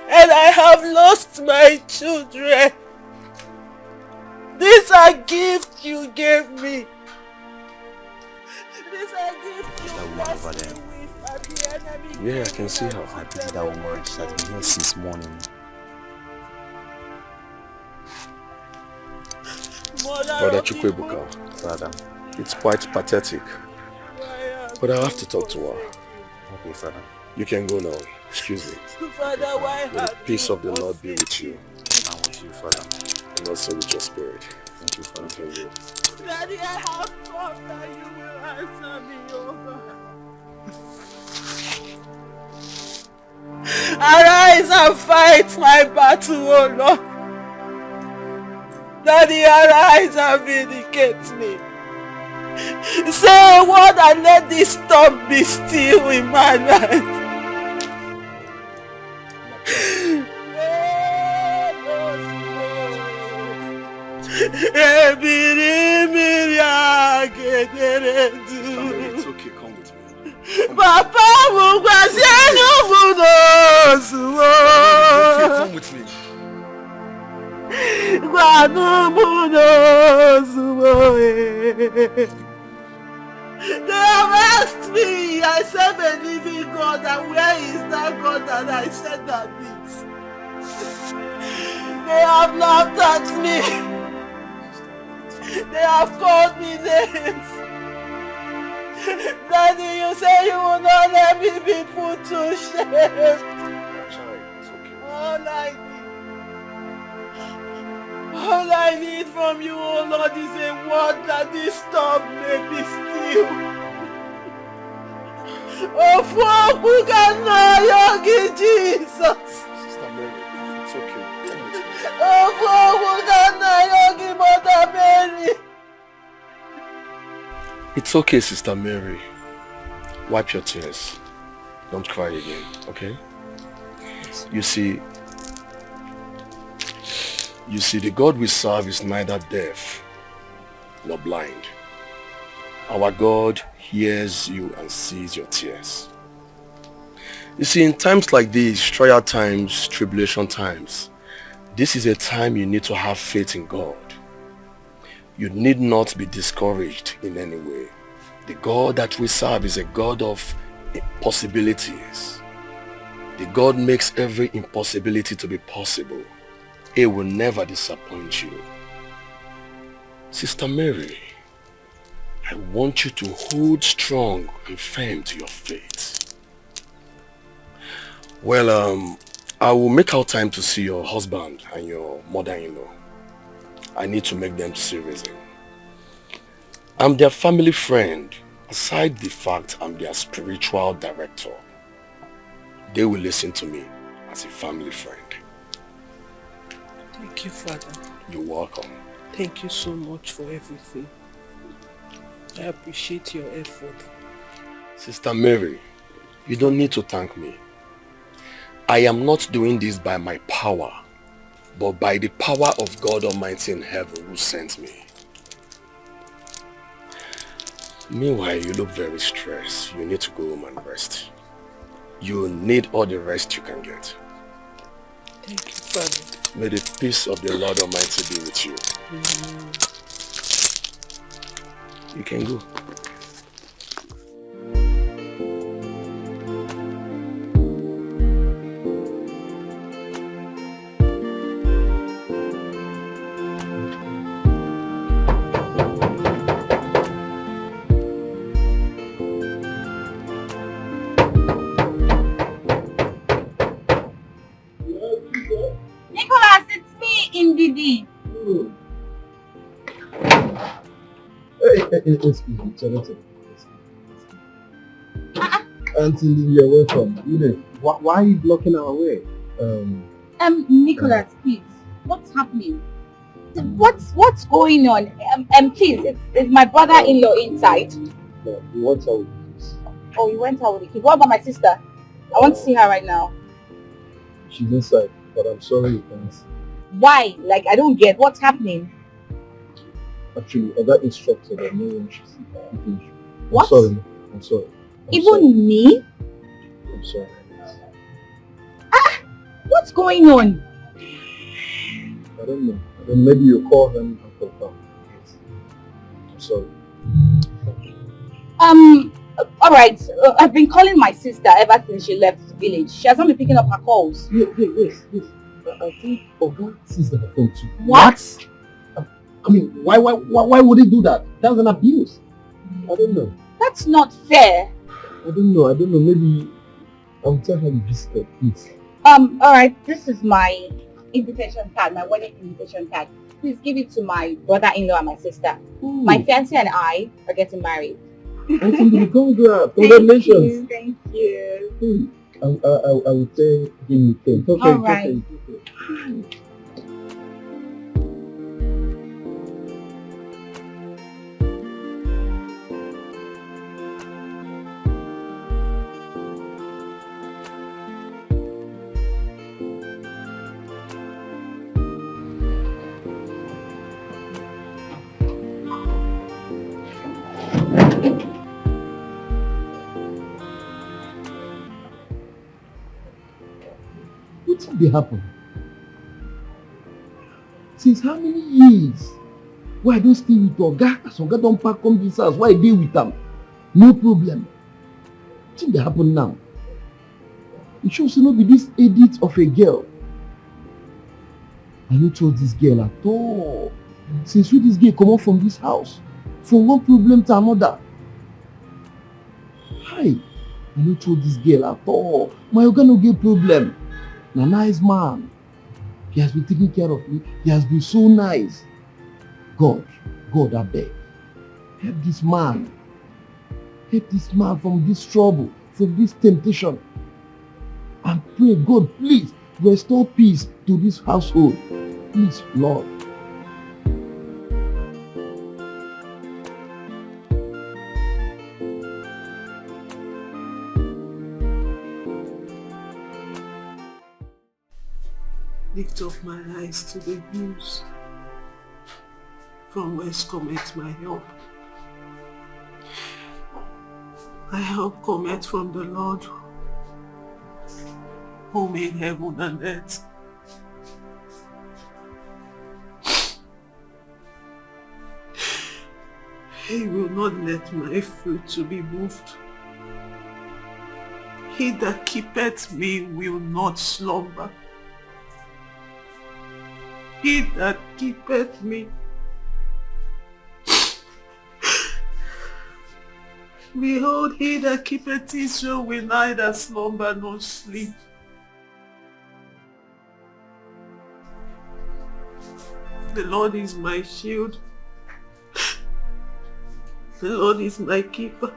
And I have lost my children. These are gifts you gave me. These are gifts you blessed me with, and the enemy. Yeah, I can see how happy that woman has been here since morning. Brother Chukwebuka, Father, it's quite pathetic. But I have to talk to her. Okay, Father. You can go now. Excuse me. Father, why May the peace of the Lord be with you. And with you, Father. And also with your spirit. Thank you, Father. Thank you. Daddy, I have come that you will answer me, oh God. Arise and fight my battle, oh Lord. Daddy, arise and vindicate me. Say a word and let this storm be still in my life. It's okay, come with me. Papa, Come with me. They have asked me, I serve a living God, and where is that God that I said that is? They have laughed at me. They have called me names. Daddy, you say you will not let me be put to shame. All I need from you, oh Lord, is a word that this storm may be still. Oh, fuck, who can know Yogi Jesus? Sister Mary, it's okay. Come with me. Oh, fuck, who can know Yogi Mother Mary? It's okay, Sister Mary. Wipe your tears. Don't cry again, okay? You see, the God we serve is neither deaf nor blind. Our God hears you and sees your tears. You see, in times like these, trial times, tribulation times, this is a time you need to have faith in God. You need not be discouraged in any way. The God that we serve is a God of possibilities. The The God makes every impossibility to be possible. He will never disappoint you. Sister Mary, I want you to hold strong and firm to your faith. Well, I will make out time to see your husband and your mother-in-law. I need to make them see reason. I'm their family friend, aside the fact I'm their spiritual director. They will listen to me as a family friend. Thank you, Father. You're welcome. Thank you so much for everything. I appreciate your effort. Sister Mary, you don't need to thank me. I am not doing this by my power, but by the power of God Almighty in heaven who sent me. Meanwhile, you look very stressed. You need to go home and rest. You need all the rest you can get. Thank you, Father. May the peace of the Lord Almighty be with you. You can go. Nicholas, it's me, Indidi. Excuse me, Charlotte. Auntie, you're welcome. You know, why are you blocking our way? Nicholas, please. What's happening? What's going on? Please, is my brother-in-law inside? No, we want her with this. Oh, you went out with the kid. What about my sister? I want to see her right now. She's inside, but I'm sorry you can't see. Why? Like, I don't get what's happening. Actually, I got instructed that no one should see her. What? I'm sorry. Even me? I'm sorry. What's going on? I don't know. Then maybe you call them and confirm. I'm sorry. Alright. I've been calling my sister ever since she left the village. She hasn't been picking up her calls. Yes. I think Oga sees her phone too. What? I mean, why would he do that? That's an abuse. I don't know. That's not fair. I don't know. Maybe I'll tell her you visited, please. Alright, this is my invitation card, my wedding invitation card. Please give it to my brother-in-law and my sister. Ooh. My fiancé and I are getting married. Congratulations. Thank you. I will tell him the same. Alright. What did happen? Since how many years? Why I don't stay with Oga? As Oga don't pack come this house, why I deal with them? No problem. What did happen now? It shows not be this edit of a girl. I don't trust this girl at all. Since when this girl come out from this house, from one problem to another. Hi, I don't trust this girl at all. My Oga no get problem. Na nice man. He has been taking care of me. He has been so nice. God, I beg. Help this man. Help this man from this trouble, from this temptation. And pray, God, please, restore peace to this household. Please, Lord. Lift up my eyes to the hills. From whence cometh my help? My help cometh from the Lord, who made heaven and earth. He will not let my foot to be moved. He that keepeth me will not slumber. He that keepeth me. Behold, he that keepeth Israel will neither slumber nor sleep. The Lord is my shield. The Lord is my keeper.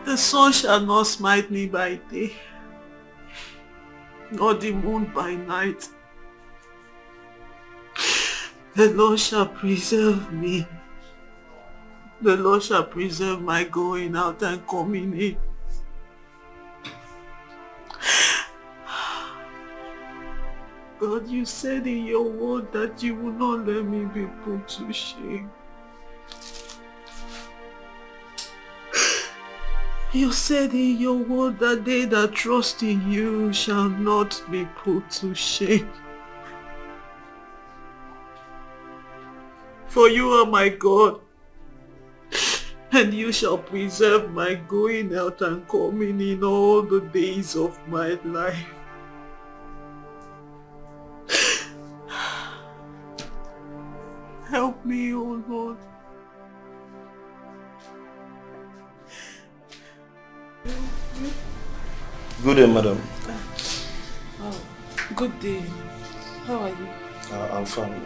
The sun shall not smite me by day, nor the moon by night. The Lord shall preserve me. The Lord shall preserve my going out and coming in. God, you said in your word that you will not let me be put to shame. You said in your word that they that trust in you shall not be put to shame. For you are my God, and you shall preserve my going out and coming in all the days of my life. Help me, O Lord. Good day, madam. Oh, good day. How are you? I'm fine.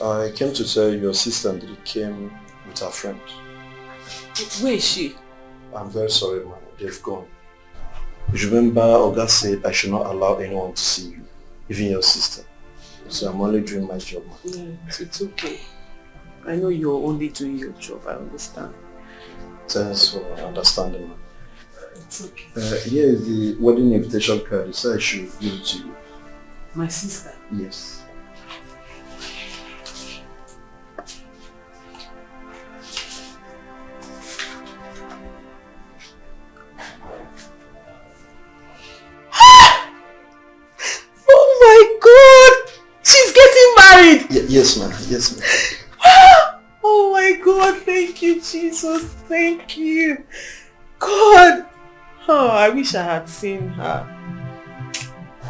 I came to tell you your sister came with her friend. Where is she? I'm very sorry, man. They've gone. Remember, Oga said I should not allow anyone to see you, even your sister. So I'm only doing my job, man. Yeah, it's okay. I know you're only doing your job. I understand. Thanks for understanding, man. It's okay. Here is the wedding invitation card. You said I should give it to you. My sister? Yes. Oh my God! She's getting married! Yes, ma'am. Yes, ma'am. Oh my God, thank you, Jesus. Thank you. God. Oh, I wish I had seen her.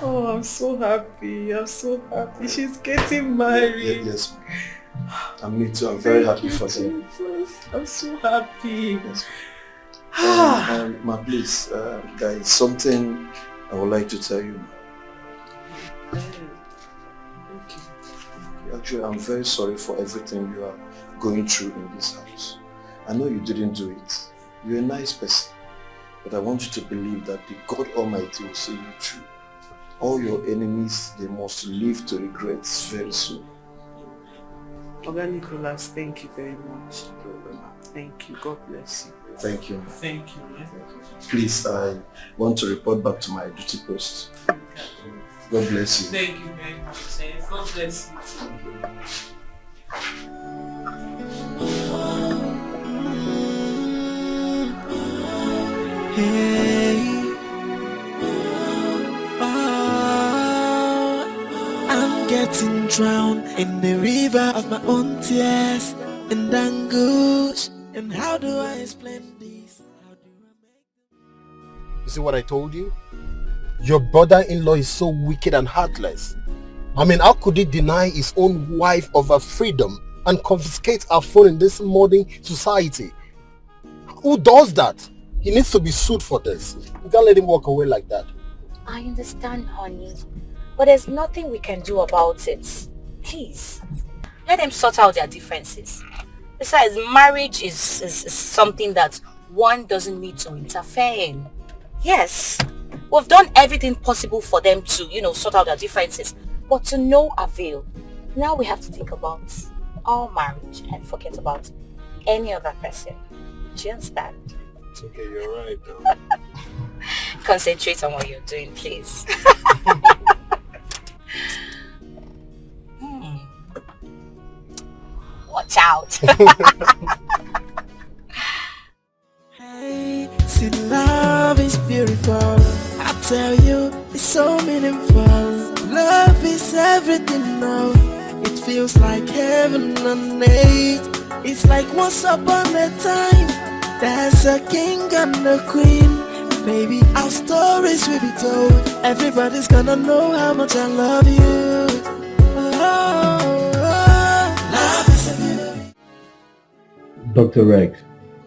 Oh, I'm so happy. I'm so happy. She's getting married. Yes, ma'am. And me too. I'm very happy for them. Jesus. I'm so happy. Yes. Ma, please, there is something I would like to tell you. Actually, I'm very sorry for everything you are going through in this house. I know you didn't do it. You're a nice person. But I want you to believe that the God Almighty will see you through. All your enemies, they must live to regrets very soon. Oga Nicholas, thank you very much. Thank you. God bless you. Thank you. Thank you, man. Please, I want to report back to my duty post. God bless you. Thank you very much. God bless you. Hey, I'm getting drowned in the river of my own tears and anguish. And how do I explain this? You see what I told you? Your brother-in-law is so wicked and heartless. I mean, how could he deny his own wife of her freedom and confiscate her phone in this modern society? Who does that? He needs to be sued for this. You can't let him walk away like that. I understand, honey, but there's nothing we can do about it. Please, let them sort out their differences. Besides, marriage is something that one doesn't need to interfere in. Yes, we've done everything possible for them to, sort out their differences, but to no avail. Now we have to think about our marriage and forget about any other person. Do you understand? It's okay, you're right though. Concentrate on what you're doing, please. Watch out. Hey, see, love is beautiful. I tell you, it's so meaningful. Love is everything now. It feels like heaven on earth. It's like once upon a time, there's a king and a queen. Baby, our stories will be told. Everybody's gonna know how much I love you. Love is a beauty. Dr. Rex,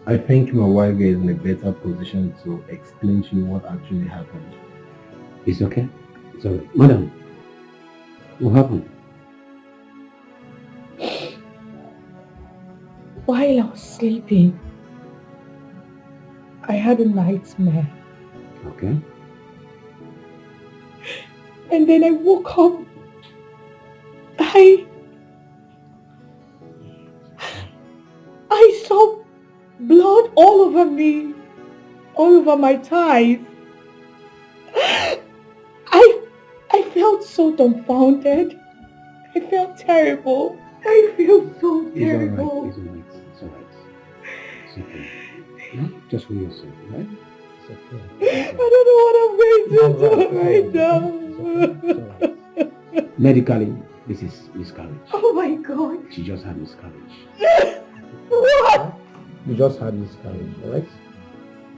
I think my wife is in a better position to explain to you what actually happened. It's okay. It's alright. Madam, what happened? While I was sleeping, I had a nightmare. Okay. And then I woke up. I saw blood all over me, all over my thighs. I felt so dumbfounded. I felt terrible. I feel so terrible. It's alright. It's alright. It's okay. No? Just hold yourself, right? It's okay. I don't know what I'm going to do right now. Medically, this is miscarriage. Oh my God. She just had miscarriage. What? You just had miscarriage, alright?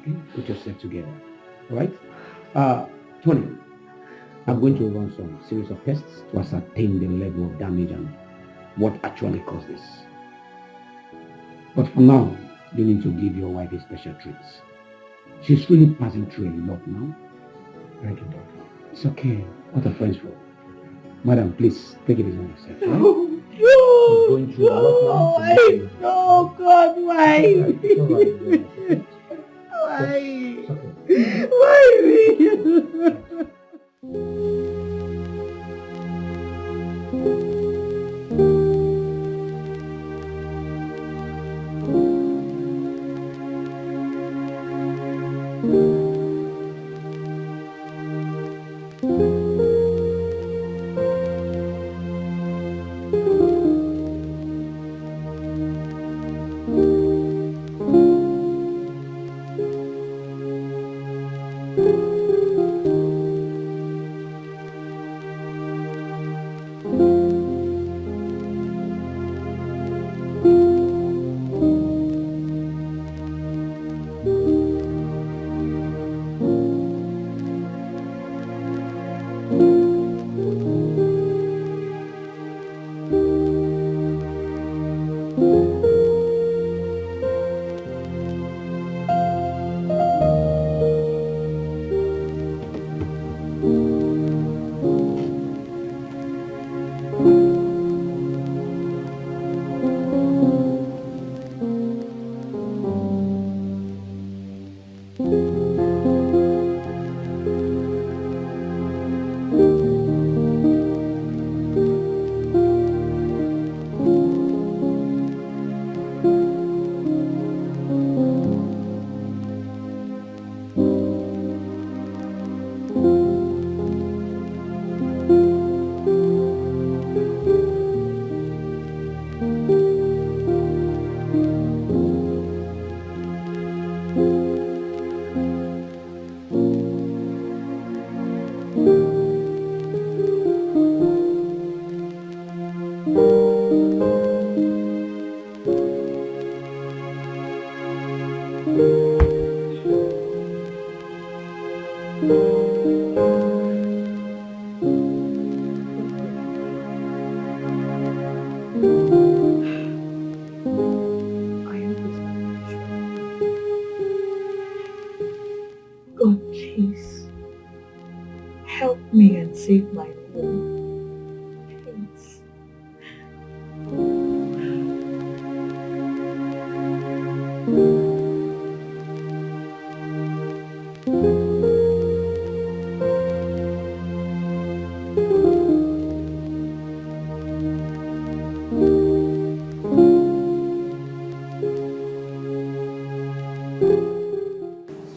Okay, put yourself together. Alright? Tony, I'm going to run some series of tests to ascertain the level of damage and what actually caused this. But for now, you need to give your wife a special treat. She's really passing through a lot now. Thank you, doctor. It's okay. What are friends for? Madam, please take it easy on yourself. Right? Oh, going through a lot now. Oh God, why? It's alright. Why? Okay. Why me? God, please help me and save my home. Please.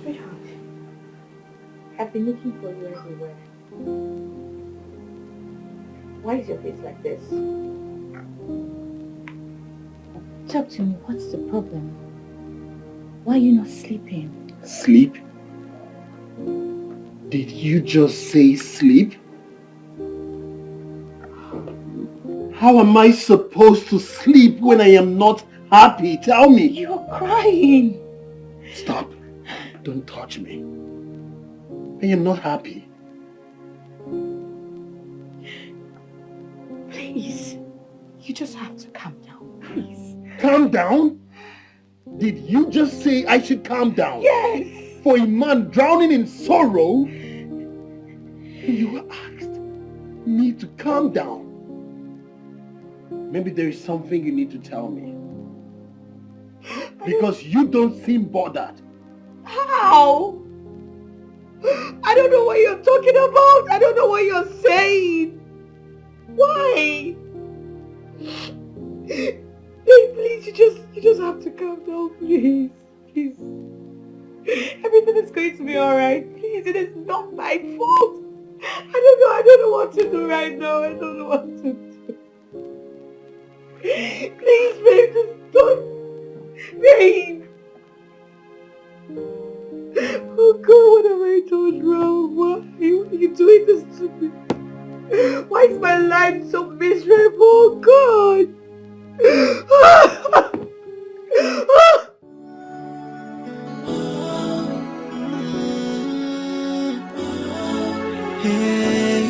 Sweetheart, I've been looking for you everywhere. Why is your face like this? Talk to me, what's the problem? Why are you not sleeping? Sleep? Did you just say sleep? How am I supposed to sleep when I am not happy? Tell me. You're crying. Stop. Don't touch me. I am not happy. Please. You just have to calm down, please. Calm down? Did you just say I should calm down? Yes. For a man drowning in sorrow? And you asked me to calm down. Maybe there is something you need to tell me. Because you don't seem bothered. How? I don't know what you're talking about. I don't know what you're saying. Why? Please, you just have to calm down, please. Please. Everything is going to be alright. Please, it is not my fault. I don't know what to do right now. I don't know what to do. Please, babe, just don't. Babe. Oh God, what have I done wrong? Why are you doing this to me? Why is my life so miserable? Oh God. Hey,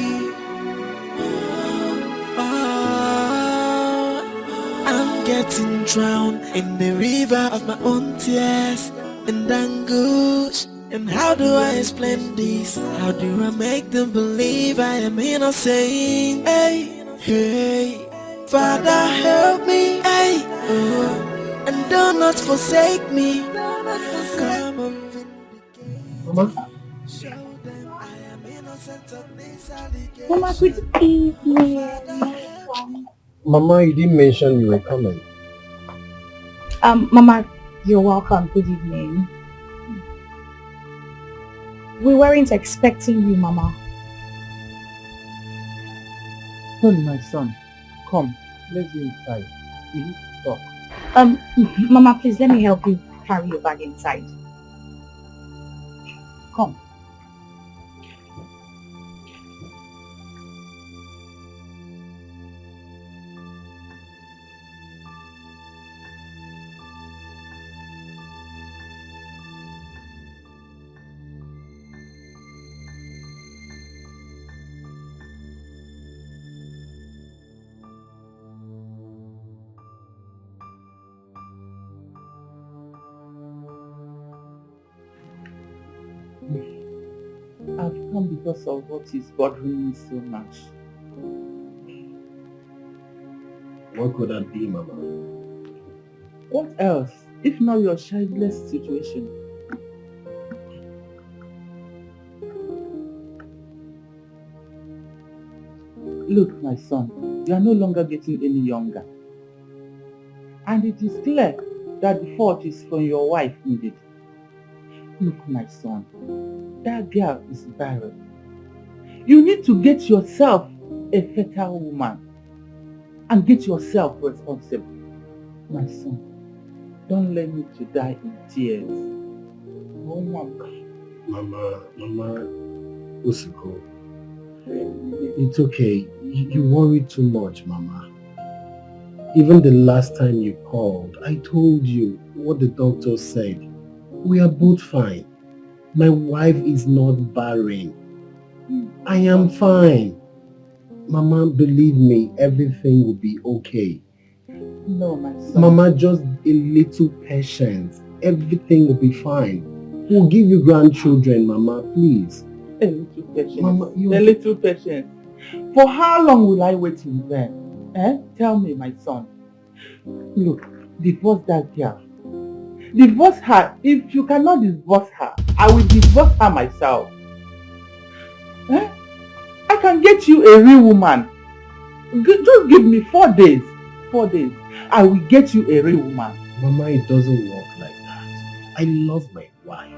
I'm getting drowned in the river of my own tears and anguish. And how do I explain this? How do I make them believe I am innocent? Hey, hey, Father help me, hey, oh, and do not forsake me. Come on, Mama? Mama, good evening. Mama, you didn't mention you were coming. Mama, you're welcome. Good evening. We weren't expecting you, Mama. Honey, my son, come, let's go inside. We need to talk. Mama, please let me help you carry your bag inside. Come. I've come because of what is bothering me so much. What could that be, Mama? What else, if not your childless situation? Look, my son, you are no longer getting any younger. And it is clear that the fault is from your wife indeed. Look, my son, that girl is barren. You need to get yourself a fertile woman and get yourself responsible. My son, don't let me to die in tears. Oh, Mama. Mama, Usuko, it's okay. You worry too much, Mama. Even the last time you called, I told you what the doctor said. We are both fine. My wife is not barren. I am fine. Mama, believe me, everything will be okay. No, my son. Mama, just a little patience. Everything will be fine. We'll give you grandchildren, Mama, please. A little patience. Mama, a little patience. For how long will I wait in vain? Tell me, my son. Look, divorce that girl. Divorce her. If you cannot divorce her, I will divorce her myself. I can get you a real woman. Just give me 4 days. 4 days. I will get you a real woman. Mama, it doesn't work like that. I love my wife.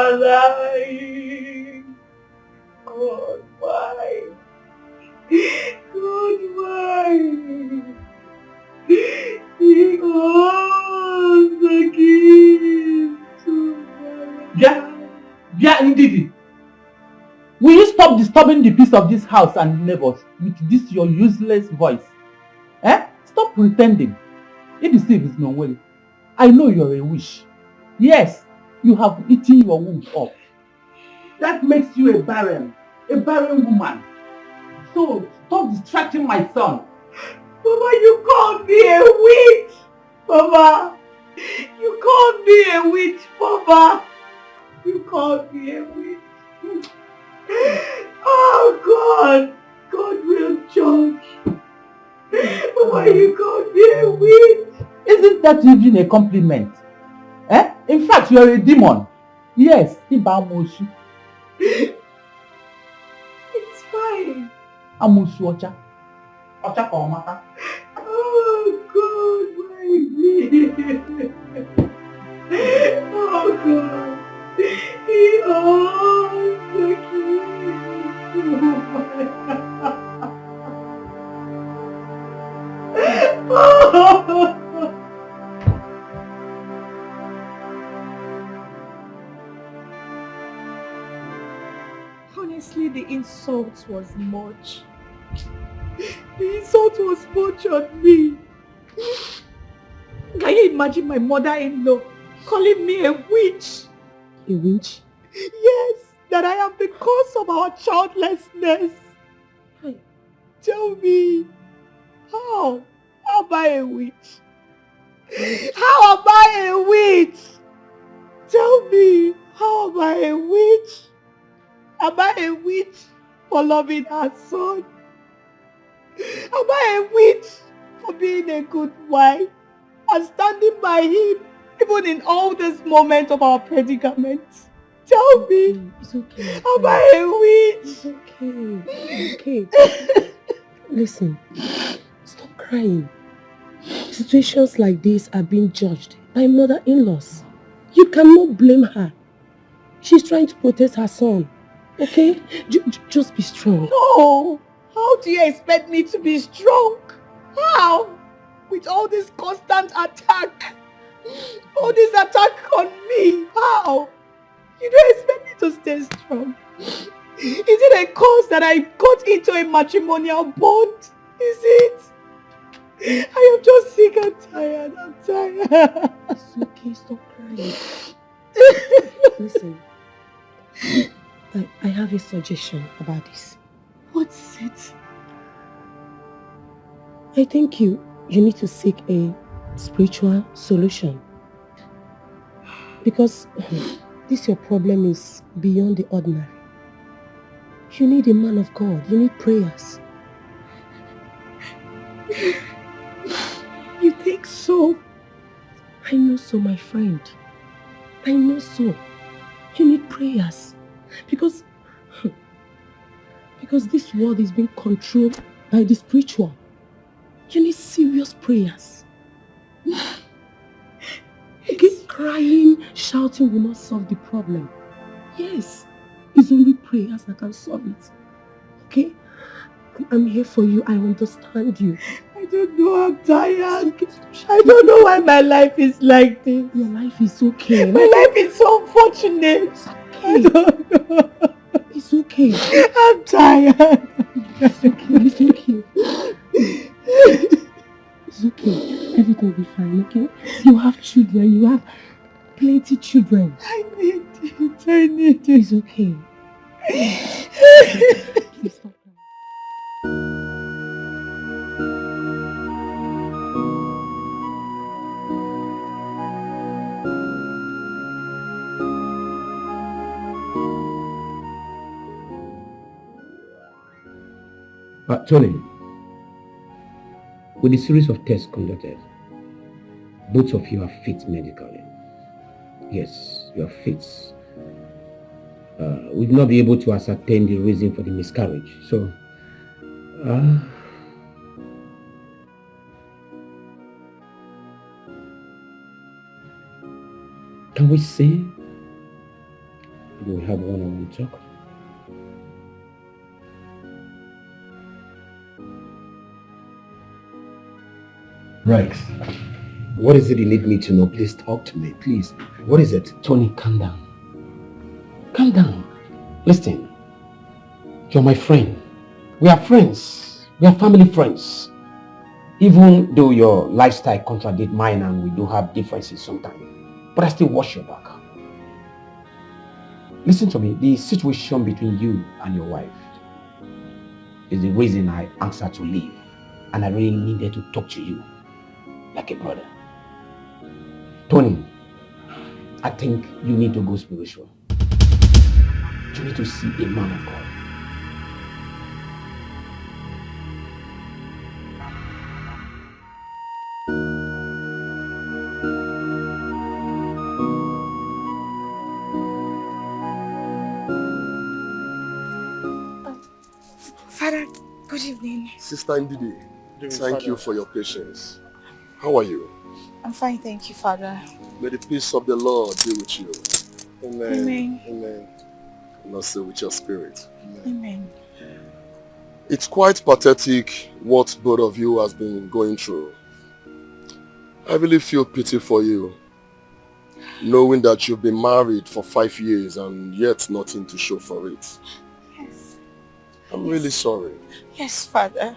alive. God, why? God, why? He owns the keys to Yeah, indeed. Will you stop disturbing the peace of this house and neighbors with this your useless voice? Stop pretending. If the Steve is not well, I know you're a witch. Yes, you have eaten your womb up. That makes you a barren woman. So stop distracting my son. Mama, you called me a witch! Mama! You called me a witch, Mama! You called me a witch. Oh God! God will judge. Mama, you called me a witch. Isn't that even a compliment? In fact, you're a demon. Yes, Ibamushi. It's fine. Amushi Ocha. Ocha Komata. Oh God, why me? Oh God. He owns the keys. Honestly, the insult was much. The insult was much on me. Can you imagine my mother-in-law calling me a witch? A witch? Yes, that I am the cause of our childlessness. Tell me, how am I a witch? How am I a witch? Tell me, how am I a witch? Am I a witch for loving her son? Am I a witch for being a good wife and standing by him even in all these moments of our predicament? Tell me, it's okay. Am I a witch? It's okay. Listen, stop crying. Situations like this are being judged by mother-in-laws. You cannot blame her. She's trying to protect her son. Okay? Just be strong. No! How do you expect me to be strong? How? With all this constant attack. All this attack on me. How? You don't expect me to stay strong. Is it a cause that I got into a matrimonial bond? Is it? I am just sick and tired. I'm tired. It's okay. Stop crying. Listen. I have a suggestion about this. What is it? I think you need to seek a spiritual solution. Because this your problem is beyond the ordinary. You need a man of God. You need prayers. You think so? I know so, my friend. I know so. You need prayers. Because this world is being controlled by the spiritual. You need serious prayers. Okay, crying, shouting will not solve the problem. Yes, it's only prayers that can solve it. Okay? I'm here for you. I understand you. I don't know. I'm tired. I don't know why my life is like this. Your life is okay. My life is so unfortunate. I don't know. It's okay. I'm tired. It's okay. It's okay. It's okay. Everything will be fine, okay? You have children. You have plenty children. I need it. I need it. It's okay. Please stop. Tony, with the series of tests conducted, both of you are fit medically. Yes, you are fit. We've not been able to ascertain the reason for the miscarriage, so can we say we'll have one-on-one talk. Rex, what is it you need me to know? Please talk to me, please. What is it? Tony, calm down. Calm down. Listen, you're my friend. We are friends. We are family friends. Even though your lifestyle contradicts mine and we do have differences sometimes, but I still watch your back. Listen to me, the situation between you and your wife is the reason I asked her to leave, and I really needed to talk to you like a brother. Tony, I think you need to go spiritual. You need to see a man of God. Father, good evening. Sister Ndidi, thank you for your patience. How are you? I'm fine, thank you, Father. May the peace of the Lord be with you. Amen. Amen. Amen. And also with your spirit. Amen. It's quite pathetic what both of you has been going through. I really feel pity for you, knowing that you've been married for 5 years and yet nothing to show for it. Yes. I'm really sorry. Yes, Father.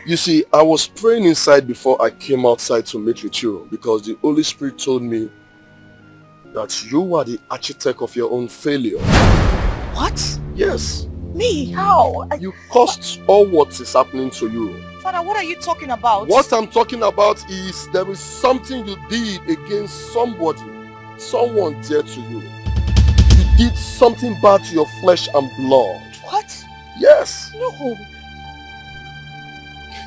You see, I was praying inside before I came outside to meet with you because the Holy Spirit told me that you are the architect of your own failure. What? Yes. Me? How? You caused all what is happening to you. Father, what are you talking about? What I'm talking about is there is something you did against somebody, someone dear to you. You did something bad to your flesh and blood. What? Yes. No.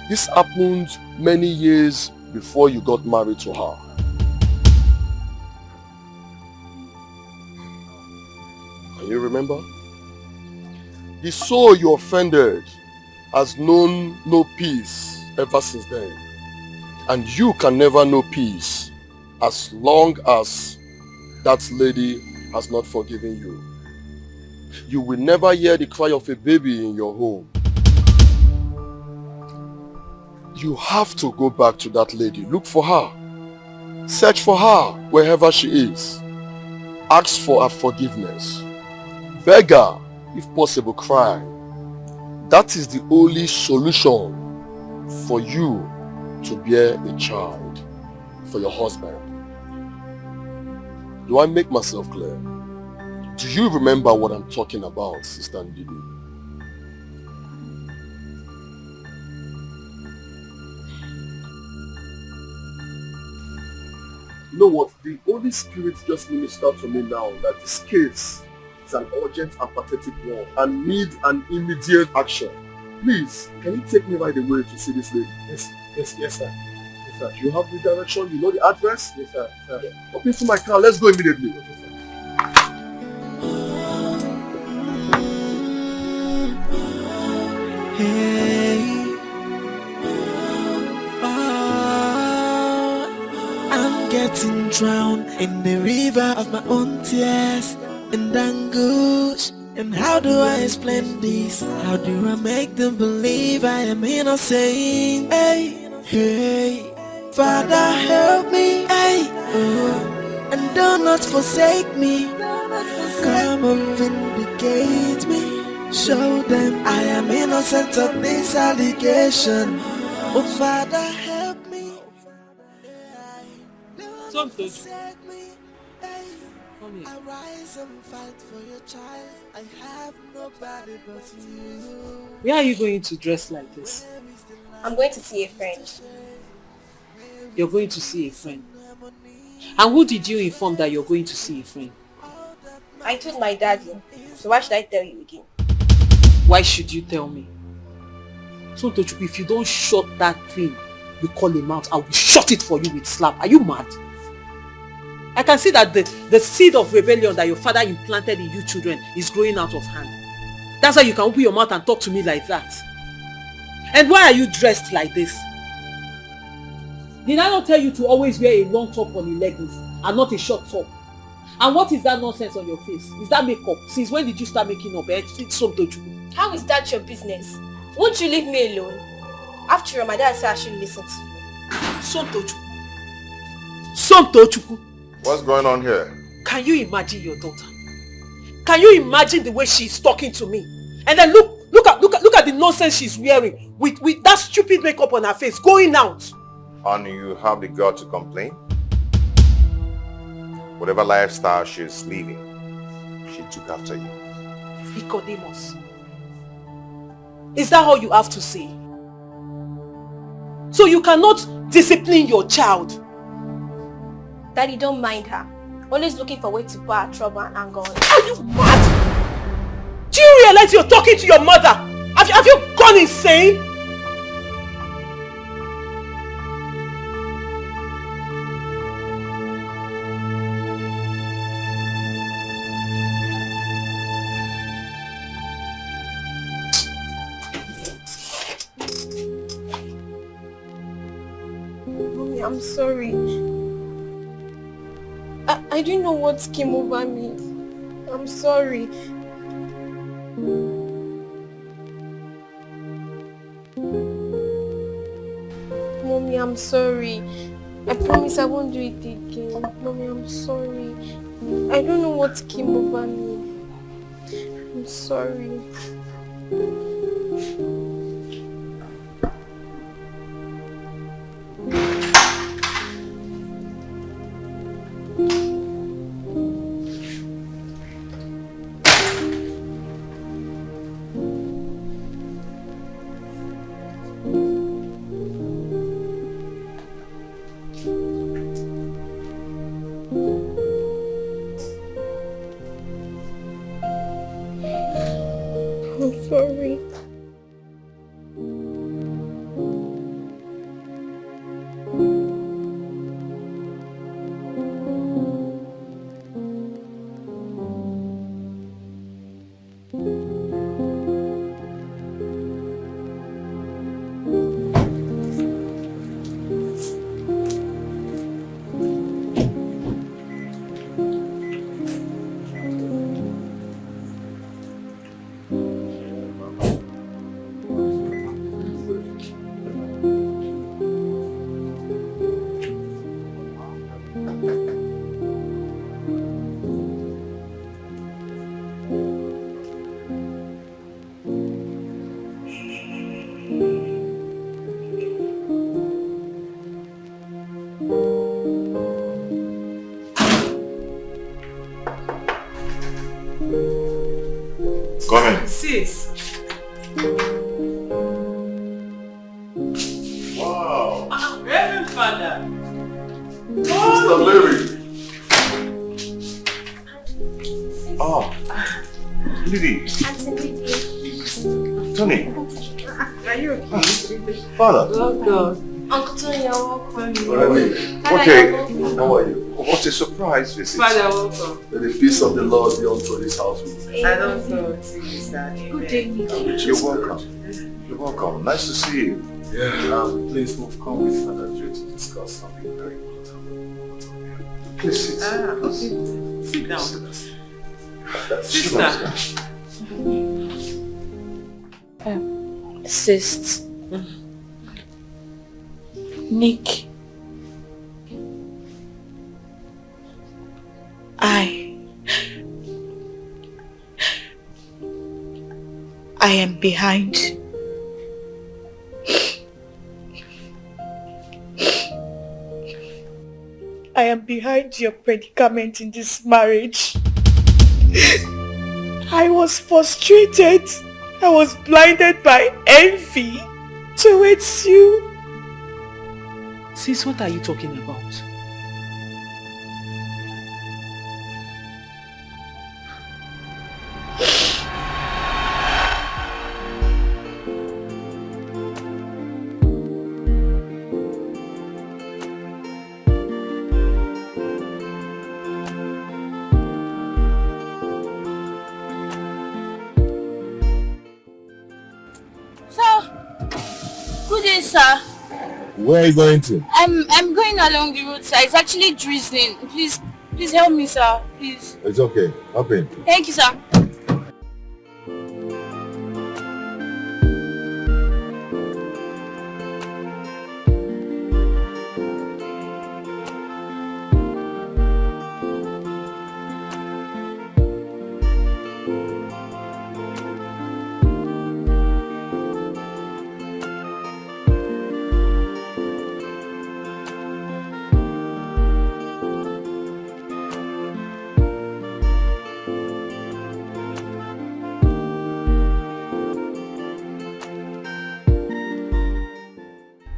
This happened many years before you got married to her. Can you remember? The soul you offended has known no peace ever since then. And you can never know peace as long as that lady has not forgiven you. You will never hear the cry of a baby in your home. You have to go back to that lady. Look for her. Search for her wherever she is. Ask for her forgiveness. Beg her, if possible, cry. That is the only solution for you to bear a child for your husband. Do I make myself clear? Do you remember what I'm talking about, Sister Ndidi? You know what? The Holy Spirit just ministered to me now that this case is an urgent and pathetic one and need an immediate action. Please, can you take me right away to see this lady? Yes, sir. Yes, sir. You have the direction, you know the address? Yes, sir. Hop into my car, let's go immediately. Hey, I'm getting drowned in the river of my own tears and anguish. And how do I explain this? How do I make them believe I am innocent? Hey, Father help me, and do not forsake me. Come and vindicate me. Show them I am innocent of this allegation. Oh Father help me. Something. I rise and fight for your child. I have nobody but you. Where are you going to dress like this? I'm going to see a friend. You're going to see a friend. And who did you inform that you're going to see a friend? I told my daddy. So why should I tell you again? Why should you tell me? So Tochukwu, if you don't shut that thing you call him out, I will shut it for you with slap. Are you mad? I can see that the seed of rebellion that your father implanted in you children is growing out of hand. That's why you can open your mouth and talk to me like that. And why are you dressed like this? Did I not tell you to always wear a long top on your leggings and not a short top? And what is that nonsense on your face? Is that makeup? Since when did you start making up? It's Somtochukwu. How is that your business? Won't you leave me alone? After all, my dad said I should listen to you. Somtochukwu. What's going on here? Can you imagine your daughter? Can you imagine the way she's talking to me? And then look at the nonsense she's wearing with that stupid makeup on her face going out. And you have the girl to complain? Whatever lifestyle she's living, she took after you. Nicodemus. Is that all you have to say? So you cannot discipline your child? Daddy, don't mind her. Always looking for a way to pour her trouble and anger on. Are you mad? Do you realize you're talking to your mother? Have you gone insane? Mommy, I'm sorry. I didn't know what came over me. I'm sorry. Mommy, I'm sorry. I promise I won't do it again. Mommy, I'm sorry. I don't know what came over me. I'm sorry. I'm sorry. Come in. Sis. Wow. Reverend Father. Sister Mary. Oh. Lily. Tony. Are you okay? Father. Welcome. Uncle Tony, you're welcome. Okay. How are you? What a surprise visit. Father, welcome. May the peace of the Lord be unto this house. I don't know what to use that. Good day, You're welcome. You're welcome. Nice to see you. Yeah. Please, we've come with Father Joe to discuss something very important. Please sit. Okay. Sit down. Sister. Sis. Nick. I am behind. I am behind your predicament in this marriage. I was frustrated. I was blinded by envy towards you. Sis, what are you talking about? Sir. Where are you going to? I'm going along the roadside. It's actually drizzling. Please Please help me, sir. Please. It's okay. Hop in. Thank you, sir.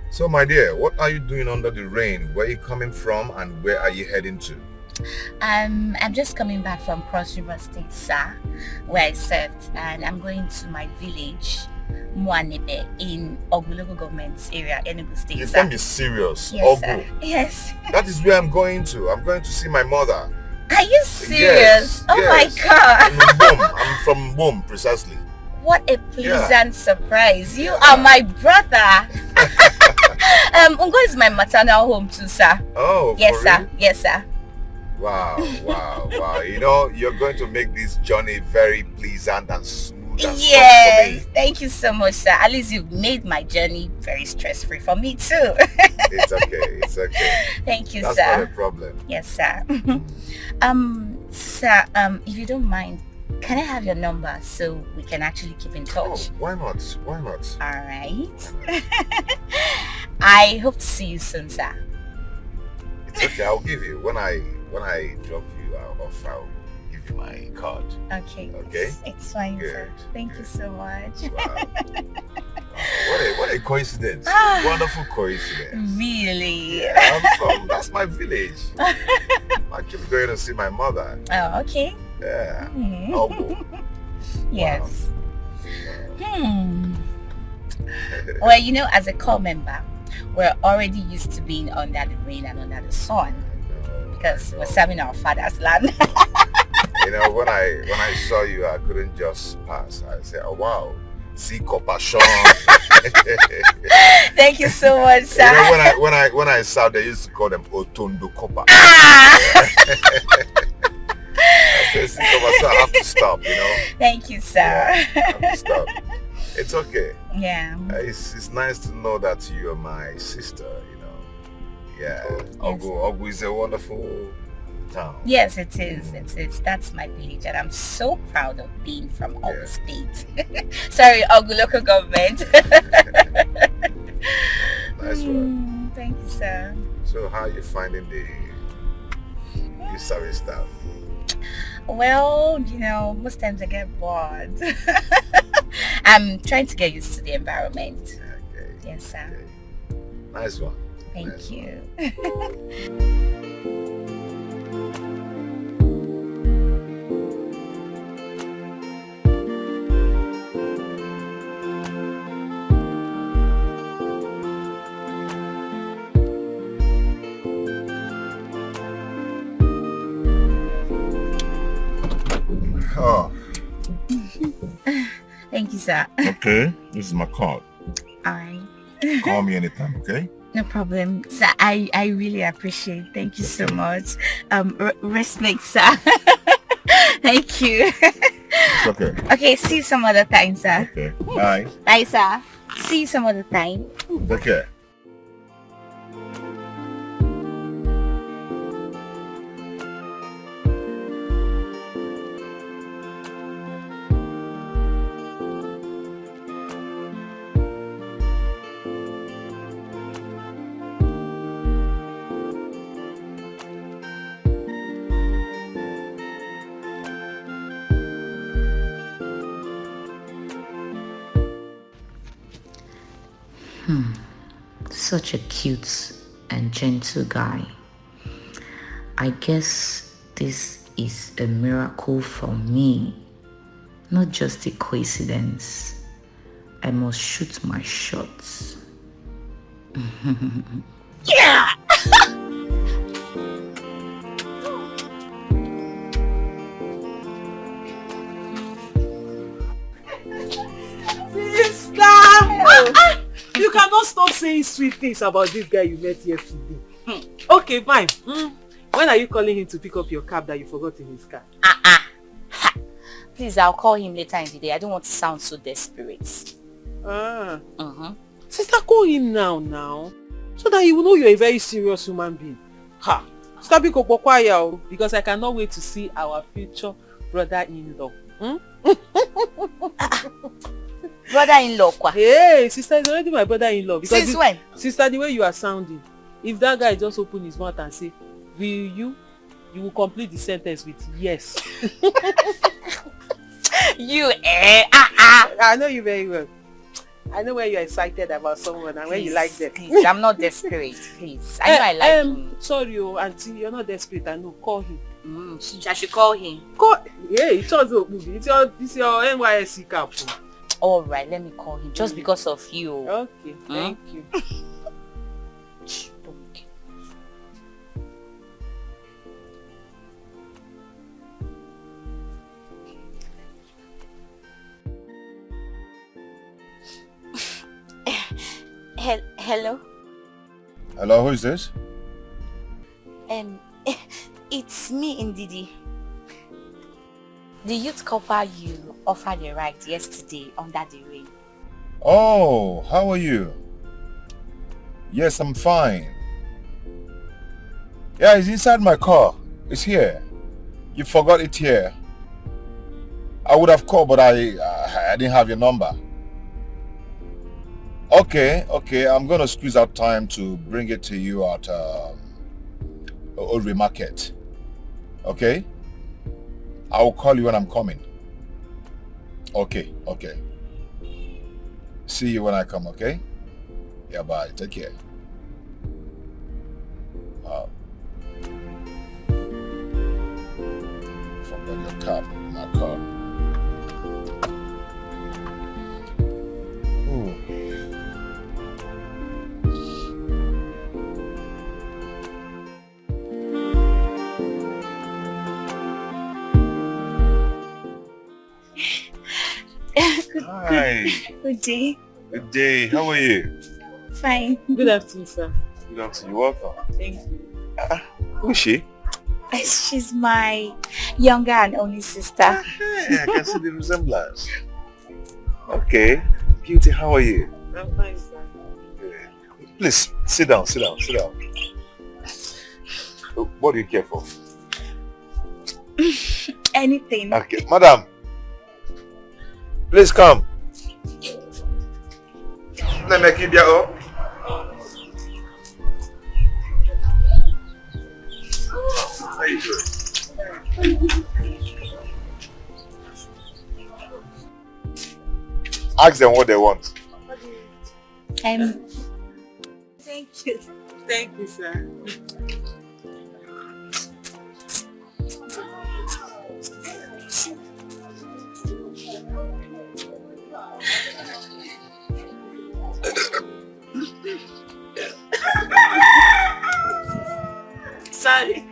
So, my dear, what are you doing under the rain? Where are you coming from and where are you heading to? I'm just coming back from Cross River State, sir, where I served, and I'm going to my village, Muanebe, in Ogu local government area, Enugu State. You sir. can't be serious. Yes, Ogu. sir. Yes. That is where I'm going to. I'm going to see my mother. Are you serious? Yes, Oh yes. my God. I'm from Boom, precisely. What a pleasant surprise. You are my brother. Ungo is my maternal home too, sir. Oh, yes, for sir. real? Yes, sir. Wow, wow, wow. You know, you're going to make this journey very pleasant and smooth and soft for Yes. me. Thank you so much, sir. At least you've made my journey very stress-free for me too. It's okay, it's okay. Thank you, That's sir. not a problem. Yes, sir. Sir, if you don't mind, can I have your number so we can actually keep in touch? Oh, why not? Why not? All right. I hope to see you soon, sir. It's okay, I'll give you. When I drop you off, I'll give you my card. Okay. Okay? It's fine, Good. sir. Thank you so much. Wow. What a coincidence. Ah. Wonderful coincidence. Really? Yeah, that's my village. I'm actually going to see my mother. Oh, okay. Yeah. Mhm. Ogu. Yes. Well, you know, as a core member, we're already used to being under the rain and under the sun because we're serving our father's land. You know, when I saw you, I couldn't just pass. I said, oh wow, see compassion. Thank you so much, sir. You know, when I saw, they used to call them Otondo Kopa. I said, see compassion, I have to stop, you know. Thank you, sir. Yeah, I have to stop. It's okay. Yeah. It's nice to know that you're my sister, you know. Yeah. Ogu is a wonderful town. Yes, it is. It is. That's my village, and I'm so proud of being from Ogu State. Sorry, Ogu local government. Nice one. Thank you, sir. So how are you finding the service staff? Well, you know, most times I get bored. I'm trying to get used to the environment. Okay. Yes, sir. Okay. Nice one. Thank Nice you. Oh, Thank you, sir. okay. This is my card. Alright. Call me anytime, okay? No problem. Sir, I really appreciate it. Thank you so much. Respect, sir. Thank you. It's okay. Okay, see you some other time, sir. Okay. Bye. Bye, sir. See you some other time. Take care. Such a cute and gentle guy. I guess this is a miracle for me, not just a coincidence. I must shoot my shots. Yeah! Sister! You cannot stop saying sweet things about this guy you met yesterday. Okay, fine. When are you calling him to pick up your cab that you forgot in his car? Please, I'll call him later in the day. I don't want to sound so desperate. Sister, call him now. So that he will know you're a very serious human being. Stop being quiet, because I cannot wait to see our future brother-in-law. Brother-in-law, kwa? Hey, sister is already my brother-in-law. Since when? Sister, the way you are sounding, if that guy just open his mouth and say, will you will complete the sentence with yes. I know you very well. I know when you're excited about someone and when you like them. Please, I'm not desperate, please. I know I like him. Sorry, auntie, you're not desperate. I know. Call him. I should call him. It's also a movie. It's your NYSC cap. All right, let me call him just because of you. Okay, thank you. Hello? Hello, who is this? It's me, Ndidi. The youth couple you offered a ride yesterday under the rain. Oh, how are you? Yes, I'm fine. Yeah, it's inside my car. It's here. You forgot it here. I would have called, but I didn't have your number. Okay, I'm going to squeeze out time to bring it to you at Old Market. Okay? I will call you when I'm coming. Okay. See you when I come, okay? Yeah, bye. Take care. Forgot your card in my car. Ooh. Hi. Good day. Good day. How are you? Fine. Good afternoon, sir. Good afternoon. You're welcome. Thank you. Who is she? She's my younger and only sister. Hey, I can see the resemblance. Okay. Beauty, how are you? I'm fine, sir. Please, sit down. What do you care for? Anything. Okay. Madam, please come. Let me keep you up. How you doing? Ask them what they want. Thank you. Thank you, sir. Sorry.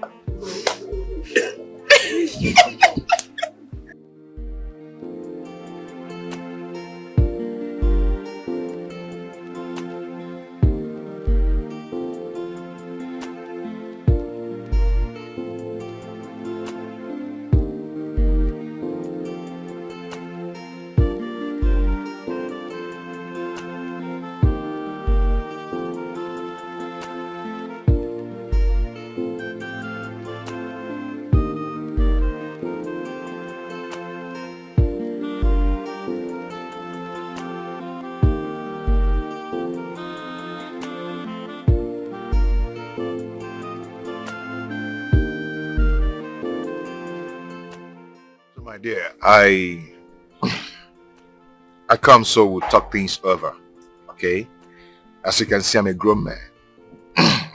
My dear, I come so we'll talk things over, okay? As you can see, I'm a grown man.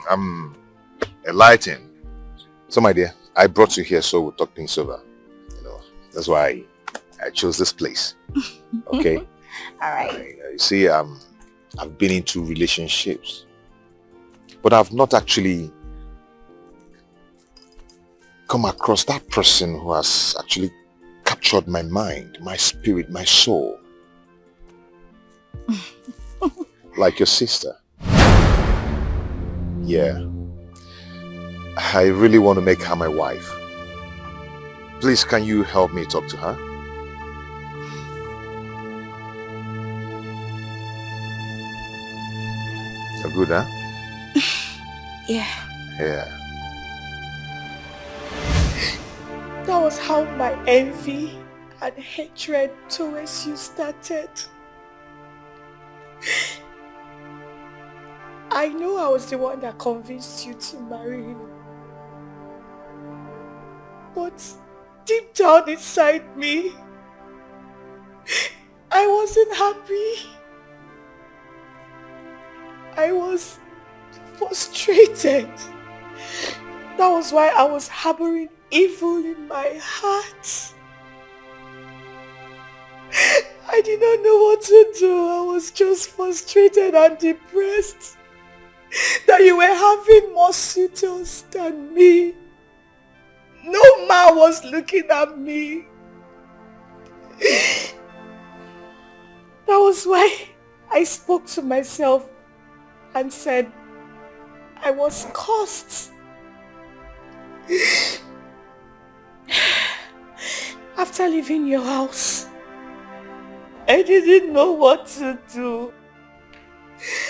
I'm enlightened. So my dear, I brought you here so we'll talk things over. You know, that's why I chose this place, okay? All right. You see, I've been into relationships, but I've not actually come across that person who has actually captured my mind, my spirit, my soul. Like your sister. Yeah. I really want to make her my wife. Please, can you help me talk to her? You're good, huh? Yeah. Yeah. That was how my envy and hatred towards you started. I know I was the one that convinced you to marry him. But deep down inside me, I wasn't happy. I was frustrated. That was why I was harboring evil in my heart. I did not know what to do. I was just frustrated and depressed that you were having more suitors than me. No man was looking at me. That was why I spoke to myself and said I was cursed. After leaving your house, I didn't know what to do.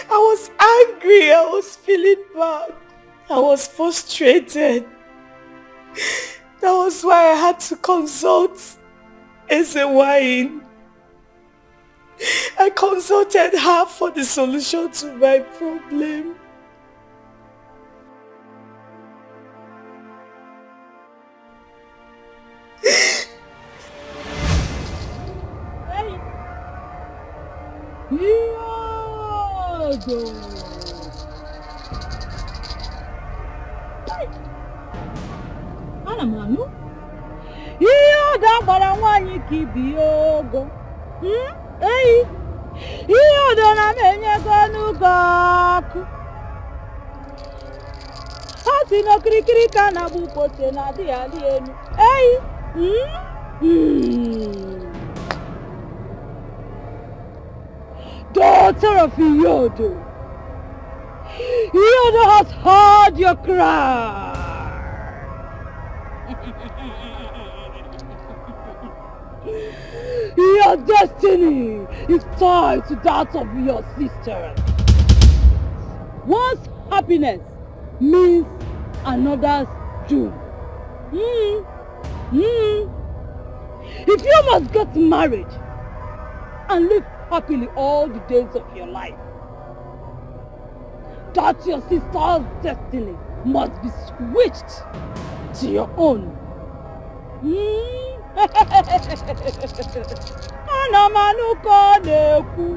I was angry, I was feeling bad, I was frustrated. That was why I had to consult Ezewine. I consulted her for the solution to my problem. Ana m anụ ihe ọda gbara nwaanyị ka ibi ogo. Eyi ihe ọda na m enyego n'ụgọ ọkụ. Ha si n'okirikiri ka na-agba ukpote na adịghị adị elu. Eyi daughter of Iyodo, Iyodo has heard your cry. Your destiny is tied to that of your sister. One's happiness means another's doom. If you must get married and live happily all the days of your life, that your sister's destiny must be switched to your own. Ana m anụ ka ọ na-ekwu.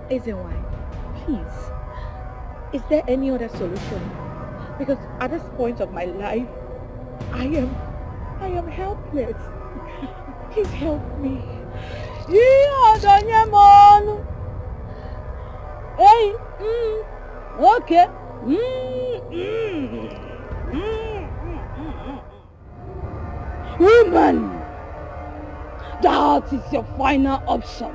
Ezewine, please, is there any other solution? Because at this point of my life, I am helpless. Please help me. Ihe ọdọnye m ọnụ. Hey, okay. Woman, that is your final option.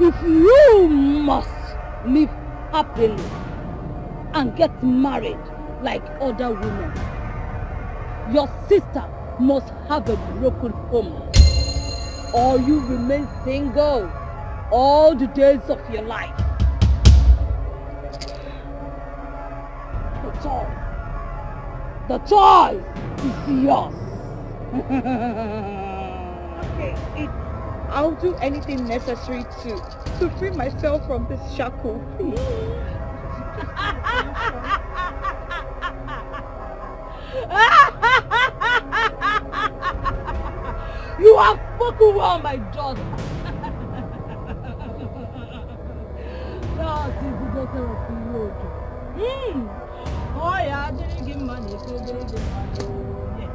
If you must live happily and get married like other women, your sister must have a broken home, or you remain single all the days of your life. The choice is yours. Okay, I'll do anything necessary to free myself from this shackle, please. You have spoken well, my daughter. That is the daughter of the Lord. Oh yeah, I didn't give money, so I didn't give money.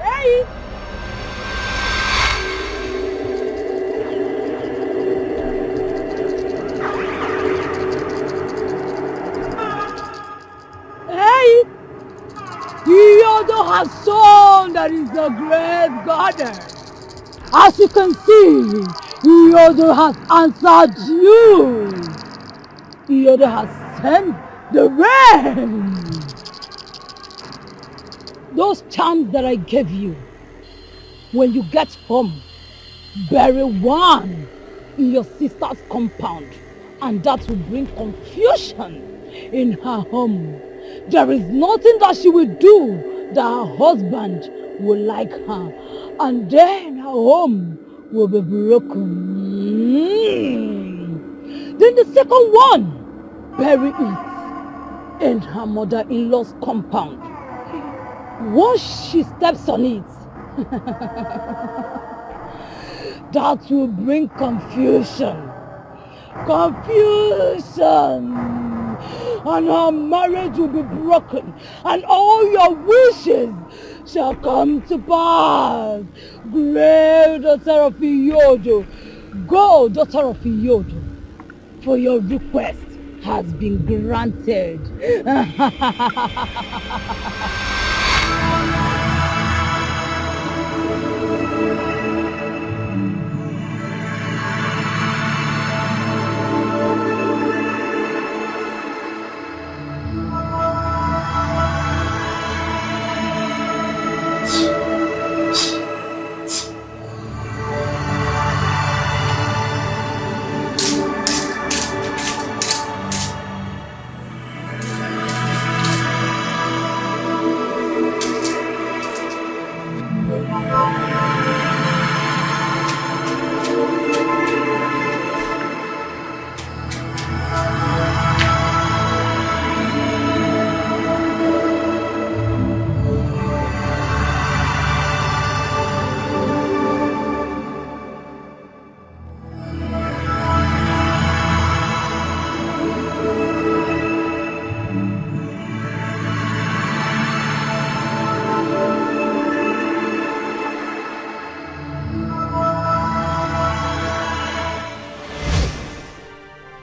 Hey! Hey! Iyodo has shown that he's a great goddess. As you can see, Yodo has answered you. Yodo has sent the rain. Those charms that I gave you, when you get home, bury one in your sister's compound, and that will bring confusion in her home. There is nothing that she will do that her husband will like her, and then her home will be broken. Then the second one, bury it in her mother-in-law's compound. Once she steps on it, that will bring confusion. Confusion. And her marriage will be broken. And all your wishes shall come to pass. Great daughter of Iyodo. Go, daughter of Iyodo. For your request has been granted.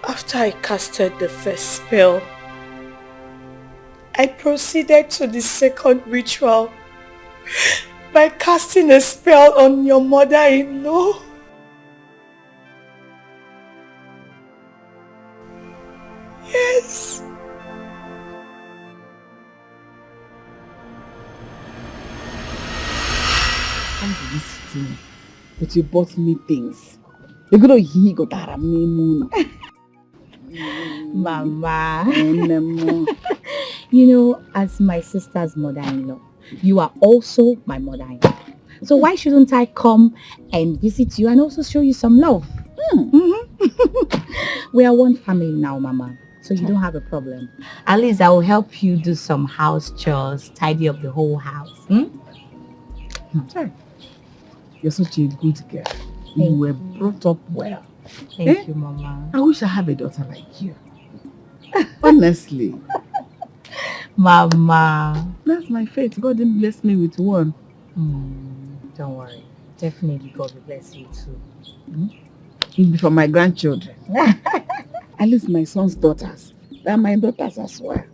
After I casted the first spell, I proceeded to the second ritual by casting a spell on your mother-in-law. Yes. Come to this city, but you bought me things. You're gonna hear go that moon. Mama. You know, as my sister's mother-in-law, you are also my mother-in-law. So why shouldn't I come and visit you and also show you some love? We are one family now, Mama. So you don't have a problem. At least I will help you do some house chores, tidy up the whole house. You're such a good girl. You were brought up well. Thank you, Mama. I wish I have a daughter like you. Honestly. Mama. That's my fate. God didn't bless me with one. Don't worry. Definitely God will bless you too. It'll be for my grandchildren. At least my son's daughters. They're my daughters as well.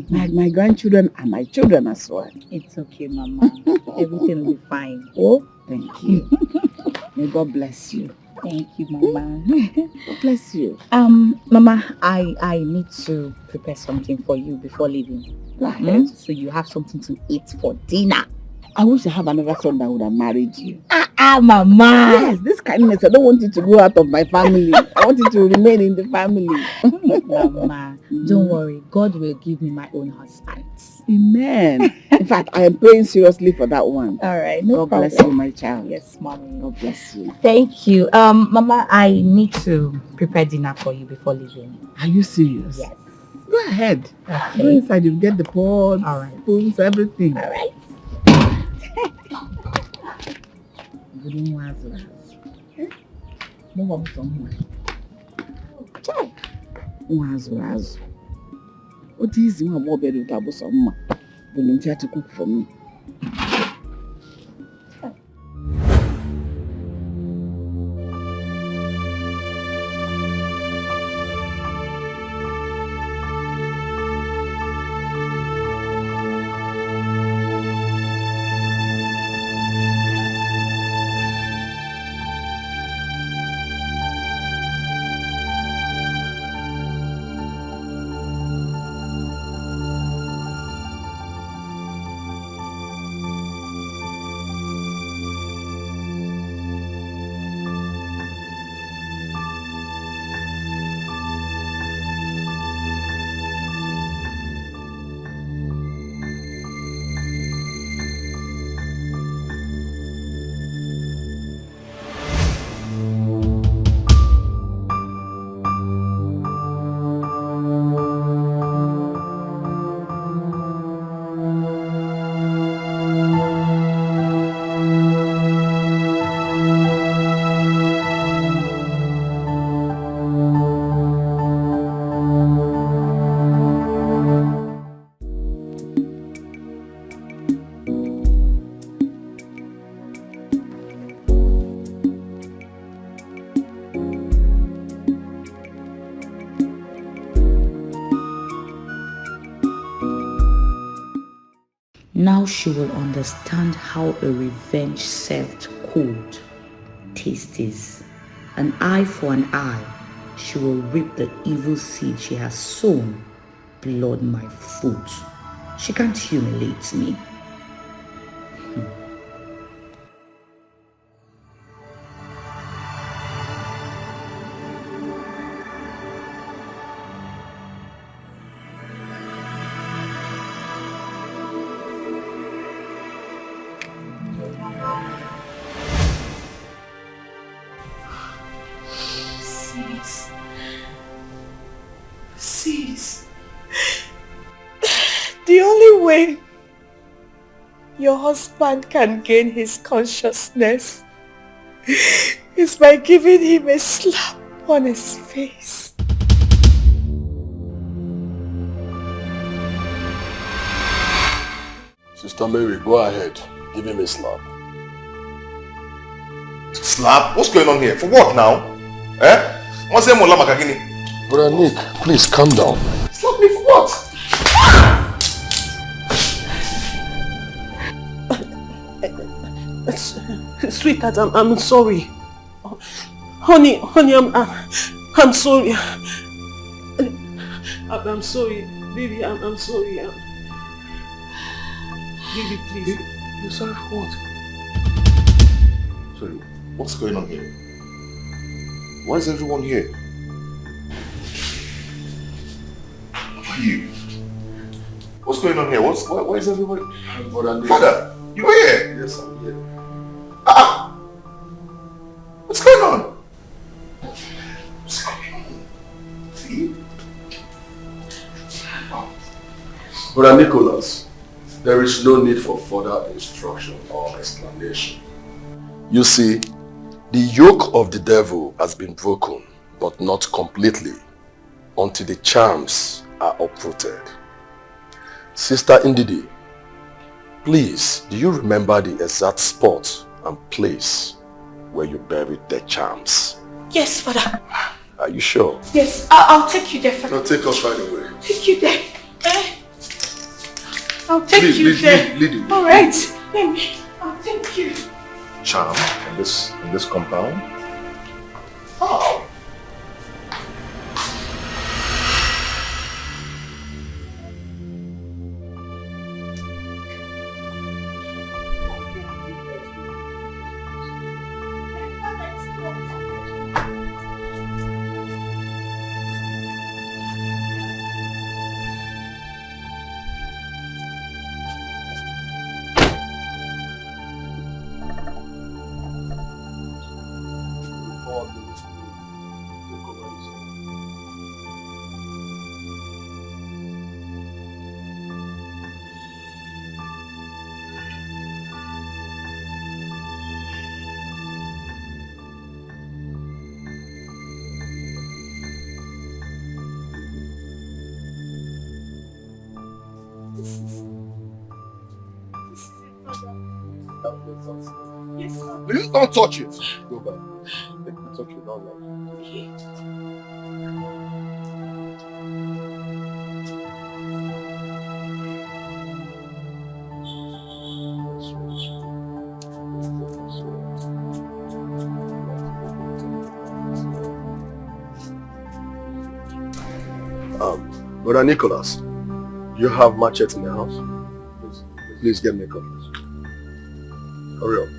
Like my grandchildren are my children as well. It's okay, Mama. Everything will be fine. Oh, thank you. May God bless you. Thank you, Mama. God bless you. Mama, I need to prepare something for you before leaving. Go ahead. So you have something to eat for dinner. I wish I have another son that would have married you. Mama. Yes, this kindness. I don't want you to go out of my family. I want you to remain in the family. Mama, don't worry. God will give me my own husband. Amen. In fact, I am praying seriously for that one. All right, no God problem. bless you, my child. Yes, Mommy. God bless you. Thank you. Mama, I need to prepare dinner for you before leaving. Are you serious? Yes. Go ahead. Okay. Go inside. You get the pots, spoons, everything. All right. What is my mobile with Abosoma? Volunteer to cook for me. Now she will understand how a revenge-served cold taste is. An eye for an eye. She will reap the evil seed she has sown. Blood my foot. She can't humiliate me. Sis. The only way your husband can gain his consciousness is by giving him a slap on his face. Sister Mary, go ahead. Give him a slap. Slap? What's going on here? For what now? Eh? What's the Mola Makagini? Brother Nick, please calm down. Slap me for what? Sweetheart, I'm sorry. Honey, I'm sorry. I'm sorry. Baby, I'm sorry. Baby, please. You're sorry for what? Sorry, what's going on here? Why is everyone here? Who are you? What's going on here? Why is everybody... Father, you are here? Yes, I'm here. What's going on? What's going on? See? Brother Nicholas, there is no need for further instruction or explanation. You see, the yoke of the devil has been broken, but not completely, until the charms are uprooted. Sister Ndidi, please, do you remember the exact spot and place where you buried the charms? Yes, Father. Are you sure? Yes, I'll take you there, Father. Now take us right away. Take you there. I'll take Lead, you lead, there. lead, lead. All right. I'll take you. Charm in this compound? Oh. Please don't touch it. Go back. It's okay, don't worry. Brother Nicholas, you have machete in the house? Please get me a cutlass. Hurry up.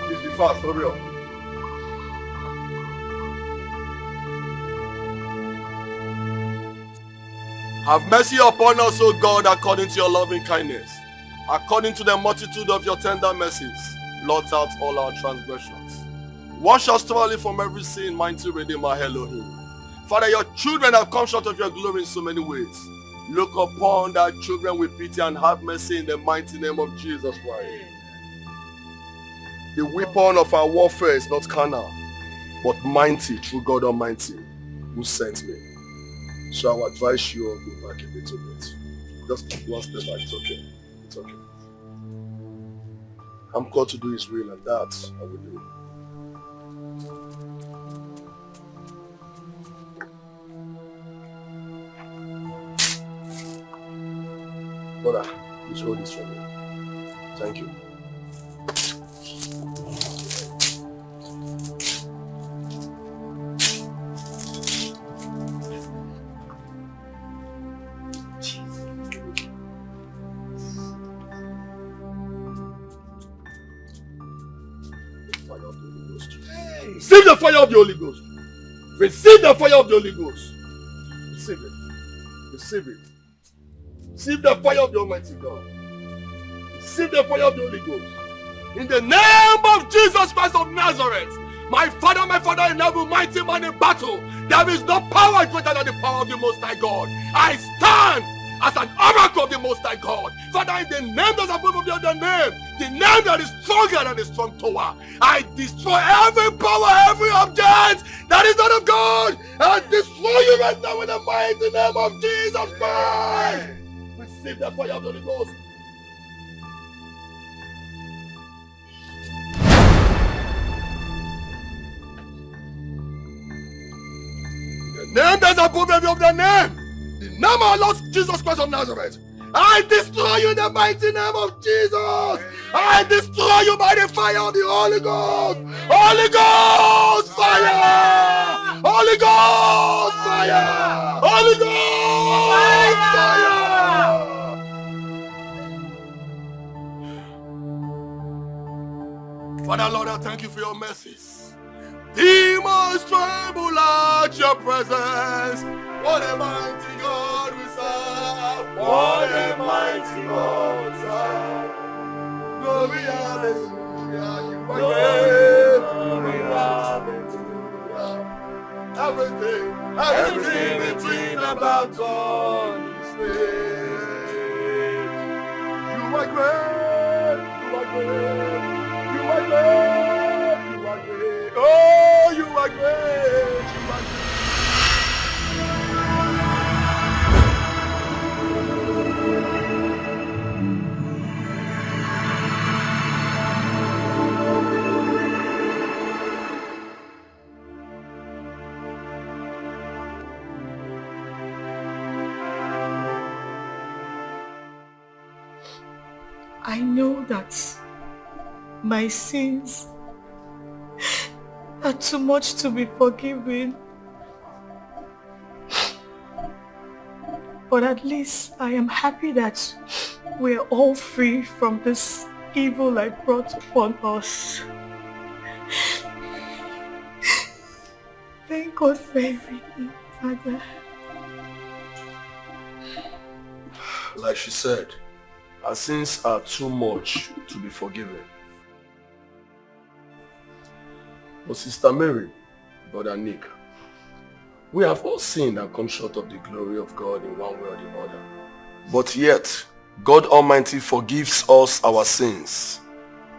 Please be fast, hurry up. Have mercy upon us, O God, according to your loving kindness. According to the multitude of your tender mercies, blot out all our transgressions. Wash us thoroughly from every sin, mighty Redeemer Elohim. Father, your children have come short of your glory in so many ways. Look upon thy children with pity and have mercy in the mighty name of Jesus Christ. The weapon of our warfare is not carnal, but mighty through God Almighty, who sent me. So I will advise you all go back a little bit. Just keep one step back, it's okay. It's okay. I'm called to do His will, and that I will do. Brother, please hold this for me. Thank you. Receive the fire of the Holy Ghost. Receive the fire of the Holy Ghost. Receive it. Receive it. Receive the fire of the Almighty God. Receive the fire of the Holy Ghost. In the name of Jesus Christ of Nazareth, my Father in heaven, mighty man in battle, there is no power greater than the power of the Most High God. I stand as an oracle of the Most High God. Father, in the name that's above the other name, the name that is stronger than the strong tower, I destroy every power, every object that is not of God. I destroy you right now in the mighty name of Jesus Christ. Receive the fire of the Holy Ghost. The name that's above every other name, the name of our Lord Jesus Christ of Nazareth, I destroy you in the mighty name of Jesus. I destroy you by the fire of the Holy Ghost. Holy Ghost fire. Holy Ghost fire. Holy Ghost fire. Father Lord, I thank you for your mercies. Demons tremble at your presence. What a mighty God we serve. What a mighty God we serve. Glory, hallelujah. You are great. Glory, hallelujah. Everything between about God is great. You are great. You are great. You are great. You are great. Oh, you are great. You are great. I know that my sins are too much to be forgiven. But at least I am happy that we're all free from this evil I brought upon us. Thank God for everything, Father. Like she said, our sins are too much to be forgiven. But Sister Mary, Brother Nick, we have all sinned and come short of the glory of God in one way or the other. But yet, God Almighty forgives us our sins.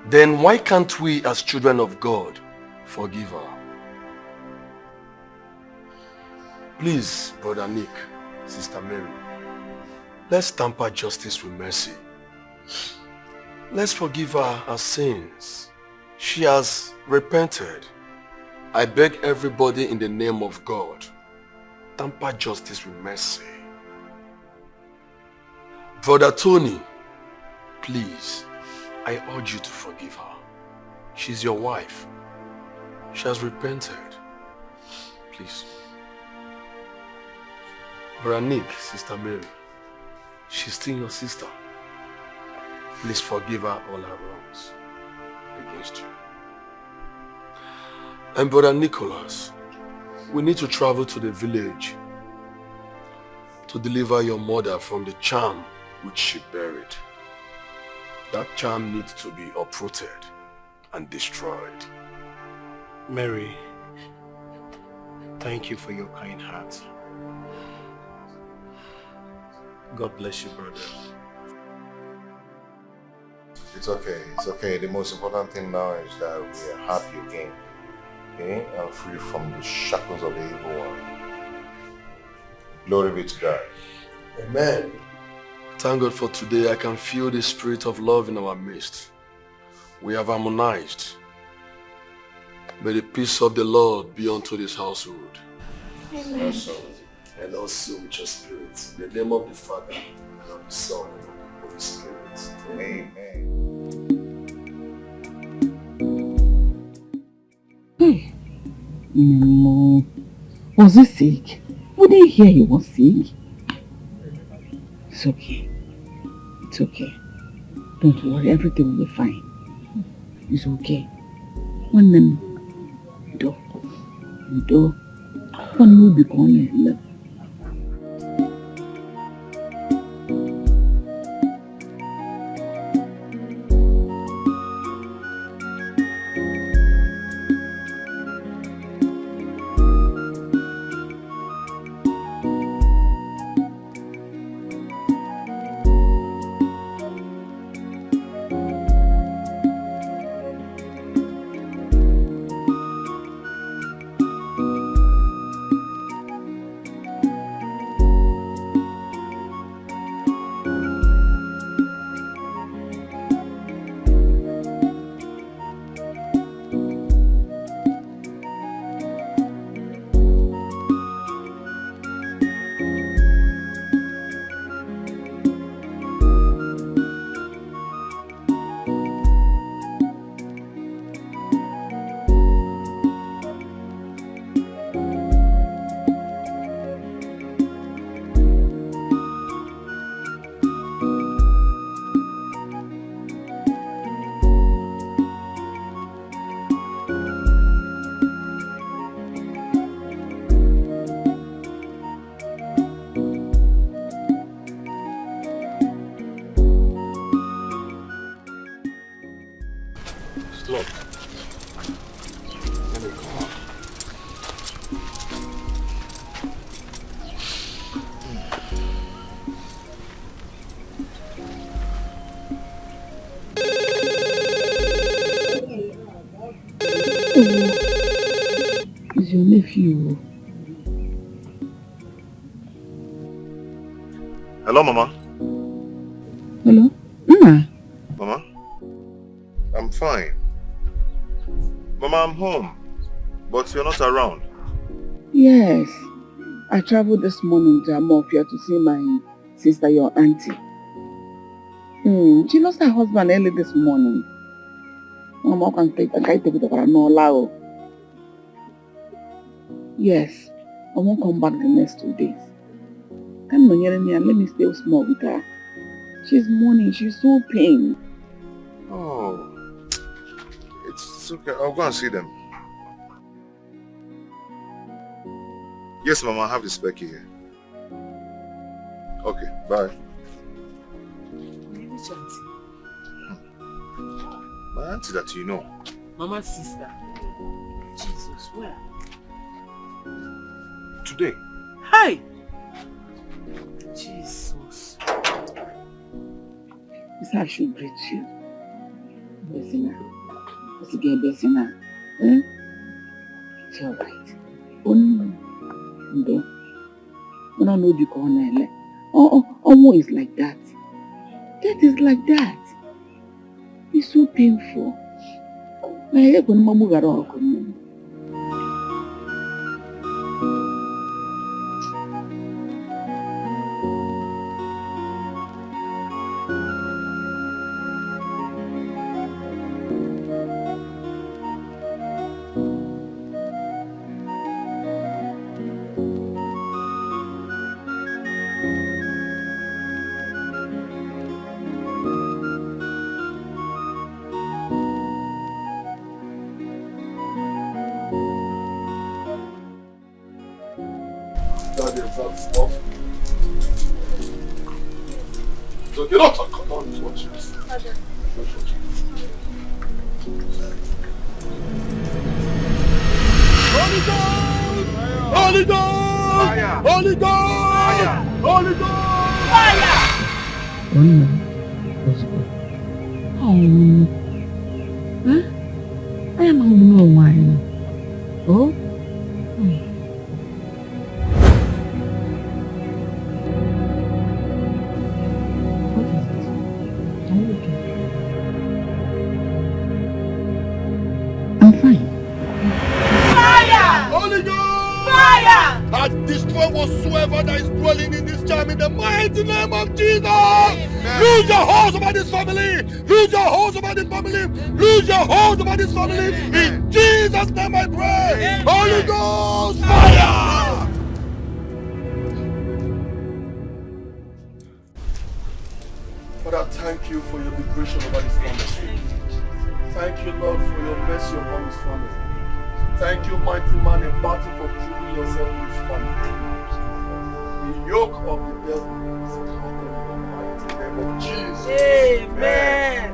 Then why can't we as children of God forgive her? Please, Brother Nick, Sister Mary, let's tamper justice with mercy. Let's forgive her her sins. She has repented. I beg everybody in the name of God, tamper justice with mercy. Brother Tony, please, I urge you to forgive her. She's your wife. She has repented. Please. Brother Nick, Sister Mary, she's still your sister. Please forgive her all her wrongs against you. And Brother Nicholas, we need to travel to the village to deliver your mother from the charm which she buried. That charm needs to be uprooted and destroyed. Mary, thank you for your kind heart. God bless you, brother. It's okay. It's okay. The most important thing now is that we are happy again. Okay? And free from the shackles of the evil one. Glory be to God. Amen. Thank God for today. I can feel the spirit of love in our midst. We have harmonized. May the peace of the Lord be unto this household. Amen. And also with your spirit. In the name of the Father, and of the Son, and of the Holy Spirit. Amen. Hey, no. Was he sick? We didn't hear he was sick. It's okay. It's okay. Don't worry, everything will be fine. It's okay. One name. Do. One will be calling. It's your nephew. Hello, Mama. Hello? Mama? I'm fine. Mama, I'm home. But you're not around. Yes. I traveled this morning to Amofia to see my sister, your auntie. She lost her husband early this morning. Mama can take a guy to go no lao. Yes. I won't come back the next 2 days. Come on here and let me stay small with her. She's mourning, she's so pain. Oh. It's okay. I'll go and see them. Yes, Mama, I have the specky here. Okay, bye. Which auntie? My auntie that you know. Mama's sister. Jesus, where? Today. Hi! Jesus. This I should greet you. Besina. Let's get Besina. It's alright. Oh no. I don't know the corner. Oh, is like that. That is like that. It's so painful. My head when Mamu got all. So get up, come on, watch this. Holy Ghost! Holy Ghost! Fire! Holy Ghost! Fire! Holy Ghost! Fire! I am no wine. Oh? What is it? Are you okay? them in the mighty name of Jesus. Lose your hold over this family. Lose your hold over this family. Lose your hold over this family. In Jesus' name I pray. Holy Ghost fire. Father, thank you for your liberation over this family. Thank you, Lord, for your mercy upon this family. Thank you, mighty man in battle, for proving yourself in this family. The yoke of the devil is broken in the mighty name of Jesus. Amen.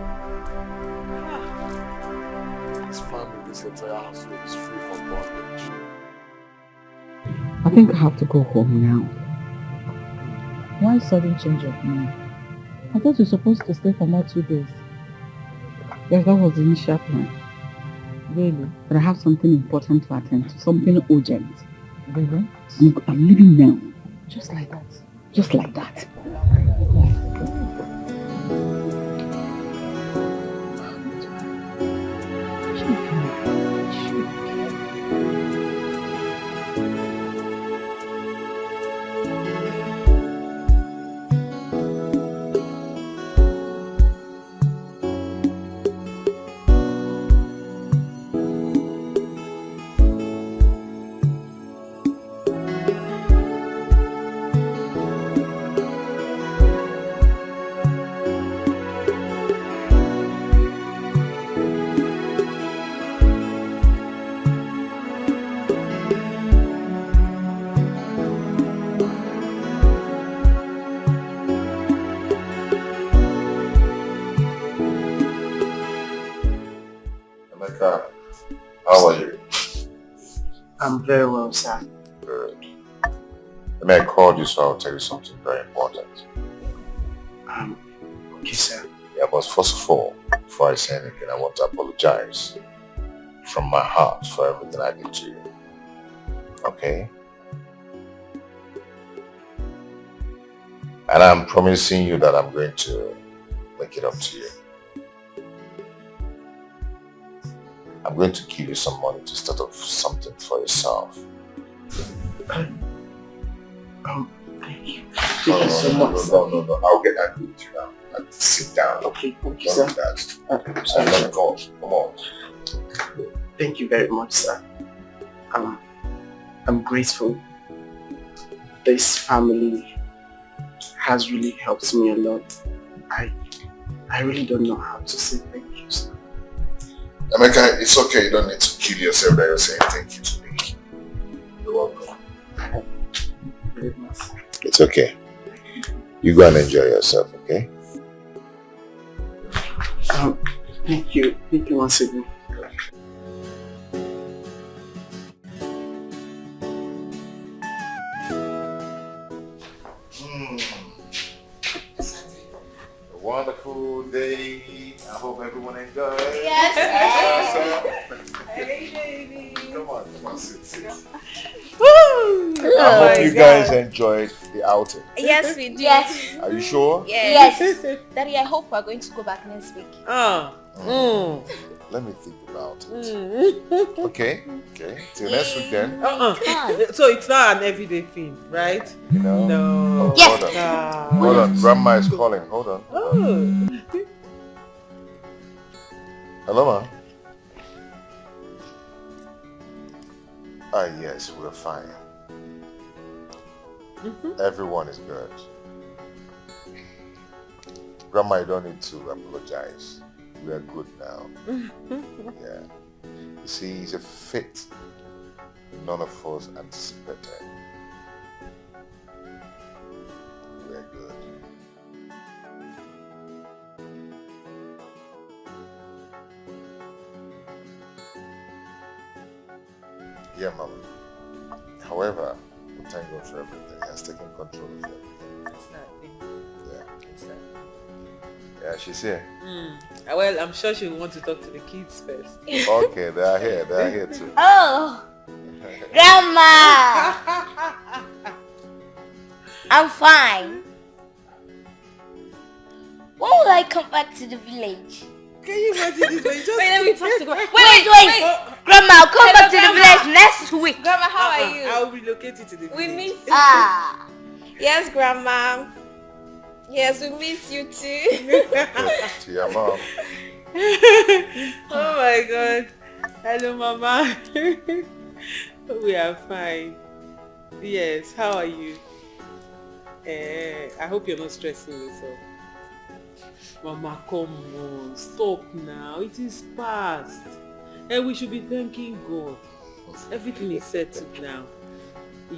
This family, this entire household is free from bondage. I think I have to go home now. Why sudden change of mind? I thought you were supposed to stay for more 2 days. Yes, that was the initial plan. Really? But I have something important to attend to, something urgent. Really? I'm leaving now. Just like that. Just like that. How are you? I'm very well, sir. Good. I called you, so I'll tell you something very important. Okay, sir. Yeah, but first of all, before I say anything, I want to apologize from my heart for everything I did to you. Okay? And I'm promising you that I'm going to make it up to you. I'm going to give you some money to start off something for yourself. Thank you. No, I'll get angry with you now. Sit down. Okay, thank you, sir. So let me go. Come on. Thank you very much, sir. I'm grateful. This family has really helped me a lot. I really don't know how to say thank you, sir. Emeka, it's okay. You don't need to kill yourself that you're saying thank you to me. You're welcome. Very much. It's okay. You go and enjoy yourself, okay? Thank you. Thank you once again. A wonderful day. I hope everyone enjoys. Yes. Hey, baby. Come on, sit. Woo! I hope you guys enjoyed the outing. Yes, we do. Yes. Are you sure? Yes. Daddy, I hope we're going to go back next week. Let me think about it. Okay. Till next week then. So it's not an everyday thing, right? No. Yes. Hold on. Grandma is calling. Hold on. Hello, ma. Yes, we're fine. Everyone is good. Grandma, you don't need to apologize. We are good now. Yeah. You see, it's a fate none of us anticipated. We are good. Yeah, Mama. However, we thank God for everything. He has taken control of everything. Yeah, she's here. Well, I'm sure she'll want to talk to the kids first. Okay, they are here too. Oh, Grandma! I'm fine. When will I come back to the village? Can you imagine this? Wait, let me talk to Grandma. Wait. Grandma, I'll come back to the village next week. Grandma, how are you? I'll relocate you to the village. We miss you. Yes, Grandma. Yes, we miss you too. To your mom. Oh my God. Hello, Mama. We are fine. Yes, how are you? I hope you're not stressing yourself. Mama, come on. Stop now. It is past. And we should be thanking God. Everything is settled now.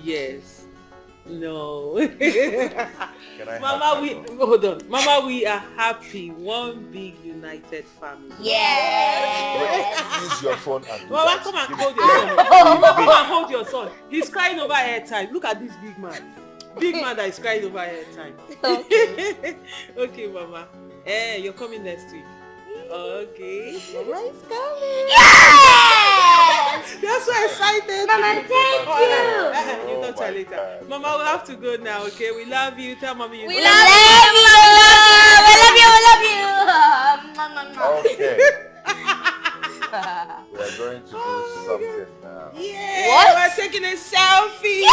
Yes. No. Mama, hold on. Mama, we are happy. One big united family. Yes. Use your phone and do Mama, that. come and hold your son. Come and hold your son. He's crying over airtime. Look at this big man. Big man that is crying over airtime. Okay. Okay, Mama. You're coming next week. Okay. Mama is coming. Yes! You're so excited. Mama, thank you don't tell later. Mama, we have to go now, okay? We love you. Tell Mommy you We love you. Okay. We are going to do something now. Yeah. What? We're taking a selfie.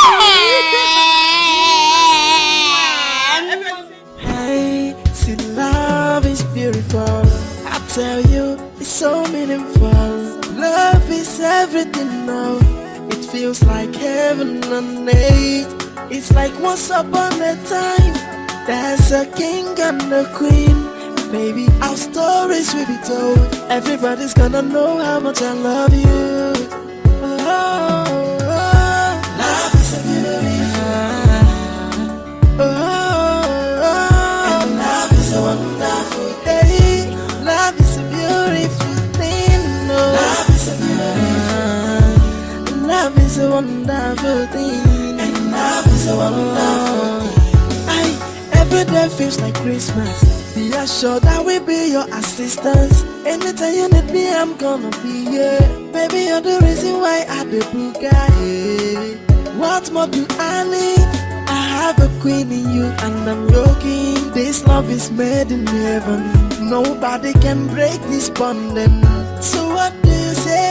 Hey, see, love is beautiful. I tell you, it's so meaningful. Love is everything now. It feels like heaven on earth. It's like once upon a time, there's a king and a queen. Baby, our stories will be told. Everybody's gonna know how much I love you. Love is a beautiful. And love is a wonderful thing. Love is a beautiful thing. Love is a beautiful. Love is a wonderful thing. And love is a wonderful thing. Every day feels like Christmas. Be assured I will be your assistance. Anytime you need me, I'm gonna be here. Baby, you're the reason why I the Bugatti. What more do I need? I have a queen in you and I'm your king. This love is made in heaven. Nobody can break this bonding. So what do you say?